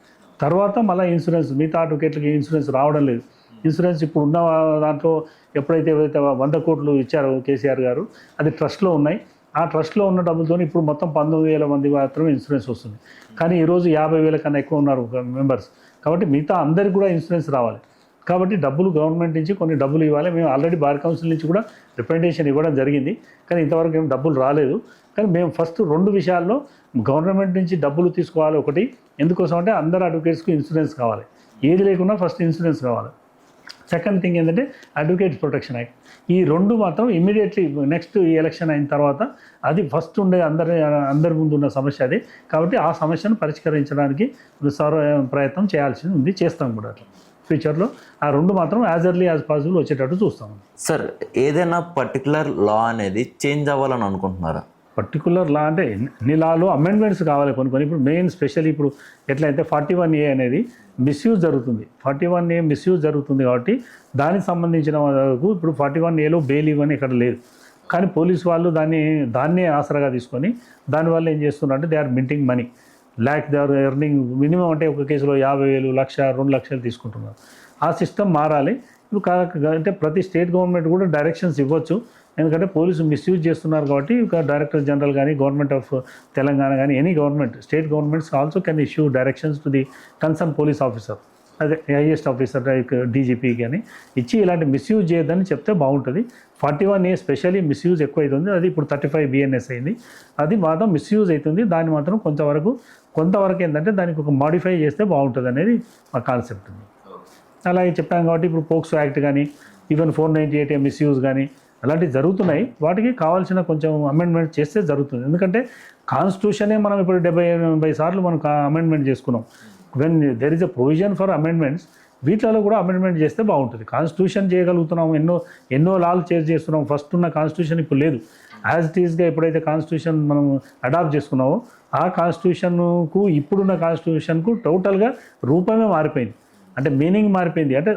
తర్వాత మళ్ళీ ఇన్సూరెన్స్. మిగతా అడ్వకేట్లకి ఇన్సూరెన్స్ రావడం లేదు. ఇన్సూరెన్స్ ఇప్పుడు ఉన్న దాంట్లో ఏవైతే 100 కోట్లు ఇచ్చారో కేసీఆర్ గారు అది ట్రస్ట్లో ఉన్నాయి. ఆ ట్రస్ట్లో ఉన్న డబ్బులతో ఇప్పుడు మొత్తం 19,000 మంది మాత్రమే ఇన్సూరెన్స్ వస్తుంది. కానీ ఈరోజు 50,000 కన్నా ఎక్కువ ఉన్నారు మెంబర్స్. కాబట్టి మిగతా అందరికి కూడా ఇన్సూరెన్స్ రావాలి. కాబట్టి డబ్బులు గవర్నమెంట్ నుంచి కొన్ని డబ్బులు ఇవ్వాలి. మేము ఆల్రెడీ బార్ కౌన్సిల్ నుంచి కూడా రిప్రజెంటేషన్ ఇవ్వడం జరిగింది, కానీ ఇంతవరకు ఏం డబ్బులు రాలేదు. కానీ మేము ఫస్ట్ 2 విషయాల్లో గవర్నమెంట్ నుంచి డబ్బులు తీసుకోవాలి. ఒకటి ఎందుకోసం అంటే అందరు అడ్వకేట్స్కి ఇన్సూరెన్స్ కావాలి, ఏది లేకున్నా ఫస్ట్ ఇన్సూరెన్స్ కావాలి. సెకండ్ థింగ్ ఏంటంటే అడ్వకేట్స్ ప్రొటెక్షన్ యాక్ట్. ఈ 2 మాత్రం ఇమీడియట్లీ నెక్స్ట్ ఈ ఎలక్షన్ అయిన తర్వాత అది ఫస్ట్ ఉండే అందరి ముందు ఉన్న సమస్య అది. కాబట్టి ఆ సమస్యను పరిష్కరించడానికి ప్రయత్నం చేయాల్సి ఉంది, చేస్తాం కూడా. అట్లా ఫ్యూచర్లో ఆ 2 మాత్రం యాజ్ ఎర్లీ యాజ్ పాసిబుల్ వచ్చేటట్టు చూస్తాం. సార్, ఏదైనా పర్టికులర్ లా అనేది చేంజ్ అవ్వాలని అనుకుంటున్నారా? పర్టికులర్ లా అంటే ఎన్ని లాలో అమెండ్మెంట్స్ కావాలి కొన్ని. ఇప్పుడు మెయిన్ స్పెషల్లీ ఇప్పుడు ఎట్లయితే 41A అనేది మిస్యూజ్ జరుగుతుంది. 41A మిస్యూజ్ జరుగుతుంది కాబట్టి దానికి సంబంధించిన వరకు ఇప్పుడు 41Aలో బెయిల్ ఇవ్వని ఇక్కడ లేదు. కానీ పోలీసు వాళ్ళు దాన్నే ఆసరాగా తీసుకొని దానివల్ల ఏం చేస్తున్నారంటే they are minting money. They are earning minimum అంటే ఒక కేసులో 50,000, 1,00,000, 2,00,000 తీసుకుంటున్నారు. ఆ సిస్టమ్ మారాలి. ఇప్పుడు అంటే ప్రతి స్టేట్ గవర్నమెంట్ కూడా డైరెక్షన్స్ ఇవ్వచ్చు. ఎందుకంటే పోలీసు మిస్యూజ్ చేస్తున్నారు కాబట్టి డైరెక్టర్ జనరల్ కానీ గవర్నమెంట్ ఆఫ్ తెలంగాణ కానీ any government state governments also can issue directions to the concern police officer, అదే హైయెస్ట్ ఆఫీసర్ లైక్ డీజీపీ కానీ ఇచ్చి ఇలాంటి మిస్యూజ్ చేయొద్దని చెప్తే బాగుంటుంది. 41A స్పెషల్లీ మిస్యూజ్ ఎక్కువ అవుతుంది. అది ఇప్పుడు 35 BNS అయింది. అది మాత్రం మిస్యూజ్ అవుతుంది. దాన్ని మాత్రం కొంతవరకు ఏంటంటే దానికి ఒక మాడిఫై చేస్తే బాగుంటుంది అనేది మా కాన్సెప్ట్ ఉంది. అలాగే చెప్పాం కాబట్టి ఇప్పుడు పోక్సో యాక్ట్ కానీ ఈవెన్ 498A మిస్యూజ్ కానీ అలాంటివి జరుగుతున్నాయి. వాటికి కావాల్సిన కొంచెం అమెండ్మెంట్ చేస్తే జరుగుతుంది. ఎందుకంటే కాన్స్టిట్యూషనే మనం ఇప్పుడు 70-80 సార్లు మనం అమెండ్మెంట్ చేసుకున్నాం. When there is a provision for amendments, వీటిలో కూడా అమెండ్మెంట్ చేస్తే బాగుంటుంది. కాన్స్టిట్యూషన్ చేయగలుగుతున్నాం, ఎన్నో లాలు చేస్తున్నాం. ఫస్ట్ ఉన్న కాన్స్టిట్యూషన్ ఇప్పుడు లేదు. యాజ్ ఇట్ ఈస్గా ఎప్పుడైతే కాన్స్టిట్యూషన్ మనం అడాప్ట్ చేసుకున్నామో ఆ కాన్స్టిట్యూషన్కు ఇప్పుడున్న కాన్స్టిట్యూషన్కు టోటల్గా రూపమే మారిపోయింది. అంటే మీనింగ్ మారిపోయింది. అంటే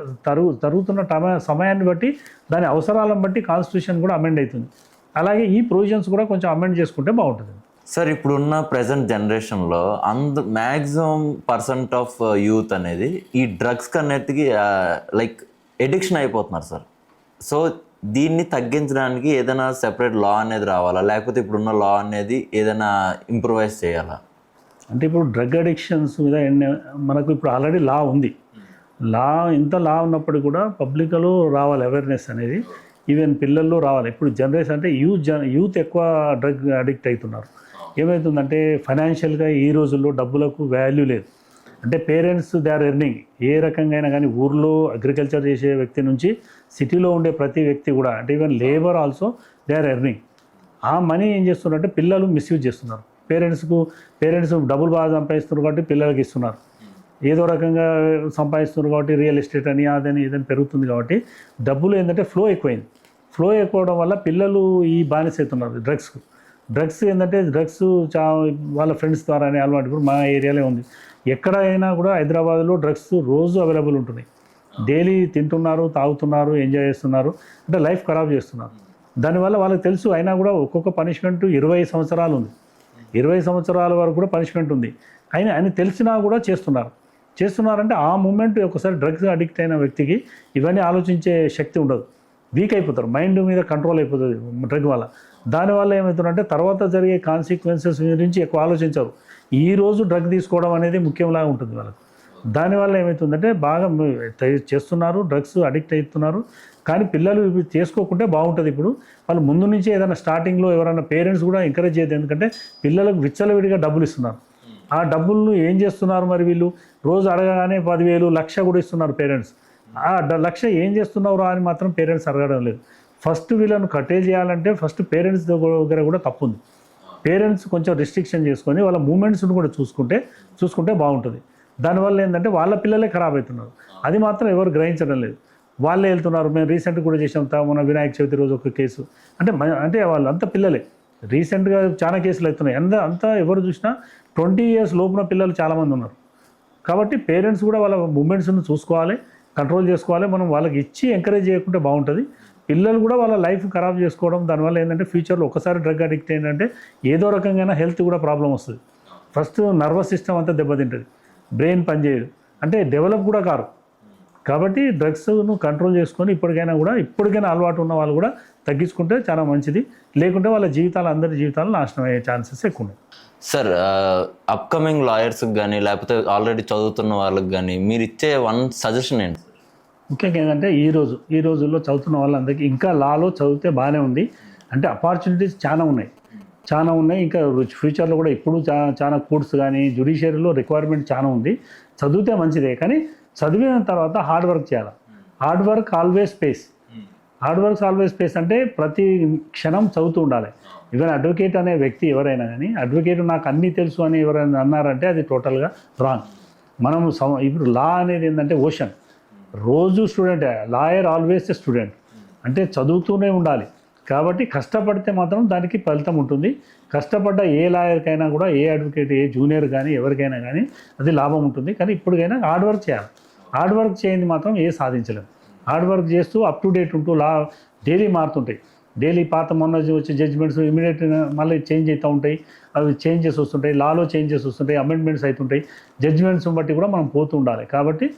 తరుగుతున్న సమయాన్ని బట్టి దాని అవసరాలను బట్టి కాన్స్టిట్యూషన్ కూడా అమెండ్ అవుతుంది. అలాగే ఈ ప్రొవిజన్స్ కూడా కొంచెం అమెండ్ చేసుకుంటే బాగుంటుంది. సార్, ఇప్పుడున్న ప్రజెంట్ జనరేషన్లో మ్యాక్సిమం % ఆఫ్ యూత్ అనేది ఈ డ్రగ్స్కి అన్నిటికీ లైక్ ఎడిక్షన్ అయిపోతున్నారు సార్. సో దీన్ని తగ్గించడానికి ఏదైనా సెపరేట్ లా అనేది రావాలా, లేకపోతే ఇప్పుడున్న లా అనేది ఏదైనా ఇంప్రూవైజ్ చేయాలా? అంటే ఇప్పుడు డ్రగ్ అడిక్షన్స్ మీద మనకు ఇప్పుడు ఆల్రెడీ లా ఉంది. ఇంత లా ఉన్నప్పటికీ కూడా పబ్లిక్లో రావాలి అవేర్నెస్ అనేది, ఈవెన్ పిల్లల్లో రావాలి. ఇప్పుడు జనరేషన్ అంటే యూత్ ఎక్కువ డ్రగ్ అడిక్ట్ అవుతున్నారు. ఏమవుతుందంటే ఫైనాన్షియల్గా ఈ రోజుల్లో డబ్బులకు వాల్యూ లేదు. అంటే పేరెంట్స్ దే ఆర్ ఎర్నింగ్. ఏ రకంగా అయినా కానీ ఊర్లో అగ్రికల్చర్ చేసే వ్యక్తి నుంచి సిటీలో ఉండే ప్రతి వ్యక్తి కూడా అంటే even labour also they are earning. ఆ మనీ ఏం చేస్తున్నారంటే పిల్లలు మిస్యూజ్ చేస్తున్నారు. పేరెంట్స్ డబ్బులు బాగా సంపాదిస్తున్నారు కాబట్టి పిల్లలకి ఇస్తున్నారు. ఏదో రకంగా సంపాదిస్తున్నారు కాబట్టి రియల్ ఎస్టేట్ అని అదని ఇదని పెరుగుతుంది కాబట్టి డబ్బులు ఏంటంటే ఫ్లో ఎక్కువైంది. ఫ్లో ఎక్కువడం వల్ల పిల్లలు ఈ బానిస అవుతున్నారు డ్రగ్స్ ఏంటంటే వాళ్ళ ఫ్రెండ్స్ ద్వారా అనే అలవాటు ఇప్పుడు మా ఏరియాలో ఉంది. ఎక్కడైనా కూడా హైదరాబాద్లో డ్రగ్స్ రోజు అవైలబుల్ ఉంటున్నాయి. డైలీ తింటున్నారు, తాగుతున్నారు, ఎంజాయ్ చేస్తున్నారు, అంటే లైఫ్ ఖరాబ్ చేస్తున్నారు. దానివల్ల వాళ్ళకి తెలుసు. అయినా కూడా ఒక్కొక్క పనిష్మెంట్ 20 సంవత్సరాలు ఉంది. 20 సంవత్సరాల వరకు కూడా పనిష్మెంట్ ఉంది. ఆయన తెలిసినా కూడా చేస్తున్నారంటే ఆ మూమెంట్ ఒకసారి డ్రగ్స్ అడిక్ట్ అయిన వ్యక్తికి ఇవన్నీ ఆలోచించే శక్తి ఉండదు, వీక్ అయిపోతారు. మైండ్ మీద కంట్రోల్ అయిపోతుంది డ్రగ్ వల్ల. దానివల్ల ఏమవుతుందంటే తర్వాత జరిగే కాన్సిక్వెన్సెస్ గురించి ఎక్కువ ఆలోచించరు. ఈరోజు డ్రగ్ తీసుకోవడం అనేది ముఖ్యంలాగా ఉంటుంది వాళ్ళకు. దానివల్ల ఏమవుతుందంటే బాగా చేస్తున్నారు, డ్రగ్స్ అడిక్ట్ అవుతున్నారు. కానీ పిల్లలు చేసుకోకుంటే బాగుంటుంది. ఇప్పుడు వాళ్ళు ముందు నుంచి ఏదైనా స్టార్టింగ్లో ఎవరైనా పేరెంట్స్ కూడా ఎంకరేజ్ చేయదు. ఎందుకంటే పిల్లలకు విచ్చలవిడిగా డబ్బులు ఇస్తున్నారు. ఆ డబ్బులను ఏం చేస్తున్నారు మరి వీళ్ళు? రోజు అడగగానే 10,000, 1,00,000 కూడా ఇస్తున్నారు పేరెంట్స్. ఆ 1,00,000 ఏం చేస్తున్నారో అని మాత్రం పేరెంట్స్ అడగడం లేదు. ఫస్ట్ వీళ్ళను కట్టేజ్ చేయాలంటే ఫస్ట్ పేరెంట్స్ దగ్గర కూడా తప్పు ఉంది. పేరెంట్స్ కొంచెం రిస్ట్రిక్షన్ చేసుకొని వాళ్ళ మూమెంట్స్ని కూడా చూసుకుంటే బాగుంటుంది. దానివల్ల ఏంటంటే వాళ్ళ పిల్లలే ఖరాబ్ అవుతున్నారు. అది మాత్రం ఎవరు గ్రహించడం లేదు. వాళ్ళే వెళ్తున్నారు. మేము రీసెంట్గా కూడా చేసాం, మన వినాయక చవితి రోజు ఒక కేసు. అంటే వాళ్ళంతా పిల్లలే. రీసెంట్గా చాలా కేసులు అవుతున్నాయి. అంతా ఎవరు చూసినా 20 years లోపున పిల్లలు చాలామంది ఉన్నారు. కాబట్టి పేరెంట్స్ కూడా వాళ్ళ మూమెంట్స్ని చూసుకోవాలి, కంట్రోల్ చేసుకోవాలి. మనం వాళ్ళకి ఇచ్చి ఎంకరేజ్ చేయకుంటే బాగుంటుంది. పిల్లలు కూడా వాళ్ళ లైఫ్ ఖరాబ్ చేసుకోవడం, దానివల్ల ఏంటంటే ఫ్యూచర్లో ఒకసారి డ్రగ్ అడిక్ట్ ఏంటంటే ఏదో రకంగా హెల్త్ కూడా ప్రాబ్లం వస్తుంది. ఫస్ట్ నర్వస్ సిస్టమ్ అంతా దెబ్బతింటుంది, బ్రెయిన్ పనిచేయదు, అంటే డెవలప్ కూడా కారు. కాబట్టి డ్రగ్స్ను కంట్రోల్ చేసుకొని ఇప్పటికైనా అలవాటు ఉన్న వాళ్ళు కూడా తగ్గించుకుంటే చాలా మంచిది. లేకుంటే వాళ్ళ జీవితాలు, అందరి జీవితాలు నాశనం అయ్యే ఛాన్సెస్ ఎక్కువ ఉన్నాయి. సార్, అప్కమింగ్ లాయర్స్కి కానీ లేకపోతే ఆల్రెడీ చదువుతున్న వాళ్ళకి కానీ మీరు ఇచ్చే వన్ సజెషన్ ఏంటి? ముఖ్యంగా ఏంటంటే ఈ రోజుల్లో చదువుతున్న వాళ్ళందరికీ ఇంకా లాలో చదివితే బాగానే ఉంది. అంటే ఆపర్చునిటీస్ చాలా ఉన్నాయి. ఇంకా ఫ్యూచర్లో కూడా ఇప్పుడు చాలా కోర్స్ కానీ జ్యుడిషియరీలో రిక్వైర్మెంట్ చాలా ఉంది. చదివితే మంచిదే, కానీ చదివిన తర్వాత హార్డ్ వర్క్ చేయాలి. హార్డ్ వర్క్ ఆల్వేస్ పేస్ అంటే ప్రతి క్షణం చదువుతూ ఉండాలి. ఈవెన్ అడ్వకేట్ అనే వ్యక్తి ఎవరైనా కానీ, అడ్వకేట్ నాకు అన్నీ తెలుసు అని ఎవరైనా అన్నారంటే అది టోటల్గా రాంగ్. మనం ఇప్పుడు లా అనేది ఏంటంటే ఓషన్, రోజు student, lawyer always a student, అంటే చదువుతూనే ఉండాలి. కాబట్టి కష్టపడితే మాత్రం దానికి ఫలితం ఉంటుంది. కష్టపడ్డ ఏ లాయర్కైనా కూడా, ఏ అడ్వకేట్, ఏ జూనియర్ కానీ ఎవరికైనా కానీ అది లాభం ఉంటుంది. కానీ ఇప్పటికైనా హార్డ్ వర్క్ చేయాలి. హార్డ్ వర్క్ చేయండి మాత్రం ఏ సాధించలేము. హార్డ్ వర్క్ చేస్తూ అప్ టు డేట్ ఉంటూ లా డైలీ మారుతుంటాయి. డైలీ పాత మొన్న వచ్చే జడ్జిమెంట్స్ ఇమీడియట్గా మళ్ళీ చేంజ్ అవుతూ ఉంటాయి. అవి చేంజెస్ వస్తుంటాయి, లాలో చేంజెస్ వస్తుంటాయి, అమెండ్మెంట్స్ అవుతుంటాయి. జడ్జిమెంట్స్ బట్టి కూడా మనం పోతూ ఉండాలి. కాబట్టి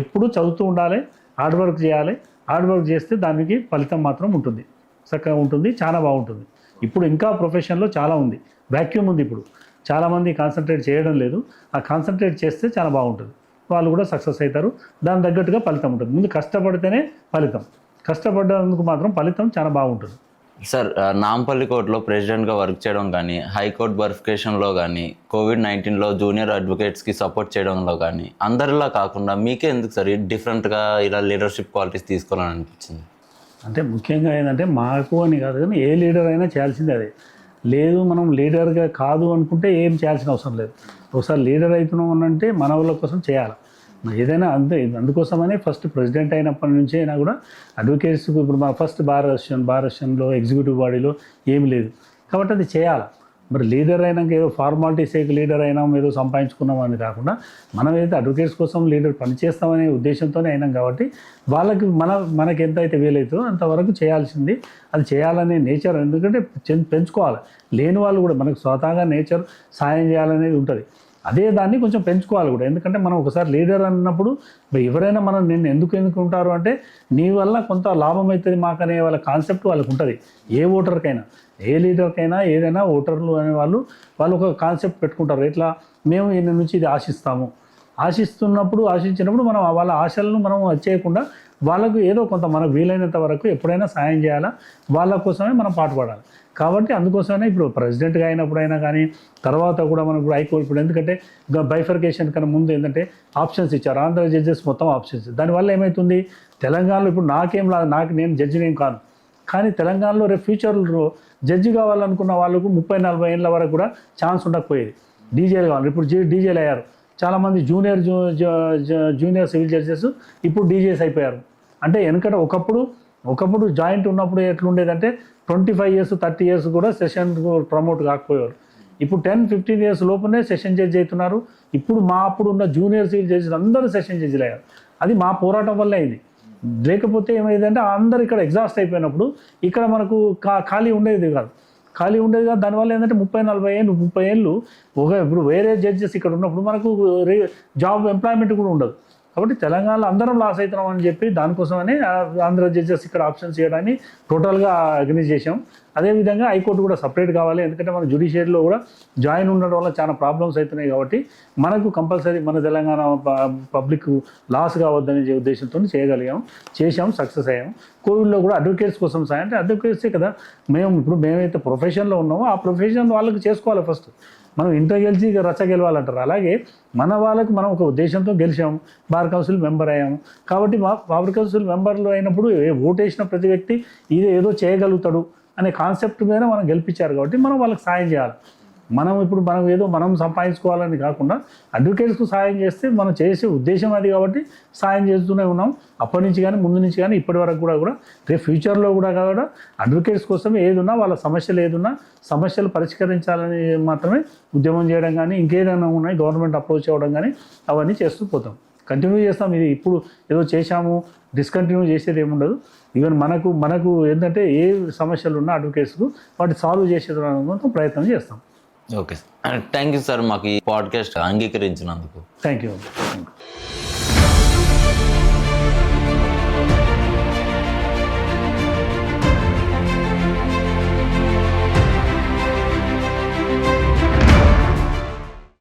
ఎప్పుడూ చదువుతూ ఉండాలి, హార్డ్ వర్క్ చేయాలి. హార్డ్ వర్క్ చేస్తే దానికి ఫలితం మాత్రం ఉంటుంది, చక్కగా ఉంటుంది, చాలా బాగుంటుంది. ఇప్పుడు ఇంకా ప్రొఫెషన్లో చాలా ఉంది, వ్యాక్యూమ్ ఉంది. ఇప్పుడు చాలామంది కాన్సన్ట్రేట్ చేయడం లేదు. ఆ కాన్సన్ట్రేట్ చేస్తే చాలా బాగుంటుంది, వాళ్ళు కూడా సక్సెస్ అవుతారు. దాని తగ్గట్టుగా ఫలితం ఉంటుంది. ముందు కష్టపడితేనే ఫలితం, కష్టపడ్డందుకు మాత్రం ఫలితం చాలా బాగుంటుంది. సార్, నాంపల్లి కోర్టులో ప్రెసిడెంట్గా వర్క్ చేయడం కానీ, హైకోర్టు వెరిఫికేషన్లో కానీ, కోవిడ్-19లో జూనియర్ అడ్వకేట్స్కి సపోర్ట్ చేయడంలో కానీ, అందరిలా కాకుండా మీకే ఎందుకు సార్ డిఫరెంట్గా ఇలా లీడర్షిప్ క్వాలిటీస్ తీసుకోవాలని అనిపించింది? అంటే ముఖ్యంగా ఏంటంటే మాకు అని కాదు, కానీ ఏ లీడర్ అయినా చేయాల్సిందే అదే. లేదు మనం లీడర్గా కాదు అనుకుంటే ఏం చేయాల్సిన అవసరం లేదు. ఒకసారి లీడర్ అవుతున్నాం అని అంటే మన వాళ్ళ కోసం చేయాలి. ఏదైనా అంతే. అందుకోసమనే ఫస్ట్ ప్రెసిడెంట్ అయినప్పటి నుంచి అయినా కూడా అడ్వకేట్స్కి ఇప్పుడు మా ఫస్ట్ బార్ అసోసియేషన్లో ఎగ్జిక్యూటివ్ బాడీలో ఏమి లేదు. కాబట్టి అది చేయాలి. మరి లీడర్ అయినాక ఏదో ఫార్మాలిటీస్ లీడర్ అయినాం, ఏదో సంపాదించుకున్నాం అని కాకుండా మనం ఏదైతే అడ్వకేట్స్ కోసం లీడర్ పనిచేస్తామనే ఉద్దేశంతోనే అయినాం. కాబట్టి వాళ్ళకి మనకి ఎంత అయితే వీలవుతుందో అంతవరకు చేయాల్సింది అది చేయాలనే నేచర్, ఎందుకంటే పెంచుకోవాలి. లేని వాళ్ళు కూడా మనకు స్వతహాగా నేచర్ సాయం చేయాలనేది ఉంటుంది. అదే దాన్ని కొంచెం పెంచుకోవాలి కూడా. ఎందుకంటే మనం ఒకసారి లీడర్ అన్నప్పుడు ఎవరైనా మనం నిన్ను ఎందుకు ఉంటారు అంటే నీ వల్ల కొంత లాభం అవుతుంది మాకనే వాళ్ళ కాన్సెప్ట్ వాళ్ళకు ఉంటుంది. ఏ ఓటర్కైనా, ఏ లీడర్కైనా, ఏదైనా ఓటర్లు అనే వాళ్ళు ఒక కాన్సెప్ట్ పెట్టుకుంటారు. ఇట్లా మేము ఈయన నుంచి ఇది ఆశించినప్పుడు మనం వాళ్ళ ఆశలను మనం చేయకుండా వాళ్ళకు ఏదో కొంత మనకు వీలైనంత వరకు ఎప్పుడైనా సాయం చేయాలా, వాళ్ళ కోసమే మనం పాటుపడాలి. కాబట్టి అందుకోసమే ఇప్పుడు ప్రెసిడెంట్గా అయినప్పుడైనా కానీ, తర్వాత కూడా మనం ఇప్పుడు హైకోర్టు ఇప్పుడు ఎందుకంటే బైఫర్కేషన్ కన్నా ముందు ఏంటంటే ఆప్షన్స్ ఇచ్చారు. ఆంధ్ర జడ్జెస్ మొత్తం ఆప్షన్స్. దానివల్ల ఏమవుతుంది, తెలంగాణలో ఇప్పుడు నేను జడ్జినేం కాను, కానీ తెలంగాణలో రేపు ఫ్యూచర్లో జడ్జి కావాలనుకున్న వాళ్ళకు 30-40 ఏళ్ళ వరకు కూడా ఛాన్స్ ఉండకపోయేది. డీజేలు కావాలి, ఇప్పుడు డీజేలు అయ్యారు. చాలామంది జూనియర్ సివిల్ జడ్జెస్ ఇప్పుడు డీజేస్ అయిపోయారు. అంటే ఎందుకంటే ఒకప్పుడు జాయింట్ ఉన్నప్పుడు ఎట్లుండేదంటే 25 years 30 years కూడా సెషన్ ప్రమోట్ కాకపోయేవారు. ఇప్పుడు 10-15 years లోపునే సెషన్ జడ్జి అవుతున్నారు. ఇప్పుడు అప్పుడు ఉన్న జూనియర్ సివిల్ జడ్జెస్ అందరూ సెషన్ జడ్జిలు అయ్యారు. అది మా పోరాటం వల్ల అయింది. లేకపోతే ఏమైందంటే అందరు ఇక్కడ ఎగ్జాస్ట్ అయిపోయినప్పుడు ఇక్కడ మనకు ఖాళీ ఉండేది కాదు. దానివల్ల ఏంటంటే 30 ఏళ్ళు ఇప్పుడు వేరే జడ్జెస్ ఇక్కడ ఉన్నప్పుడు మనకు జాబ్ ఎంప్లాయ్మెంట్ కూడా ఉండదు. కాబట్టి తెలంగాణలో అందరం లాస్ అవుతున్నాం అని చెప్పి దానికోసమనే ఆంధ్ర జడ్జెస్ ఇక్కడ ఆప్షన్స్ చేయడాన్ని టోటల్గా ఆర్గనైజ్ చేసాం. అదేవిధంగా హైకోర్టు కూడా సపరేట్ కావాలి, ఎందుకంటే మన జ్యుడిషియరీలో కూడా జాయిన్ ఉండడం వల్ల చాలా ప్రాబ్లమ్స్ అవుతున్నాయి. కాబట్టి మనకు కంపల్సరీ మన తెలంగాణ పబ్లిక్ లాస్ కావద్దనే ఉద్దేశంతో చేసాం, సక్సెస్ అయ్యాం. కోవిడ్లో కూడా అడ్వకేట్స్ కోసం సాయం, అంటే అడ్వకేట్సే కదా మేమైతే ప్రొఫెషన్లో ఉన్నామో ఆ ప్రొఫెషన్ వాళ్ళకి చేసుకోవాలి. ఫస్ట్ మనం ఇంట గెలిచి రచ్చ గెలవాలంటారు. అలాగే మన వాళ్ళకి మనం ఒక ఉద్దేశంతో గెలిచాము, బార్ కౌన్సిల్ మెంబర్ అయ్యాము. కాబట్టి బార్ కౌన్సిల్ మెంబర్లు అయినప్పుడు ఓటేసిన ప్రతి వ్యక్తి ఏదో చేయగలుగుతాడు అనే కాన్సెప్ట్ మీద మనం గెలిపించారు. కాబట్టి మనం వాళ్ళకి సాయం చేయాలి. మనం సంపాదించుకోవాలని కాకుండా అడ్వకేట్స్కు సాయం చేస్తే మనం చేసే ఉద్దేశం అది. కాబట్టి సాయం చేస్తూనే ఉన్నాం అప్పటి నుంచి కానీ, ముందు నుంచి కానీ, ఇప్పటి వరకు కూడా రేపు ఫ్యూచర్లో కూడా అడ్వకేట్స్ కోసం ఏదున్నా, వాళ్ళ సమస్యలు పరిష్కరించాలని మాత్రమే ఉద్యమం చేయడం కానీ, ఇంకేదైనా ఉన్నాయి గవర్నమెంట్ అప్రోచ్ అవ్వడం కానీ అవన్నీ చేస్తూ పోతాం. కంటిన్యూ చేస్తాం. ఇది ఇప్పుడు ఏదో చేశాము డిస్కంటిన్యూ చేసేది ఏముండదు. ఈవెన్ మనకు ఏంటంటే ఏ సమస్యలు ఉన్నా అడ్వకేట్స్కు వాటి సాల్వ్ చేసేది ప్రయత్నం చేస్తాం. Okay sir, thank you sir మాకు ఈ పాడ్కాస్ట్ అంగీకరించినందుకు. Thank you.